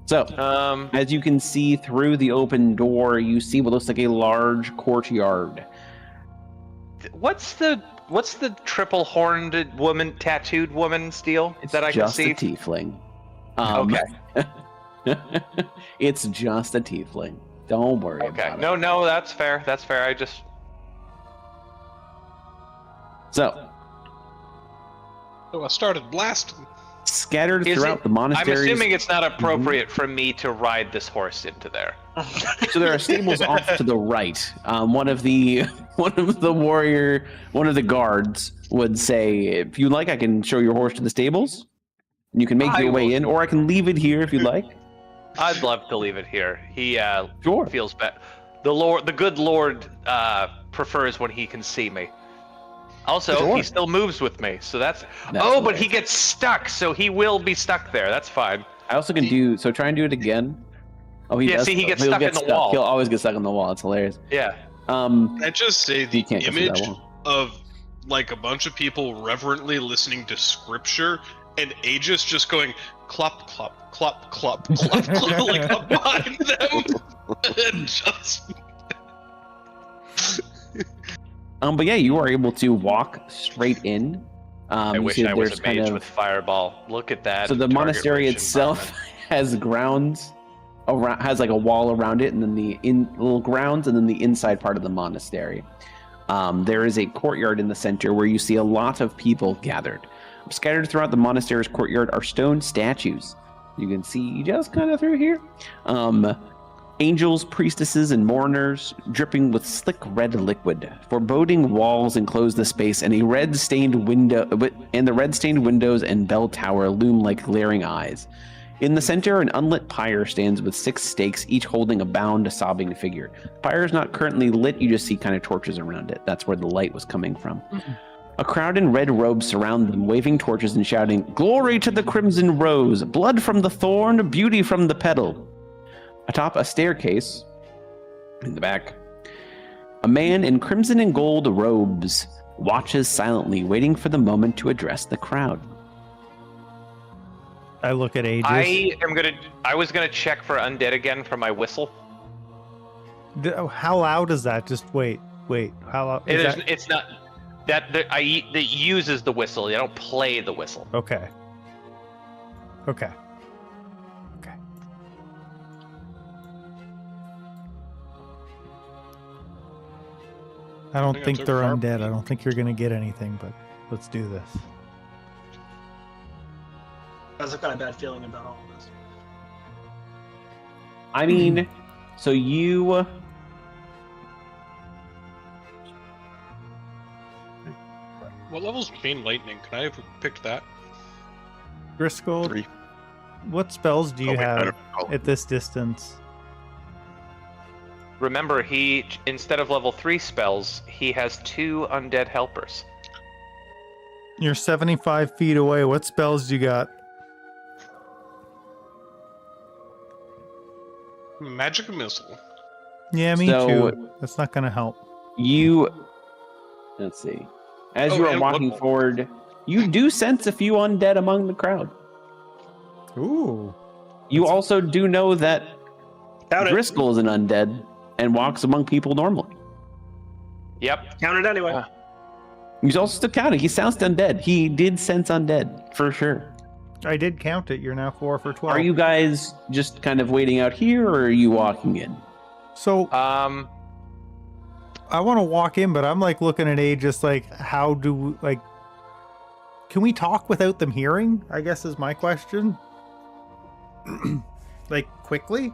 So, Um, as you can see through the open door, you see what looks like a large courtyard. what's the triple horned woman, tattooed woman's deal It's that I can just see? a tiefling. Okay. It's just a tiefling. Don't worry Okay. about it. No, that's fair. That's fair. So, So I started blasting. scattered Is throughout it- the I'm monasteries. assuming it's not appropriate for me to ride this horse into there. So there are stables off to the right. One of the guards would say, "If you like, I can show your horse to the stables. And you can make I your way will. in, or I can leave it here if you'd like." I'd love to leave it here. He Sure. feels better. The good Lord, prefers when he can see me. Also, Sure. he still moves with me, so that's That's oh, but nice. he gets stuck, so he will be stuck there. That's fine. I also can do so. Try and do it again. Oh, he Yeah, does. see, he though. gets He'll stuck get in the wall. He'll always get stuck on the wall. It's hilarious. Yeah. I just say the You can't go through that image wall. of like a bunch of people reverently listening to scripture and Aegis just going clop clop clop clop clop clop like up behind them and just But yeah, you are able to walk straight in. I you wish see I was there's a kind mage of- with fireball. Look at that. So the monastery itself has grounds around, has like a wall around it, and then the little grounds, and then the inside part of the monastery. There is a courtyard in the center where you see a lot of people gathered. Scattered throughout the monastery's courtyard are stone statues. You can see just kind of through here. Angels, priestesses, and mourners dripping with slick red liquid. Foreboding walls enclose the space, and the red-stained windows and bell tower loom like glaring eyes. In the center, an unlit pyre stands with 6 stakes, each holding a bound, sobbing figure. The pyre is not currently lit; you just see kind of torches around it. That's where the light was coming from. A crowd in red robes surround them, waving torches and shouting, "Glory to the crimson rose! Blood from the thorn! Beauty from the petal!" Atop a staircase, in the back, a man in crimson and gold robes watches silently, waiting for the moment to address the crowd. I look at Aegis. I was gonna check for undead again for my whistle. How loud is that? Just wait. How loud? It is. That... It's not. That uses the whistle. You don't play the whistle. Okay. I don't think I think took they're far- undead. I don't think you're gonna get anything, but let's do this. I've got a bad feeling about all of this. I mean, so you... what level's Chain Lightning? Can I have picked that? Driscoll, 3. what spells do you Oh, wait, I have don't know. at this distance? Remember, he instead of level 3 spells, he has 2 undead helpers. You're 75 feet away. What spells do you got? Magic Missile. Yeah, me So- too. That's not gonna help. You... Let's see. As Oh, you are and walking what- forward, you do sense a few undead among the crowd. Ooh. You also do know that Count it. Driscoll is an undead and walks among people normally. Yep. Count it anyway. He's also still counting. He sounds undead. He did sense undead, for sure. I did count it. You're now 4 for 12. Are you guys just kind of waiting out here, or are you walking in? So I want to walk in, but I'm like looking at Aegis like, how do we, like, can we talk without them hearing? I guess is my question. Like, quickly?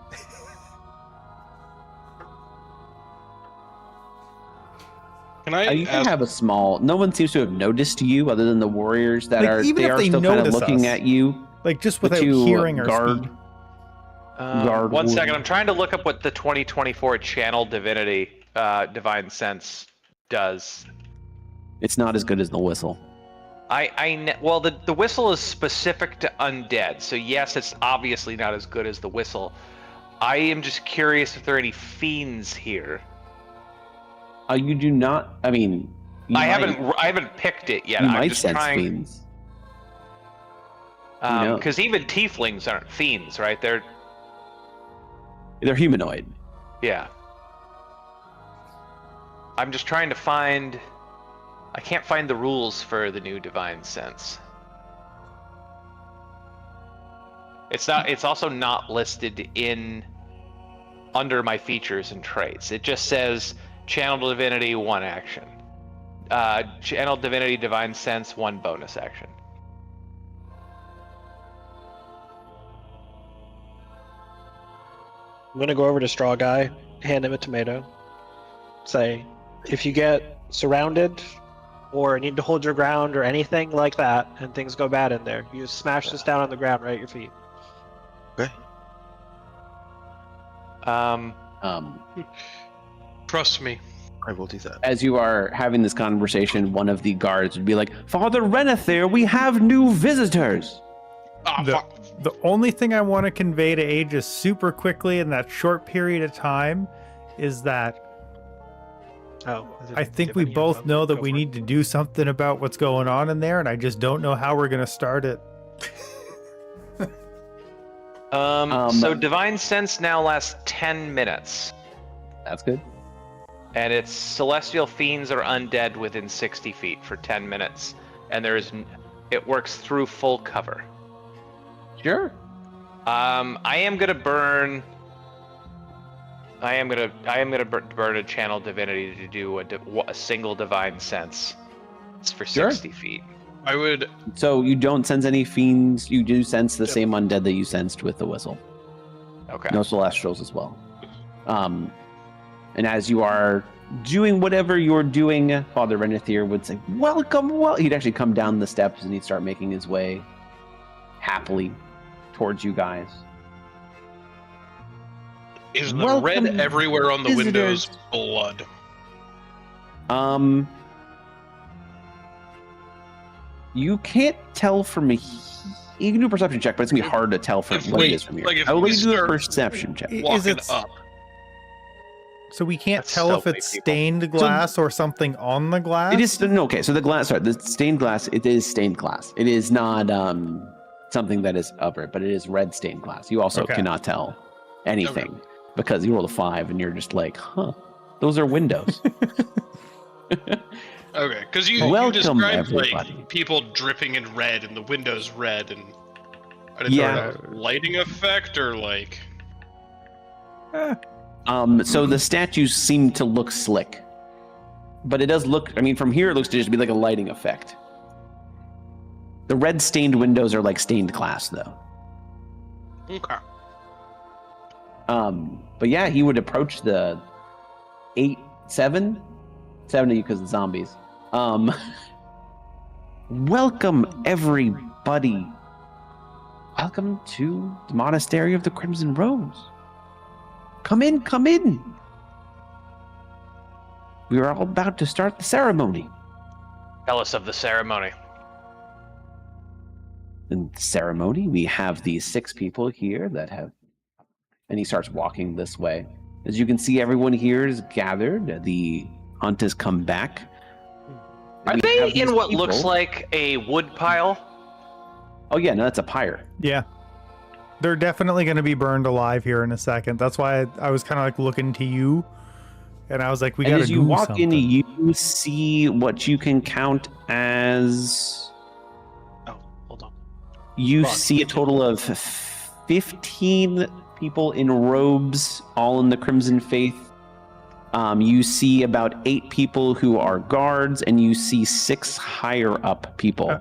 Can I You can ask? have a small... No one seems to have noticed you other than the warriors that Like, are... even They if are they still kind of notice looking us. at you. Like, just The without two hearing or guard... speed. Guard One second. wound. I'm trying to look up what the 2024 Channel Divinity Divine Sense does. It's not as good as the whistle. Well, the whistle is specific to undead, so yes, it's obviously not as good as the whistle. I am just curious if there are any fiends here. You do not... I mean... you I might- haven't picked it yet. You I'm might just sense trying fiends. know. because even tieflings aren't fiends, right? They're humanoid. yeah. I'm just trying to find. I can't find the rules for the new Divine Sense. It's not. It's also not listed in under my features and traits. It just says Channel Divinity 1 action. Channel Divinity Divine Sense, 1 bonus action. I'm gonna go over to StrawGuy, hand him a tomato, say, if you get surrounded or need to hold your ground or anything like that, and things go bad in there, you smash this down on the ground right at your feet. Okay. Trust me. I will do that. As you are having this conversation, one of the guards would be like, Father Renethir, we have new visitors. Ah, The, fuck. the only thing I want to convey to Aegis super quickly in that short period of time is that Oh, I think we both know that we need to do something about what's going on in there, and I just don't know how we're going to start it. So Divine Sense now lasts 10 minutes. That's good. And it's celestial fiends or undead within 60 feet for 10 minutes. And it works through full cover. Sure. I am gonna burn a channel divinity to do a single divine sense. It's for Sure. 60 feet. I would. So you don't sense any fiends. You do sense the same undead that you sensed with the whistle. Okay. No celestials as well. And as you are doing whatever you're doing, Father Renethir would say, welcome, he'd actually come down the steps and he'd start making his way happily towards you guys. Is the Welcome, red everywhere on the visitors. windows blood? You can't tell from you can do a perception check, but it's gonna be hard to tell from what it is from here. Like if I will we let you do a start perception check. Walking it- up. So we can't That's tell so if many it's people. stained glass or something on the glass? It is no, okay. So the stained glass. It is stained glass. It is not something that is over it, but it is red stained glass. You also Okay. cannot tell anything because you roll a 5 and you're just like, huh, those are windows. Okay, because you Welcome, described everybody. like people dripping in red and the windows red, and I didn't Yeah. know a lighting effect or like. So the statues seem to look slick, but it does look. I mean, from here it looks to just be like a lighting effect. The red stained windows are like stained glass, though. Okay. But yeah, he would approach the 7 of you because of zombies. Welcome everybody. Welcome to the Monastery of the Crimson Rose. Come in, come in. We are all about to start the ceremony. Tell us of the ceremony. In the ceremony, we have these 6 people here that have, and he starts walking this way. As you can see, everyone here is gathered. The hunt has come back. Are We they have these in what people- looks like a wood pile? Oh yeah, no, that's a pyre. Yeah. They're definitely going to be burned alive here in a second. That's why I was kind of like looking to you. And I was like, we got And to as do you walk something. in, you see what you can count as. Oh, hold on. You Fuck. see a total of 15 people in robes, all in the Crimson Faith. You see about 8 people who are guards, and you see 6 higher up people.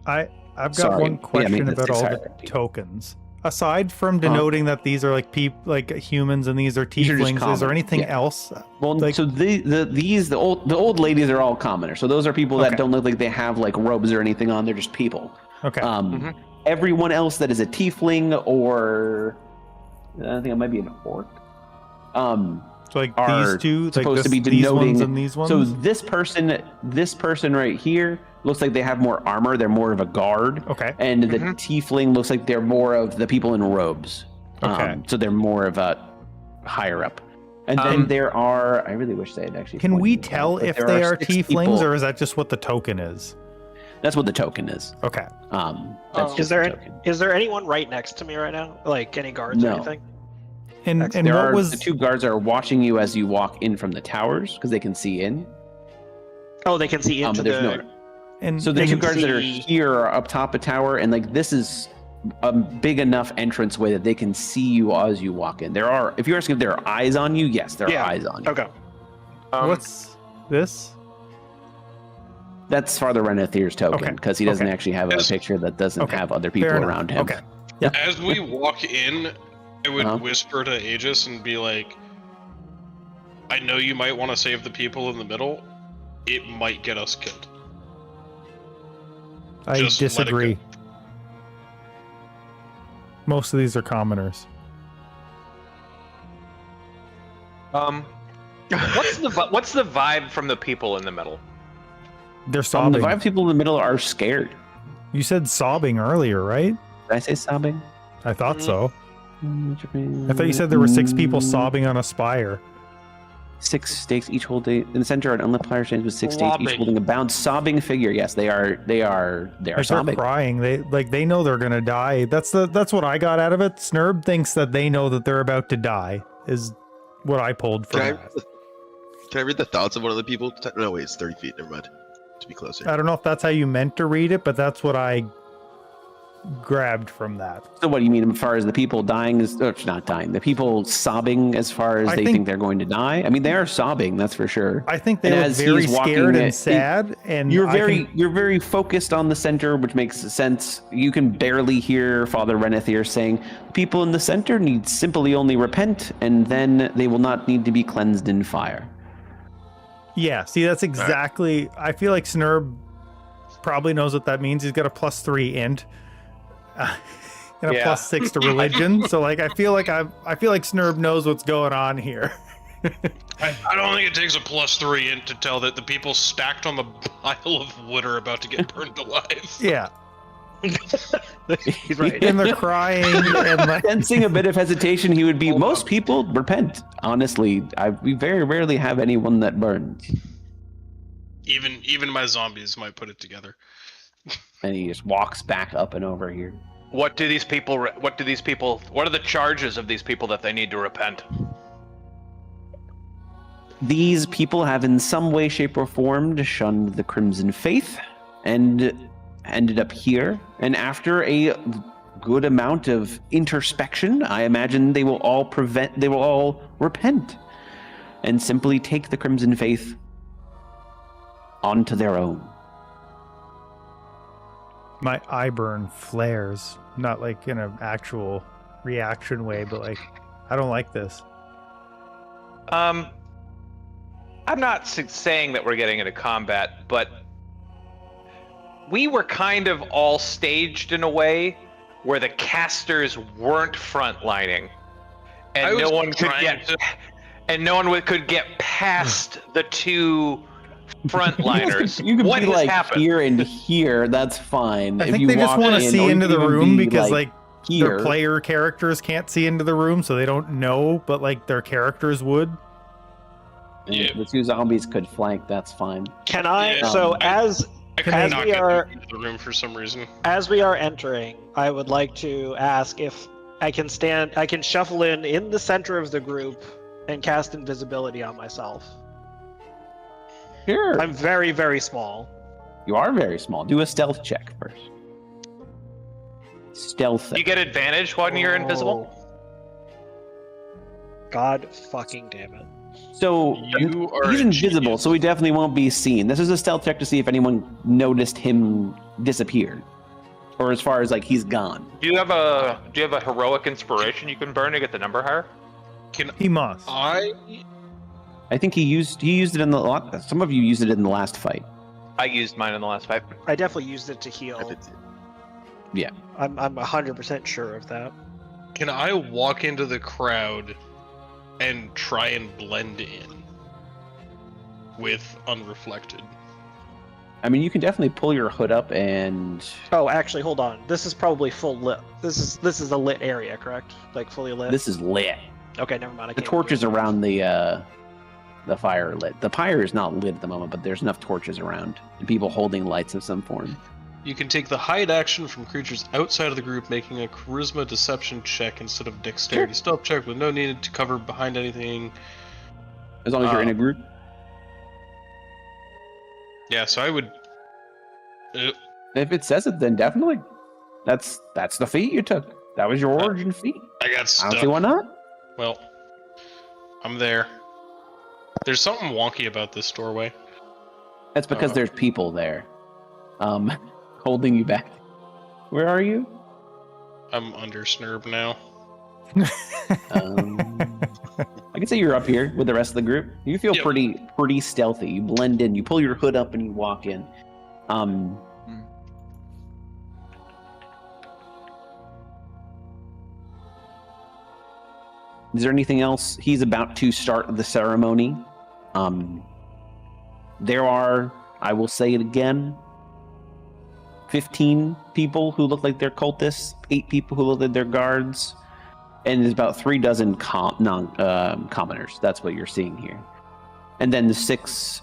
I've got Sorry. one Yeah, question maybe about that's all higher the up people. tokens. Aside from denoting that these are like like humans and these are These are just tieflings, is common, there anything yeah. else? Well, Like- so the old ladies are all commoners. So those are people that Okay. don't look like they have like robes or anything on. They're just people. Okay. Everyone else that is a tiefling or I think it might be an orc. So like are these two, like supposed to be these ones denoting. and these ones. So this person right here looks like they have more armor. They're more of a guard. Okay. And the tiefling looks like they're more of the people in robes. Okay. So they're more of a higher up. And then there are. I really wish they had actually. Can pointed we this out, tell but if there they are 6 tieflings people- or is that just what the token is? That's what the token is. Okay. That's Is just there the token. is there anyone right next to me right now? Like any guards or No. anything? And there what are was the 2 guards are watching you as you walk in from the towers because they can see in. Oh, they can see into But there's the. no. and So the They 2 can guards that are see- here are up top a tower, and like this is a big enough entranceway that they can see you as you walk in. There are, if you're asking if there are eyes on you, yes, there Yeah. are eyes on you. Okay. what's this? That's Father Renethier's token, Okay. because he doesn't Okay. actually have a Yes. picture that doesn't Okay. have other people Fair enough. around him. Okay. Yeah. As we walk in, I would Uh-huh. whisper to Aegis and be like, I know you might want to save the people in the middle. It might get us killed. I Just let it disagree. go. Most of these are commoners. What's the vibe from the people in the middle? They're The sobbing. five people in the middle are scared. You said sobbing earlier, right? Did I say sobbing? I thought so. I I thought you said there were 6 people sobbing on a spire. 6 stakes each holding in the center. An unlit player stands with 6 stakes each Sobbing. holding a bound sobbing figure. Yes, they are Like they're sobbing. crying. They know they're gonna die. That's what I got out of it. Snurb thinks that they know that they're about to die. Is what I pulled from that. Can I read the thoughts of one of the people? No, wait, it's 30 feet. Never mind. To be closer. I don't know if that's how you meant to read it, but that's what I grabbed from that. So what do you mean as far as the people dying is not dying? The people sobbing as far as I they think- think they're going to die? I mean, they are sobbing, that's for sure. I think they And look as very he's walking scared and it- sad, and You're I very think- you're very focused on the center, which makes sense. You can barely hear Father Renethier saying, "People in the center need simply only repent, and then they will not need to be cleansed in fire." Yeah, see, that's exactly. I feel like Snurb probably knows what that means. He's got a +3 int and a Yeah. +6 to religion. So like, I feel like Snurb knows what's going on here. I don't think it takes a +3 in to tell that the people stacked on the pile of wood are about to get burned alive. Yeah, He's right. and they're crying and like, Sensing a bit of hesitation, he would be. Most people repent. Honestly, we very rarely have anyone that burns. Even my zombies might put it together. And he just walks back up and over here. What are the charges of these people that they need to repent? These people have in some way, shape, or form shunned the Crimson Faith and ended up here. And after a good amount of introspection, I imagine they will all repent and simply take the Crimson Faith onto their own. my eye burn flares, not like in an actual reaction way, but like, I don't like this. I'm not saying that we're getting into combat, but we were kind of all staged in a way where the casters weren't frontlining, and no one could get past the two frontliners. You could What be has like happened? here and here. That's fine. I If think you they just walk want to in, see or into the even room be, because like here. their player characters can't see into the room, so they don't know, but like their characters would. Yeah. The two zombies could flank. That's fine. Can I? Yeah. So as I could As not we get are- into the room for some reason. as we are entering, I would like to ask if I can shuffle in the center of the group and cast invisibility on myself. Sure. I'm very, very small. You are very small. Do a stealth check first. Stealth. You get advantage when you're invisible. God fucking damn it. So You are he's a invisible, genius. so he definitely won't be seen. This is a stealth check to see if anyone noticed him disappear, or as far as like he's gone. Do you have a heroic inspiration you can burn to get the number higher? Can He must. I? I think he used it in the. Some of you used it in the last fight. I used mine in the last fight. I definitely used it to I heal. did too. I'm 100% sure of that. Can I walk into the crowd and try and blend in with unreflected? I mean, you can definitely pull your hood up and. Oh, actually, hold on. This is probably full lit. This is a lit area, correct? Like fully lit. This is lit. Okay, never mind. I The can't torches around the fire are lit. The pyre is not lit at the moment, but there's enough torches around and people holding lights of some form. You can take the hide action from creatures outside of the group, making a charisma deception check instead of dexterity stealth check with no need to cover behind anything. As long as you're in a group. Yeah, so I would. If it says it, then definitely. That's the feat you took. That was your origin feat. I got I don't stuck. see why not. Well, I'm there. There's something wonky about this doorway. That's because there's people there, holding you back. Where are you? I'm under Snurb now. I can say you're up here with the rest of the group. You feel Yep. pretty stealthy. You blend in. You pull your hood up and you walk in. Is there anything else? He's about to start the ceremony. There are, I will say it again, 15 people who look like they're cultists, 8 people who look like they're guards, and there's about 3 dozen commoners. That's what you're seeing here. And then the 6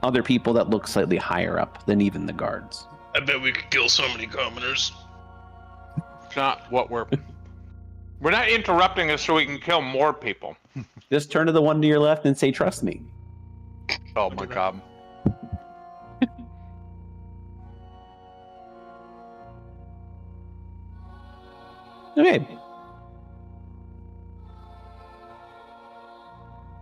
other people that look slightly higher up than even the guards. I bet we could kill so many commoners. It's not what we're not interrupting us so we can kill more people. Just turn to the one to your left and say, "Trust me." Oh my god. Okay.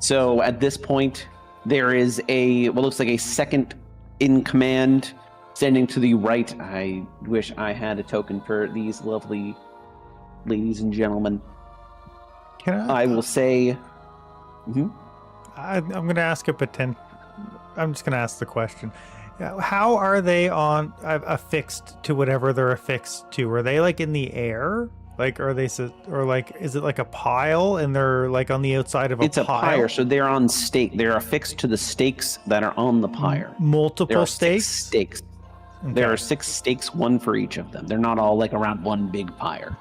So at this point, there is what looks like a second in command standing to the right. I wish I had a token for these lovely ladies and gentlemen. Can I? I will say. I'm going to ask I'm just going to ask the question. How are they affixed to whatever they're affixed to? Are they like in the air? Like, is it like a pile and they're like on the outside of a pile? It's a pyre, so they're on stake. They're affixed to the stakes that are on the pyre. Multiple There are stakes? 6 stakes. Okay. There are 6 stakes, one for each of them. They're not all like around one big pyre.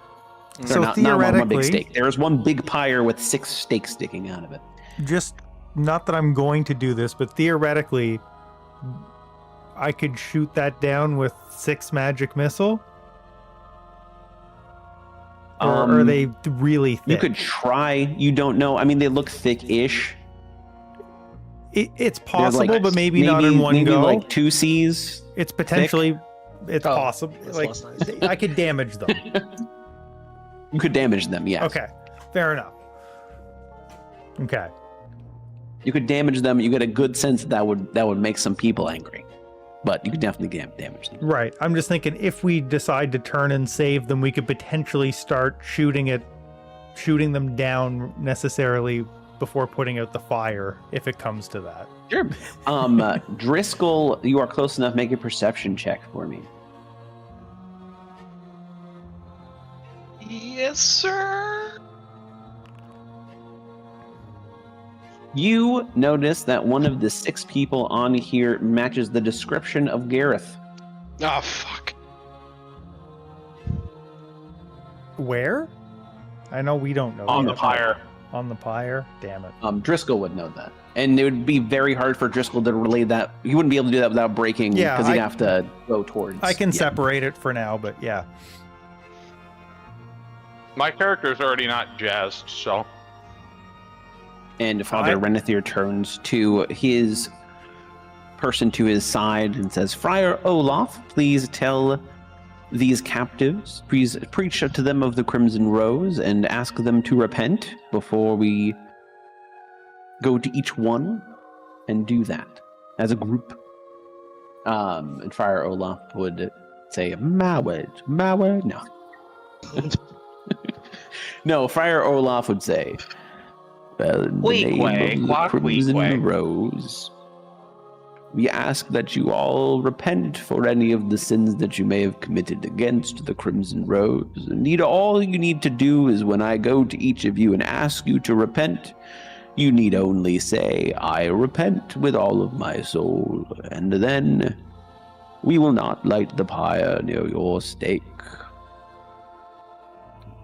They're So not one theoretically, big stake. There is one big pyre with 6 stakes sticking out of it. just not that I'm going to do this, but theoretically, I could shoot that down with 6 magic missile. Or are they really thick? You could try. You don't know. I mean, they look thick-ish. It's They're possible, like- but maybe not in one maybe go. like 2 Cs. It's potentially, it's Oh, possible. that's Like less nice. I could damage them. You could damage them, yes. Okay, fair enough. Okay. You could damage them. You get a good sense that would make some people angry. But you could definitely damage them. Right. I'm just thinking if we decide to turn and save them, we could potentially start shooting them down necessarily before putting out the fire, if it comes to that. Sure. Dri Skell, you are close enough. Make a perception check for me. Yes, sir. You notice that one of the 6 people on here matches the description of Gareth. Oh, fuck. Where? I know we don't know. On yet. the pyre. On the pyre? Damn it. Dri Skell would know that. And it would be very hard for Dri Skell to relay that. He wouldn't be able to do that without breaking, Yeah, because he'd have to go towards. I can yeah. separate it for now, but yeah. My character's already not jazzed, so. And Father Renethir turns to his person to his side and says, "Friar Olaf, please tell these captives, please preach to them of the Crimson Rose and ask them to repent before we go to each one and do that as a group." And Friar Olaf would say, "Mawed, no." No, Friar Olaf would say, "Well, in the name of the Crimson Rose, we ask that you all repent for any of the sins that you may have committed against the Crimson Rose. And all you need to do is when I go to each of you and ask you to repent, you need only say, 'I repent with all of my soul,' and then we will not light the pyre near your stake.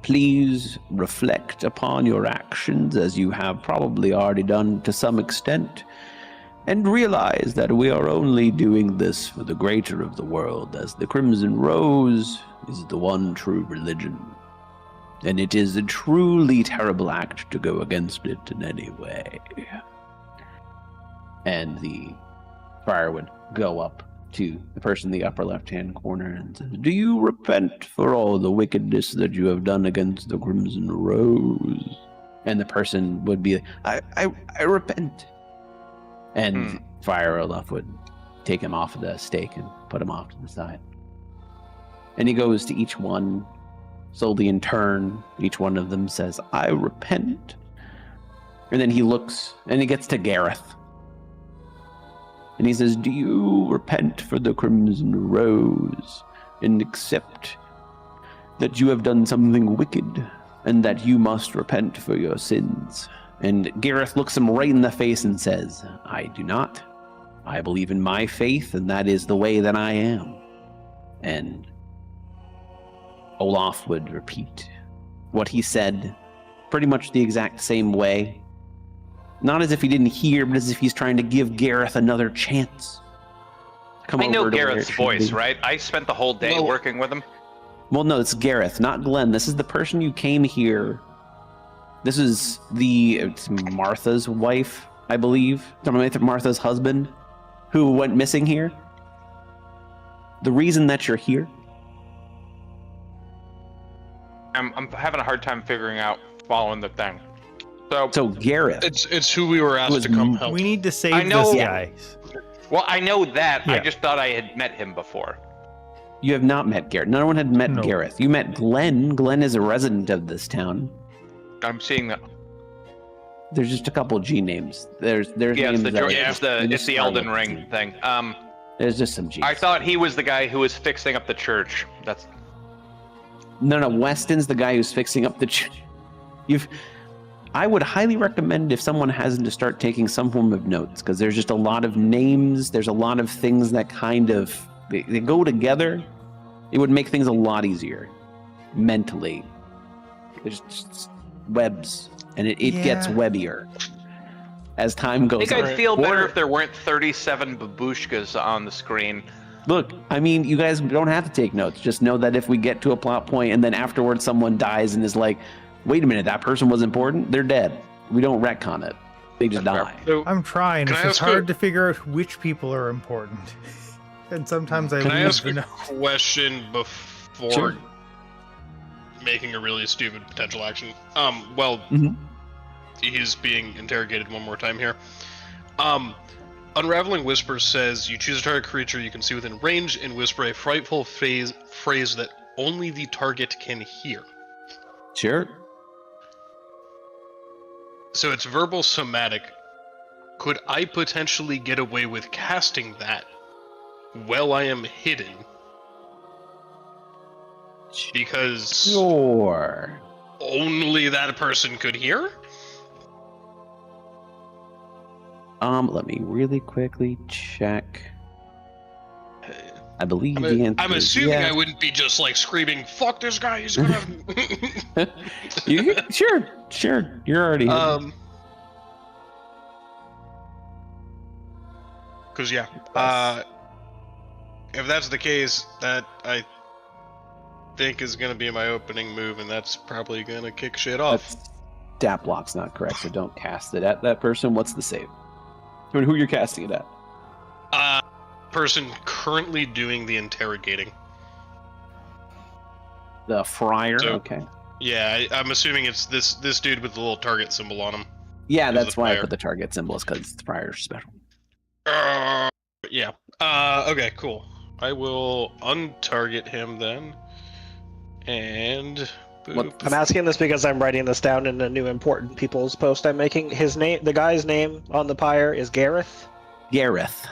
Please reflect upon your actions, as you have probably already done to some extent, and realize that we are only doing this for the greater of the world, as the Crimson Rose is the one true religion, and it is a truly terrible act to go against it in any way." And the friar would go up to the person in the upper left-hand corner and says, "Do you repent for all the wickedness that you have done against the Crimson Rose?" And the person would be like, I repent. And Friar Olaf would take him off of the stake and put him off to the side. And he goes to each one, slowly in turn. Each one of them says, I repent. And then he looks, and he gets to Gareth. And he says, do you repent for the Crimson Rose and accept that you have done something wicked and that you must repent for your sins? And Gareth looks him right in the face and says, I do not. I believe in my faith, and that is the way that I am. And Olaf would repeat what he said pretty much the exact same way. Not as if he didn't hear, but as if he's trying to give Gareth another chance. Come I know over to where Gareth's it should voice, be. right? I spent the whole day working with him. Well, no, it's Gareth, not Glenn. This is the person you came here. This is it's Martha's wife, I believe. Martha's husband, who went missing here. The reason that you're here. I'm having a hard time figuring out following the thing. So Gareth. It's who we were asked to come help. We need to save I know- this guy. Well, I know that. I Yeah. just thought I had met him before. You have not met Gareth. No one had met No. Gareth. You met Glenn. Glenn is a resident of this town. I'm seeing that. There's just a couple G names. There's Yeah, names that it's the start Elden with Ring G. thing. There's just some G's. I thought he was the guy who was fixing up the church. That's No, Weston's the guy who's fixing up the. I would highly recommend if someone hasn't to start taking some form of notes, because there's just a lot of names. There's a lot of things that kind of they go together. It would make things a lot easier mentally. There's just webs, and it gets Yeah. webbier as time I goes think on. I'd feel better Or- if there weren't 37 babushkas on the screen. Look, I mean, you guys don't have to take notes. Just know that if we get to a plot point and then afterwards someone dies and is like, wait a minute, that person was important, they're dead. We don't retcon it. They just That's die. So, I'm trying. Can It's I just ask hard to figure out which people are important. And sometimes I can I lose ask the a know. question before Sure. making a really stupid potential action? Mhm. He's being interrogated one more time here. Unraveling Whisper says you choose a target creature you can see within range and whisper a frightful phrase that only the target can hear. Sure. So it's verbal somatic. Could I potentially get away with casting that while I am hidden? Because Sure. only that person could hear? Let me really quickly check. I believe the answer I'm is assuming yes. I wouldn't be just like screaming, "Fuck this guy! He's gonna." Sure. You're already hidden. Because if that's the case, that I think is gonna be my opening move, and that's probably gonna kick shit off. That's stat block's not correct, so don't cast it at that person. What's the save? I mean, who you're casting it at? Person currently doing the interrogating. The friar. So- Okay. Yeah, I'm assuming it's this dude with the little target symbol on him. Yeah, Who's that's the why I friar? put the target symbol, because the friar's special. Yeah. Okay, cool. I will untarget him then. And What- boop. I'm asking this because I'm writing this down in a new important people's post I'm making. His name, the guy's name on the pyre is Gareth. Gareth.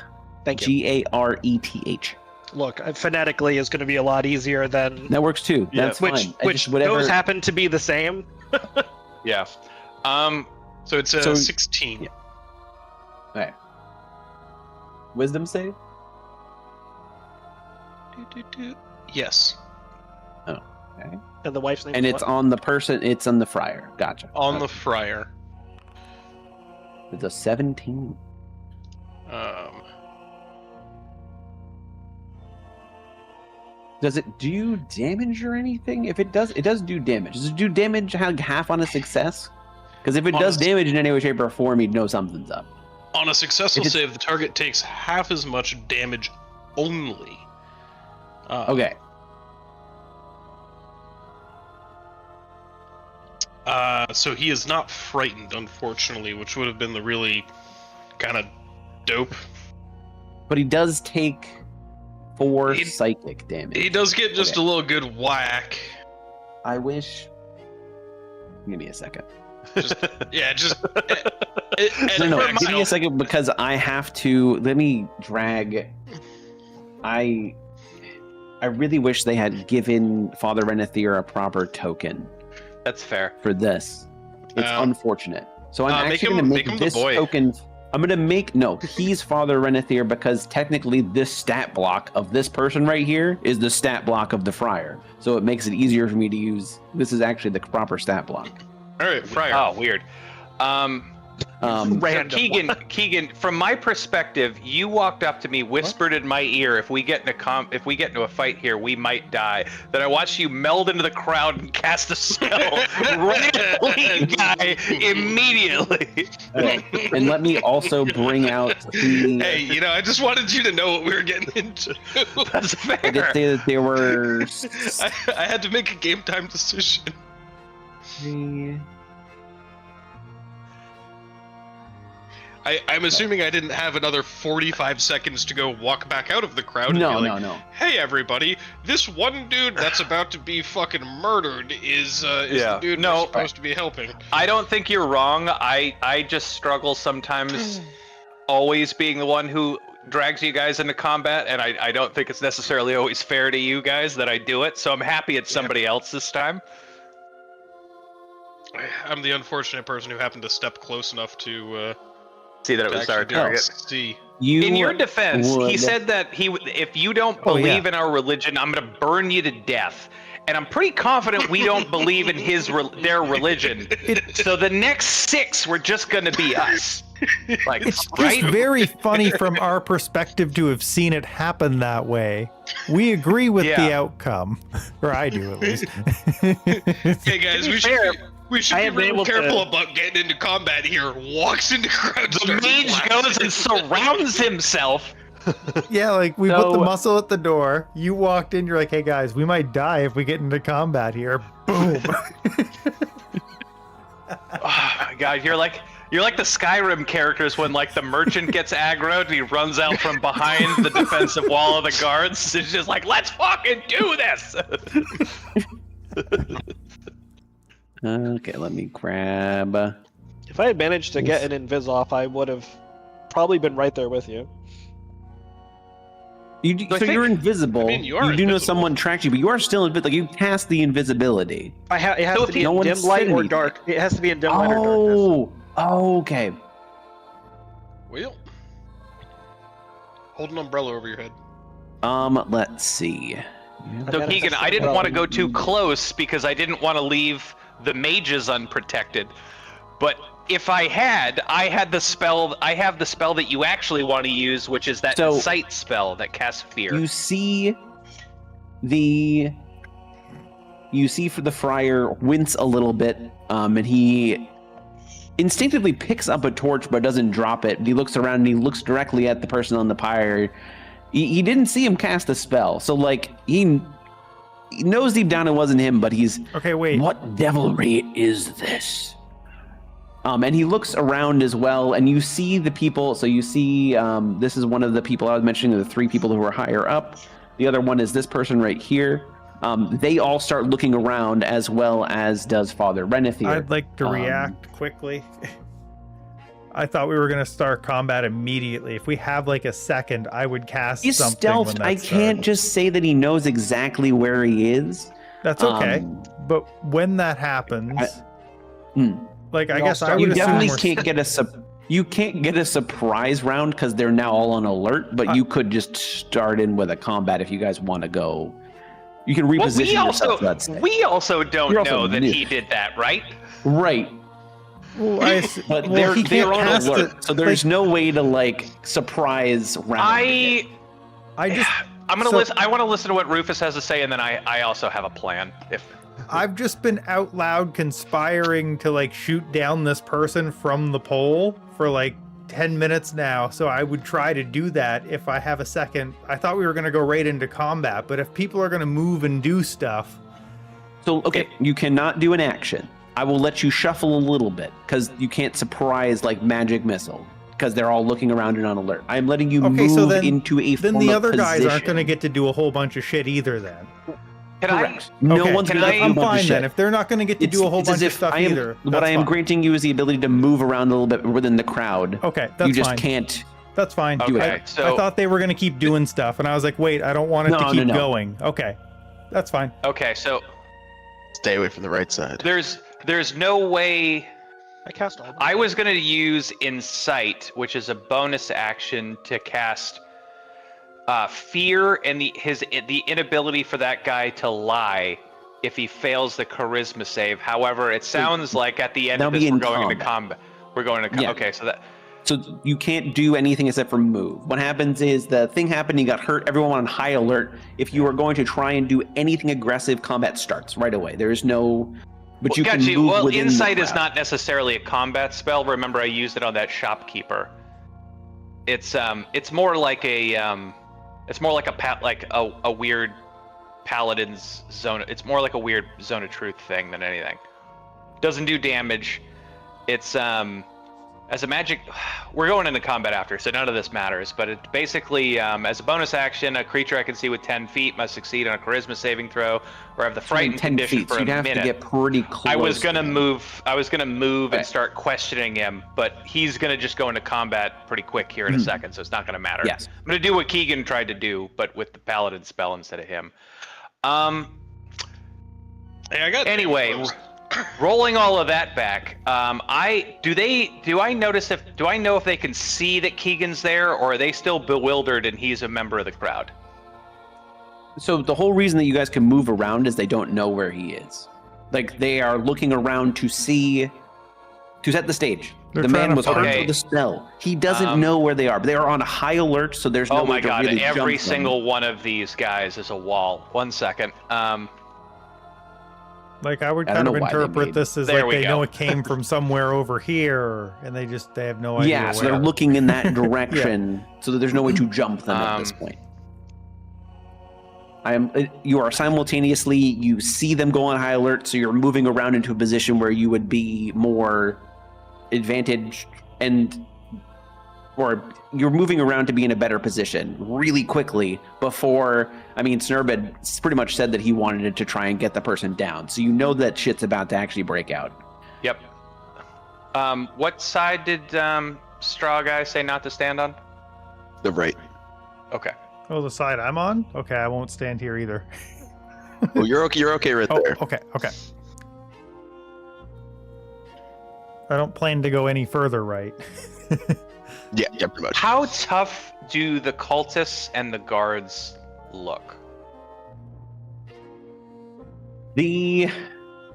Thank you. Gareth. Look, phonetically is going to be a lot easier than That works too. Yeah. That's which fine. I just- whatever. those happen to be the same. Yeah. So it's So- 16. yeah. Alright. Wisdom save? Yes. Okay. And the wife's name. And is it's what? on the person, it's on the friar. Gotcha. On the Okay. friar. It's a 17. Does it do damage or anything? If it does do damage. Does it do damage half on a success? Because if it does damage in any way, shape, or form, you'd know something's up. On a successful If it's- save, the target takes half as much damage only. Okay. So he is not frightened, unfortunately, which would have been the really kind of Dope. But he does take 4 He- psychic damage. He does get just Okay. a little good whack. I wish. Give me a second. Yeah, just. No, give me a second because I have to. Let me drag. I really wish they had given Father Renethir a proper token That's fair. for this. It's unfortunate. So I'm make actually him- going to make make him the this boy. token. I'm going to make no. He's Father Renethir because technically this stat block of this person right here is the stat block of the Friar. So it makes it easier for me to use. This is actually the proper stat block. All right, Friar. Oh, weird. So Random. Keegan, from my perspective, you walked up to me, whispered in my ear, if we get into a fight here, we might die. Then I watched you meld into the crowd and cast a spell, randomly die immediately. And let me also bring out the. Hey, you know, I just wanted you to know what we were getting into. That's I did fair. say that there were. I had to make a game time decision. I'm assuming I didn't have another 45 seconds to go walk back out of the crowd and be like, No. hey everybody, this one dude that's about to be fucking murdered is the dude we're supposed to be helping. I don't think you're wrong. I just struggle sometimes always being the one who drags you guys into combat, and I don't think it's necessarily always fair to you guys that I do it, so I'm happy it's somebody else this time. I'm the unfortunate person who happened to step close enough to See that it was our actually target. see. In your defense, he would- said that if you don't Oh, yeah. believe in our religion, I'm going to burn you to death. And I'm pretty confident we don't believe in their religion. So the next 6 were just going to be us. Like, It's just right? very funny from our perspective to have seen it happen that way. We agree with Yeah. the outcome, or I do at least. Hey guys, we fair, should I be have been really able to- careful about getting into combat here. Walks into crowds. The mage goes and surrounds himself. Yeah, like we put the So- muscle at the door. You walked in, you're like, hey guys, we might die if we get into combat here. Boom. Oh my god, you're like the Skyrim characters when like the merchant gets aggroed and he runs out from behind the defensive wall of the guards. It's just like, let's fucking do this. Okay, let me grab. If I had managed to get an invis off, I would have probably been right there with you. You, I so think- you're invisible. I mean, you are do know invisible. someone tracked you, but you are still invisible. Like, you cast the invisibility. It has So to if be no in one dim said light or anything. dark. It has to be in dim light or darkness. Oh, okay. Well, hold an umbrella over your head. Let's see. So gotta Keegan, test I it didn't out. want to go too close because I didn't want to leave the mages unprotected. But if I had the spell. I have the spell that you actually want to use, which is that So- sight spell that casts fear. You see for the friar wince a little bit, and he instinctively picks up a torch but doesn't drop it. He looks around and he looks directly at the person on the pyre. He didn't see him cast a spell, so like he knows deep down it wasn't him, but he's Okay, wait. what devilry is this? And he looks around as well, and you see the people. So you see, this is one of the people I was mentioning, the 3 people who are higher up. The other one is this person right here. They all start looking around, as well as does Father Renethir. I'd like to react quickly. I thought we were going to start combat immediately. If we have like a second, I would cast He's something. stealthed. When that I can't starts. just say that he knows exactly where he is. That's okay. But when that happens, like I We all guess I start- would You assume definitely we're can't get you can't get a surprise round because they're now all on alert. But you could just start in with a combat if you guys want to go. You can Well, reposition yourself. That's we also don't You're also know that new. he did that, right? right. Well, But well, he they're can't on cast alert, it. so there's no way to like surprise round. I just I'm gonna So- listen. I want to listen to what Rufus has to say, and then I also have a plan. I've just been out loud conspiring to like shoot down this person from the pole for like 10 minutes now, so I would try to do that if I have a second. I thought we were going to go right into combat, but if people are going to move and do stuff, So okay, you cannot do an action. I will let you shuffle a little bit because you can't surprise like magic missile. because they're all looking around and on alert. I'm letting you Okay, move so then, into a then form the of other guys aren't position. going to get to do a whole bunch of shit either. Then Correct. No Okay, one's can going to I- do a I'm bunch of fine shit. then. If they're not going to get to do a whole It's as bunch of if stuff I am, either, what that's I am fine. granting you is the ability to move around a little bit within the crowd. Okay, that's you just fine. can't. That's fine. Okay, I so thought they were going to keep doing stuff, and I was like, wait, I don't want it to No, keep no. going. Okay, that's fine. okay, so Stay away from the right side. there's no way. I cast all. I was gonna use Insight, which is a bonus action to cast Fear and the inability for that guy to lie if he fails the Charisma save. However, it sounds like at the end of That'll this be we're in going into combat. combat. We're going to Yeah. okay, so that So you can't do anything except for move. What happens is the thing happened, you got hurt, everyone on high alert. If you are going to try and do anything aggressive, combat starts right away. There is no... But you got can you. move Well, within Insight the is crowd. not necessarily a combat spell. Remember, I used it on that shopkeeper. It's more like a a weird paladin's zone. It's more like a weird zone of truth thing than anything. Doesn't do damage. It's as a magic. We're going into combat after, so none of this matters. But it basically, as a bonus action, a creature I can see with 10 feet must succeed on a Charisma saving throw, or have the frightened 10 condition feet, for so a you'd have minute. to get pretty close. I was gonna to him. move. I was gonna move and Right. start questioning him, but he's gonna just go into combat pretty quick here in a second, so it's not gonna matter. Yes. I'm gonna do what Keegan tried to do, but with the Paladin spell instead of him. Hey, I got Anyway, rolling all of that back, do I know if they can see that Keegan's there, or are they still bewildered and he's a member of the crowd? So the whole reason that you guys can move around is they don't know where he is. Like, they are looking around to set the stage. They're the trying man to was find- armed Okay. with a spell. He doesn't know where they are, but they are on high alert, so there's no Oh way my to god, really jump every them. single one of these guys is a wall. 1 second. Like, I would I don't kind of know why they interpret made- this as There like we they go. know it came from somewhere over here, and they have no idea. Yeah, so where. they're looking in that direction, so that there's no way to jump them at this point. You are simultaneously, you see them go on high alert, so you're moving around into a position where you would be more advantaged, or you're moving around to be in a better position really quickly before, Snurb had pretty much said that he wanted to try and get the person down, so you know that shit's about to actually break out. Yep. What side did StrawGuy say not to stand on? The right. Okay. Oh, the side I'm on? Okay, I won't stand here either. Well, you're okay. You're okay right Oh, there. okay. I don't plan to go any further right. Yeah, pretty much. How tough do the cultists and the guards look?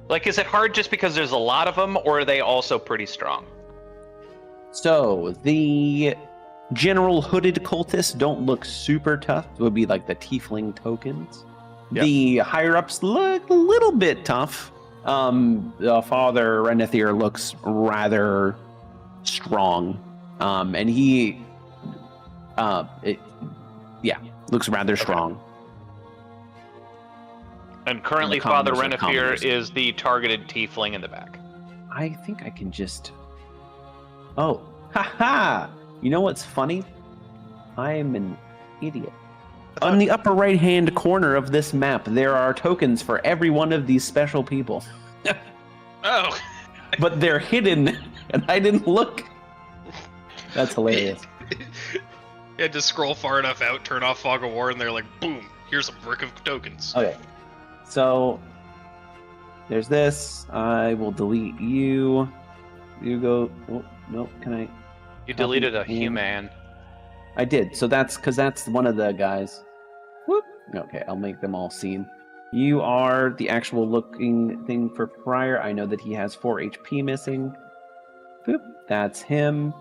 Like, is it hard just because there's a lot of them, or are they also pretty strong? So, the general hooded cultists don't look super tough. It would be like the tiefling tokens. Yep. The higher-ups look a little bit tough. The Father Renethir looks rather strong. And he... looks rather strong. And currently, And the Father combos are Renethir combos. is the targeted tiefling in the back. I think I can just... Oh, haha! You know what's funny? I am an idiot. On the upper right-hand corner of this map, there are tokens for every one of these special people. Oh, But they're hidden, and I didn't look. That's hilarious. you had to scroll far enough out, turn off Fog of War, and they're like, boom, here's a brick of tokens. Okay. So, there's this. I will delete you. You go... Oh, no, can I... You deleted a Copy. human. I did. So that's because that's one of the guys. Whoop. Okay, I'll make them all seen. You are the actual looking thing for Friar. I know that he has 4 HP missing. Boop. That's him.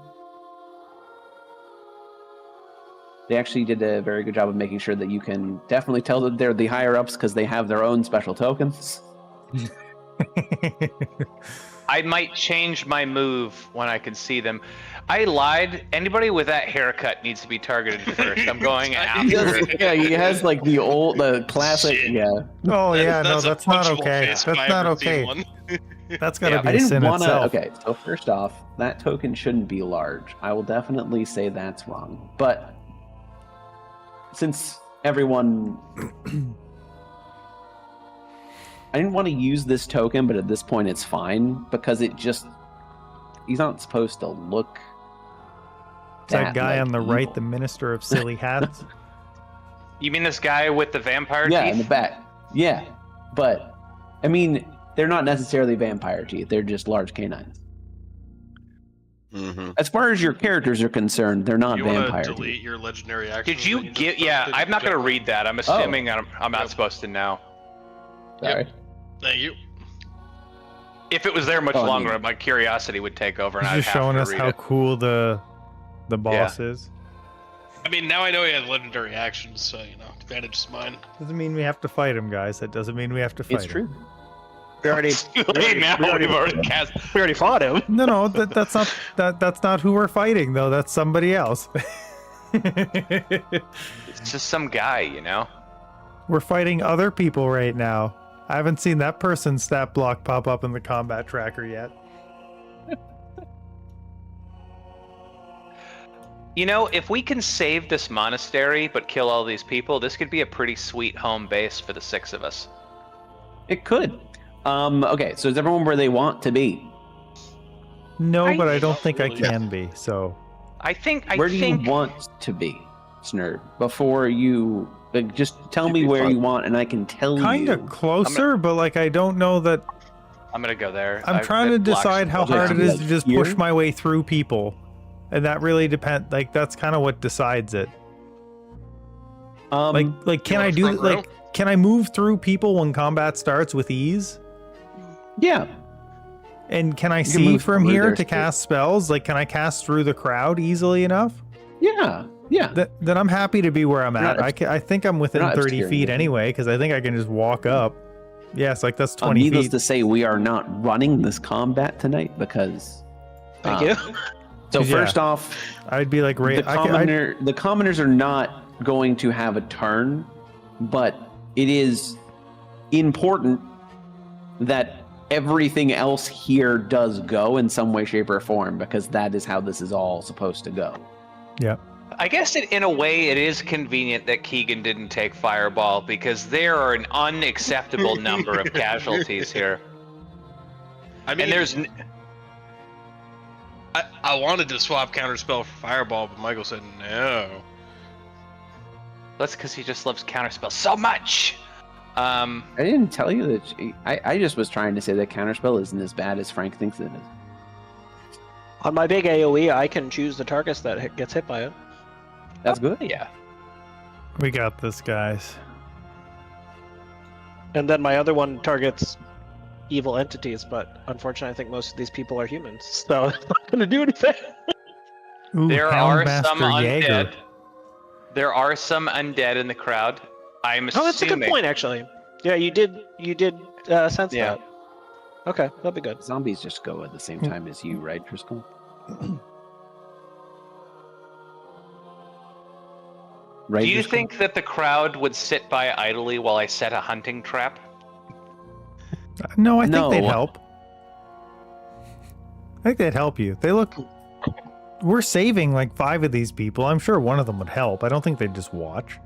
They actually did a very good job of making sure that you can definitely tell that they're the higher ups because they have their own special tokens. I might change my move when I can see them. I lied. Anybody with that haircut needs to be targeted first. I'm going after it. Yeah, he has like the classic. Shit. Yeah, Oh yeah, no, a that's not punchable okay. face That's if I not ever seen okay. one. That's gotta Yeah, be I a sin didn't want to. itself. Okay, so first off, that token shouldn't be large. I will definitely say that's wrong. But since everyone, I didn't want to use this token, but at this point it's fine because he's not supposed to look. That guy like on the evil. right, the minister of silly hats. You mean this guy with the vampire Yeah, teeth? in the back. Yeah, but I mean, they're not necessarily vampire teeth. They're just large canines. Mm-hmm. As far as your characters are concerned, they're not You want vampire to teeth. delete your legendary action? Did you get? Yeah, I'm not going to read that. I'm assuming I'm not supposed to know. Sorry. Thank you. If it was there much Oh, I mean- longer, my curiosity would take over, and He's I'd just have showing to us read how it. cool the boss is. I mean, now I know he has legendary actions, so advantage is mine. Doesn't mean we have to fight him, guys. That doesn't mean we have to fight It's him. true. We already, Hey, now we've already cast. we already fought him. No, that's not who we're fighting though. That's somebody else. It's just some guy, you know. We're fighting other people right now. I haven't seen that person's stat block pop up in the combat tracker yet. You know, if we can save this monastery but kill all these people, this could be a pretty sweet home base for the 6 of us. It could. Okay, so is everyone where they want to be? No, but I I- don't think I really. can be. So I think. Where do you want to be, Snurb? Before you, just tell me It'd be where fun. you want, and I can tell kind you. of closer, but like I don't know that. I'm gonna go there. I'm trying to decide how Like, hard it is like to just here? push my way through people, and that really depends. Like that's kind of what decides it. Like can I want do front row? like can I move through people when combat starts with ease? yeah, And can I can see move from through here their to space. cast spells? Like, can I cast through the crowd easily enough? yeah. Then I'm happy to be where I'm They're at. not I think I'm within not 30 obscuring feet anything. anyway, because I think I can just walk up. Yes, like that's 20 Needless feet. to say, we are not running this combat tonight because. Thank you. So Yeah. first off, I'd be like, the commoners are not going to have a turn, but it is important that everything else here does go in some way, shape, or form, because that is how this is all supposed to go. yeah. I guess in a way it is convenient that Keegan didn't take Fireball because there are an unacceptable number of casualties here. I mean, And there's I wanted to swap counterspell for Fireball, but Michael said no. that's because he just loves counterspell so much. I didn't tell you that. I just was trying to say that counterspell isn't as bad as Frank thinks it is. On my big AoE, I can choose the targets that gets hit by it. That's good. Yeah. We got this, guys. And then my other one targets evil entities, but unfortunately I think most of these people are humans, so it's not going to do anything. Ooh, There are some Houndmaster Jaeger. undead. There are some undead in the crowd. I'm assuming. Oh, that's a good point, actually. Yeah, you did sense Yeah. that. Okay, that'll be good. Zombies just go at the same time as you, right, Driscoll? Right. Do you Driscoll? think that the crowd would sit by idly while I set a hunting trap? No, I think No. they'd help. I think they'd help you. They look. We're saving like 5 of these people. I'm sure one of them would help. I don't think they'd just watch.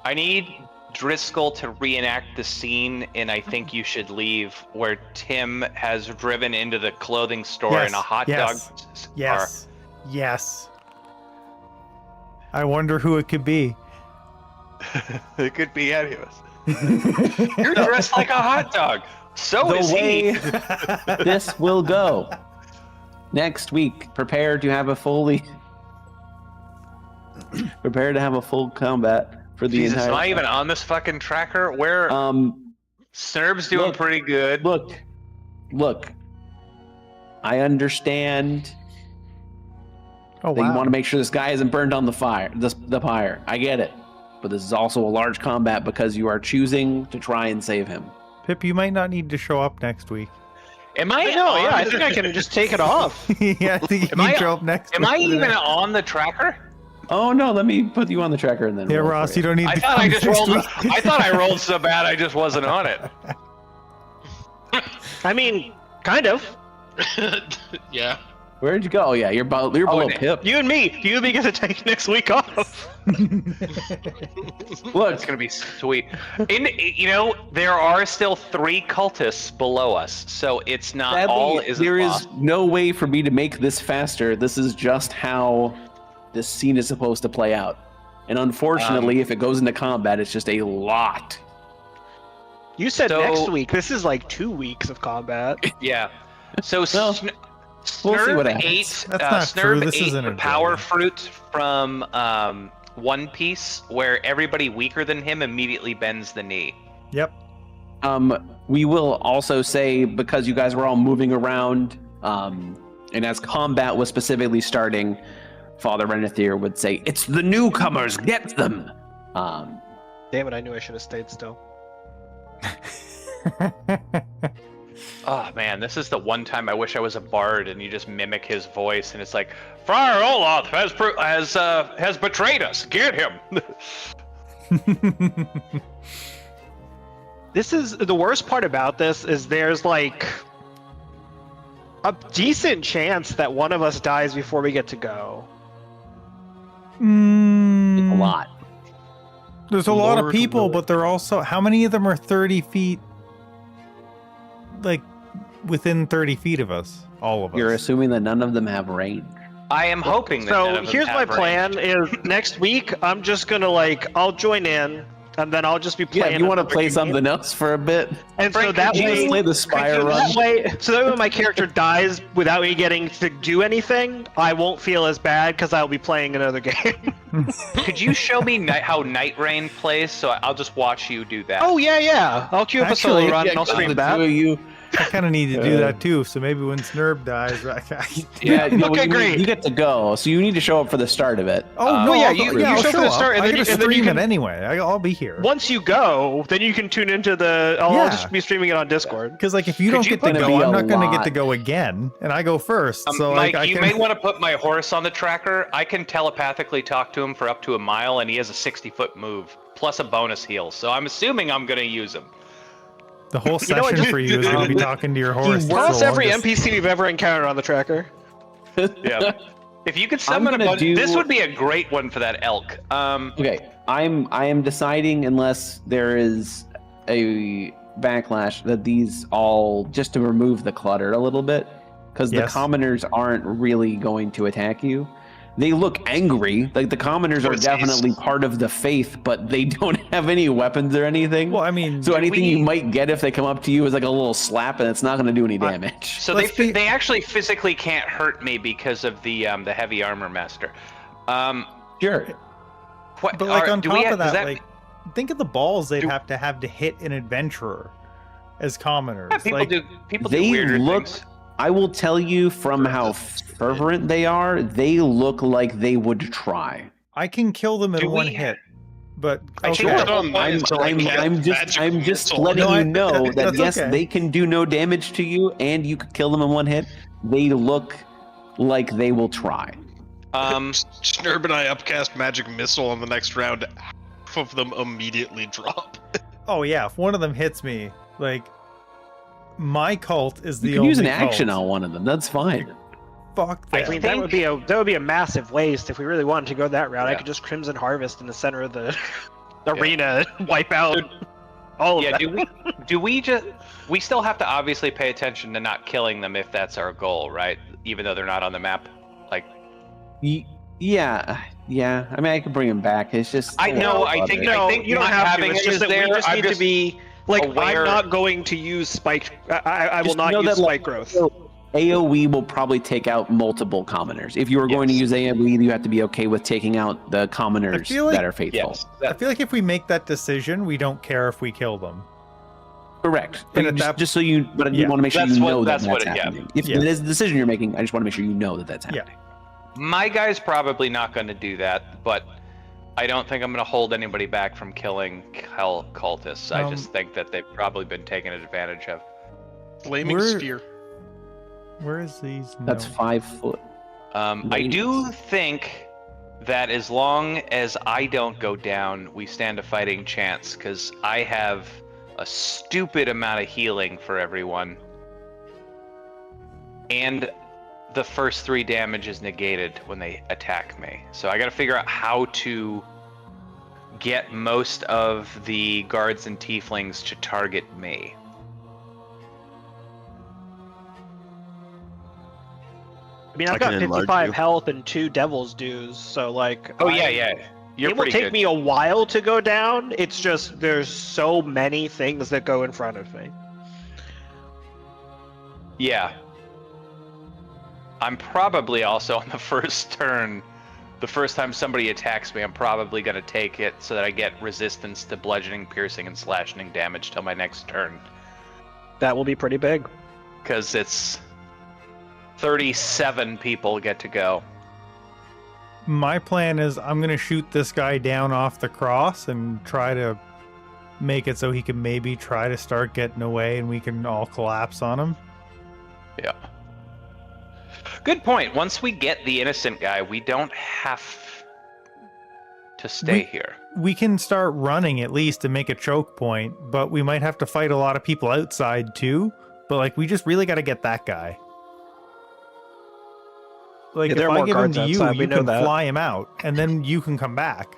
I need Driscoll to reenact the scene in I Think You Should Leave, where Tim has driven into the clothing store in a hot dog car. Yes. Yes. I wonder who it could be. It could be any of us. You're dressed like a hot dog. So The is way he. this will go. Next week, prepare to have a full combat for the Jesus, entire. am I even on this fucking tracker? Where Snurb's doing look, pretty good. Look. I understand Oh, that you wow. want to make sure this guy isn't burned on the fire. The pyre. I get it, but this is also a large combat because you are choosing to try and save him. Pip, you might not need to show up next week. Am I? No, yeah, I on- think I can just take it off. Yeah, I think Am you I- show up next. Am I to even that. on the tracker? Oh no, let me put you on the tracker and then. Yeah, roll for Ross, you don't need I to thought come I just next rolled. week. I thought I rolled so bad I just wasn't on it. I mean, kind of. Yeah. Where'd you go? Oh yeah, you're below and- Pip. You and me get to take next week off. Look, It's gonna be sweet. There are still 3 cultists below us, so it's not sadly, all is there lost. is no way for me to make this faster. This is just how this scene is supposed to play out. And unfortunately, if it goes into combat, it's just a lot. You said So- next week. This is like 2 weeks of combat. Yeah. So Well, we'll see what Snurb happens. ate. That's not true. Snurb This ate isn't the a power dragon. fruit from One Piece, where everybody weaker than him immediately bends the knee. Yep. We will also say, because you guys were all moving around, and as combat was specifically starting, Father Renethir would say, "It's the newcomers, get them!" Damn it! I knew I should have stayed still. Oh man, this is the one time I wish I was a bard and you just mimic his voice, and it's like, Friar Olaf has betrayed us. Get him. This is the worst part about this is there's like a decent chance that one of us dies before we get to go. A lot. There's a lot of Lord people, willing. but they're also. How many of them are 30 feet? Like, within 30 feet of us? All of us. You're assuming that none of them have range. I am hoping that none So of them here's my have plan: is next week I'm just gonna I'll join in, and then I'll just be Yeah, playing. if you want to a play freaking something else for a bit, game. And so Frank, that could you way, play the Spire run. so that way my character dies without me getting to do anything, I won't feel as bad because I'll be playing another game. Could you show me how Night Rain plays? So I'll just watch you do that. Oh yeah. I'll queue up a Actually, solo run yeah, and I'll the stream two that. of you. I kind of need to do that too. So maybe when Snurb dies, Yeah, Okay, great. You get to go, so you need to show up for the start of it. Oh no! yeah, I'll- you I'll show for show the up. start, and I then gotta you- and then you stream can- it anyway. I'll be here. Once you go, then you can tune into the. I'll Yeah. just be streaming it on Discord. Because like if you Could don't you get put to it- go, Be I'm a not gonna get lot. to go again, and I go first. So Mike, like, I you can... may want to put my horse on the tracker. I can telepathically talk to him for up to a mile, and he has a 60-foot move plus a bonus heal. So I'm assuming I'm going to use him. The whole You know what, session for you is gonna be talking to your horse. Tell us so every I'll just- NPC we've ever encountered on the tracker. Yeah. If you could summon a gonna bunch, this would be a great one for that elk. Okay, I am deciding, unless there is a backlash, that these all, just to remove the clutter a little bit, because the Yes. commoners aren't really going to attack you. They look angry, like the commoners are Pussies. definitely part of the faith, but they don't have any weapons or anything. Well, I mean, So anything you we- might get if they come up to you is like a little slap, and it's not going to do any damage. So Let's be- they actually physically can't hurt me because of the heavy armor master. Sure. What, but like on do we top of does that, like, think of the balls they'd Do- have to hit an adventurer as commoners. yeah, people like, do They weirder look. things. I will tell you from how fervent they are. They look like they would try. I can kill them in Do one we- hit, but I okay. think on mine I'm, to, like, have I'm magical just missile. letting No, you know that that's yes, okay. they can do no damage to you, and you could kill them in one hit. They look like they will try. Snurb and I upcast magic missile on the next round. Half of them immediately drop. Oh yeah, if one of them hits me, like my cult is the You can only use an action cult. on one of them. That's fine. Fuck I that. I mean, that would be a massive waste if we really wanted to go that route. I Yeah. could just Crimson Harvest in the center of the arena, and wipe out all of Yeah, that. we still have to obviously pay attention to not killing them if that's our goal, right? Even though they're not on the map. Like Yeah. I mean, I could bring him back. It's just. I know, I about think- it. No, think you don't not have to. having It's it just is that there. we just I'm need to just be like. aware- I'm not going to use spike. I will Just not know use that, like, spike growth. AoE will probably take out multiple commoners. If you are going to use AoE, you have to be okay with taking out the commoners feel like- that are faithful. yes. I feel like if we make that decision, we don't care if we kill them. Correct. And But at just, that- just so you, but Yeah. you want to make sure That's you what- know that's that what that's it- yeah. happening. If Yeah. it is a decision you're making, I just want to make sure you know that that's Yeah. happening. My guy's probably not going to do that, but I don't think I'm going to hold anybody back from killing cultists. I just think that they've probably been taken advantage of. Flaming We're- sphere. Where is these? That's No. 5 foot. I do think that as long as I don't go down, we stand a fighting chance, because I have a stupid amount of healing for everyone. And the first 3 damage is negated when they attack me. So I gotta figure out how to get most of the guards and tieflings to target me. I mean, I I've got can enlarge 55 you. health and 2 Devil's Dues, so like. Oh yeah. You're It will pretty take good. me a while to go down. It's just there's so many things that go in front of me. Yeah. I'm probably also on the first turn. The first time somebody attacks me, I'm probably going to take it so that I get resistance to bludgeoning, piercing, and slashing damage till my next turn. That will be pretty big. Because it's 37 people get to go. My plan is I'm going to shoot this guy down off the cross and try to make it so he can maybe try to start getting away and we can all collapse on him. Yeah. Good point. Once we get the innocent guy, we don't have to stay here. We can start running at least to make a choke point, but we might have to fight a lot of people outside too. But like, we just really got to get that guy. Like, Yeah, there if are I more give him guards to you, outside, we you know can that. fly him out, and then you can come back.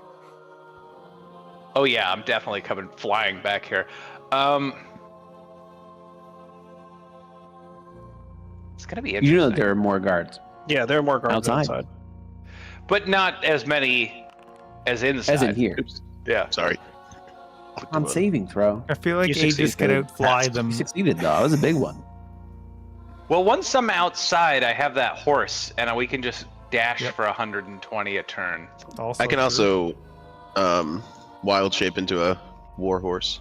Oh yeah, I'm definitely coming flying back here. It's gonna be interesting. You know that there are more guards. Yeah, there are more guards Outside. outside. But not as many as inside. As in here. Oops, Yeah. sorry. On saving throw. I feel like You Aegis succeed, could dude. outfly You them. succeeded, though. That was a big one. Well, once I'm outside, I have that horse, and we can just dash Yep. for 120 a turn. Oh, I can true. also wild shape into a war horse.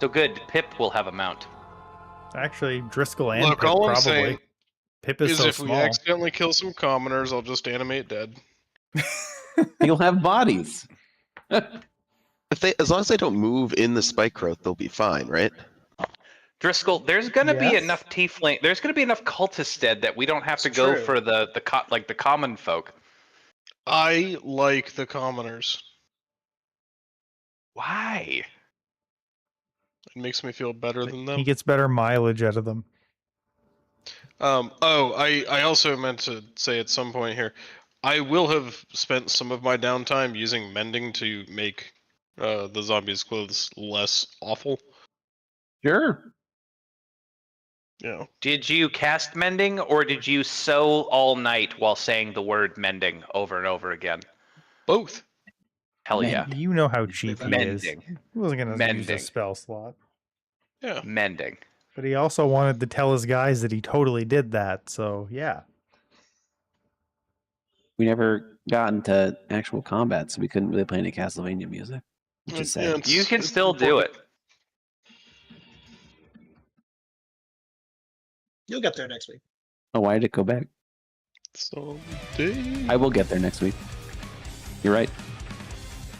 So good. Pip will have a mount. Actually, Driscoll and Look, Pip all I'm probably. saying Pip is is so if we small. accidentally kill some commoners, I'll just animate dead. You'll have bodies. If they, as long as they don't move in the spike growth, they'll be fine, right? Driscoll, there's gonna be Yes. enough tiefling. There's gonna be enough cultist dead that we don't have to It's go true. for the common folk. I like the commoners. Why? It makes me feel better than He them. gets better mileage out of them. I also meant to say at some point here, I will have spent some of my downtime using mending to make the zombies' clothes less awful. Sure. Yeah. Did you cast mending, or did you sew all night while saying the word mending over and over again? Both. Hell yeah. You know how cheap he is. Mending. He wasn't going to use a Mending. spell slot. Yeah. Mending. But he also wanted to tell his guys that he totally did that, so yeah. We never got into actual combat, so we couldn't really play any Castlevania music. Which is sad. Yeah, it's- You can it's still do important. it. You'll get there next week. Oh, why did it go back? Someday. I will get there next week. You're right.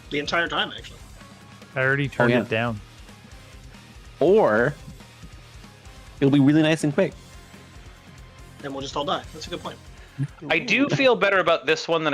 The entire time, actually. I already turned yeah. it down. Or it'll be really nice and quick. Then we'll just all die. That's a good point. I do feel better about this one than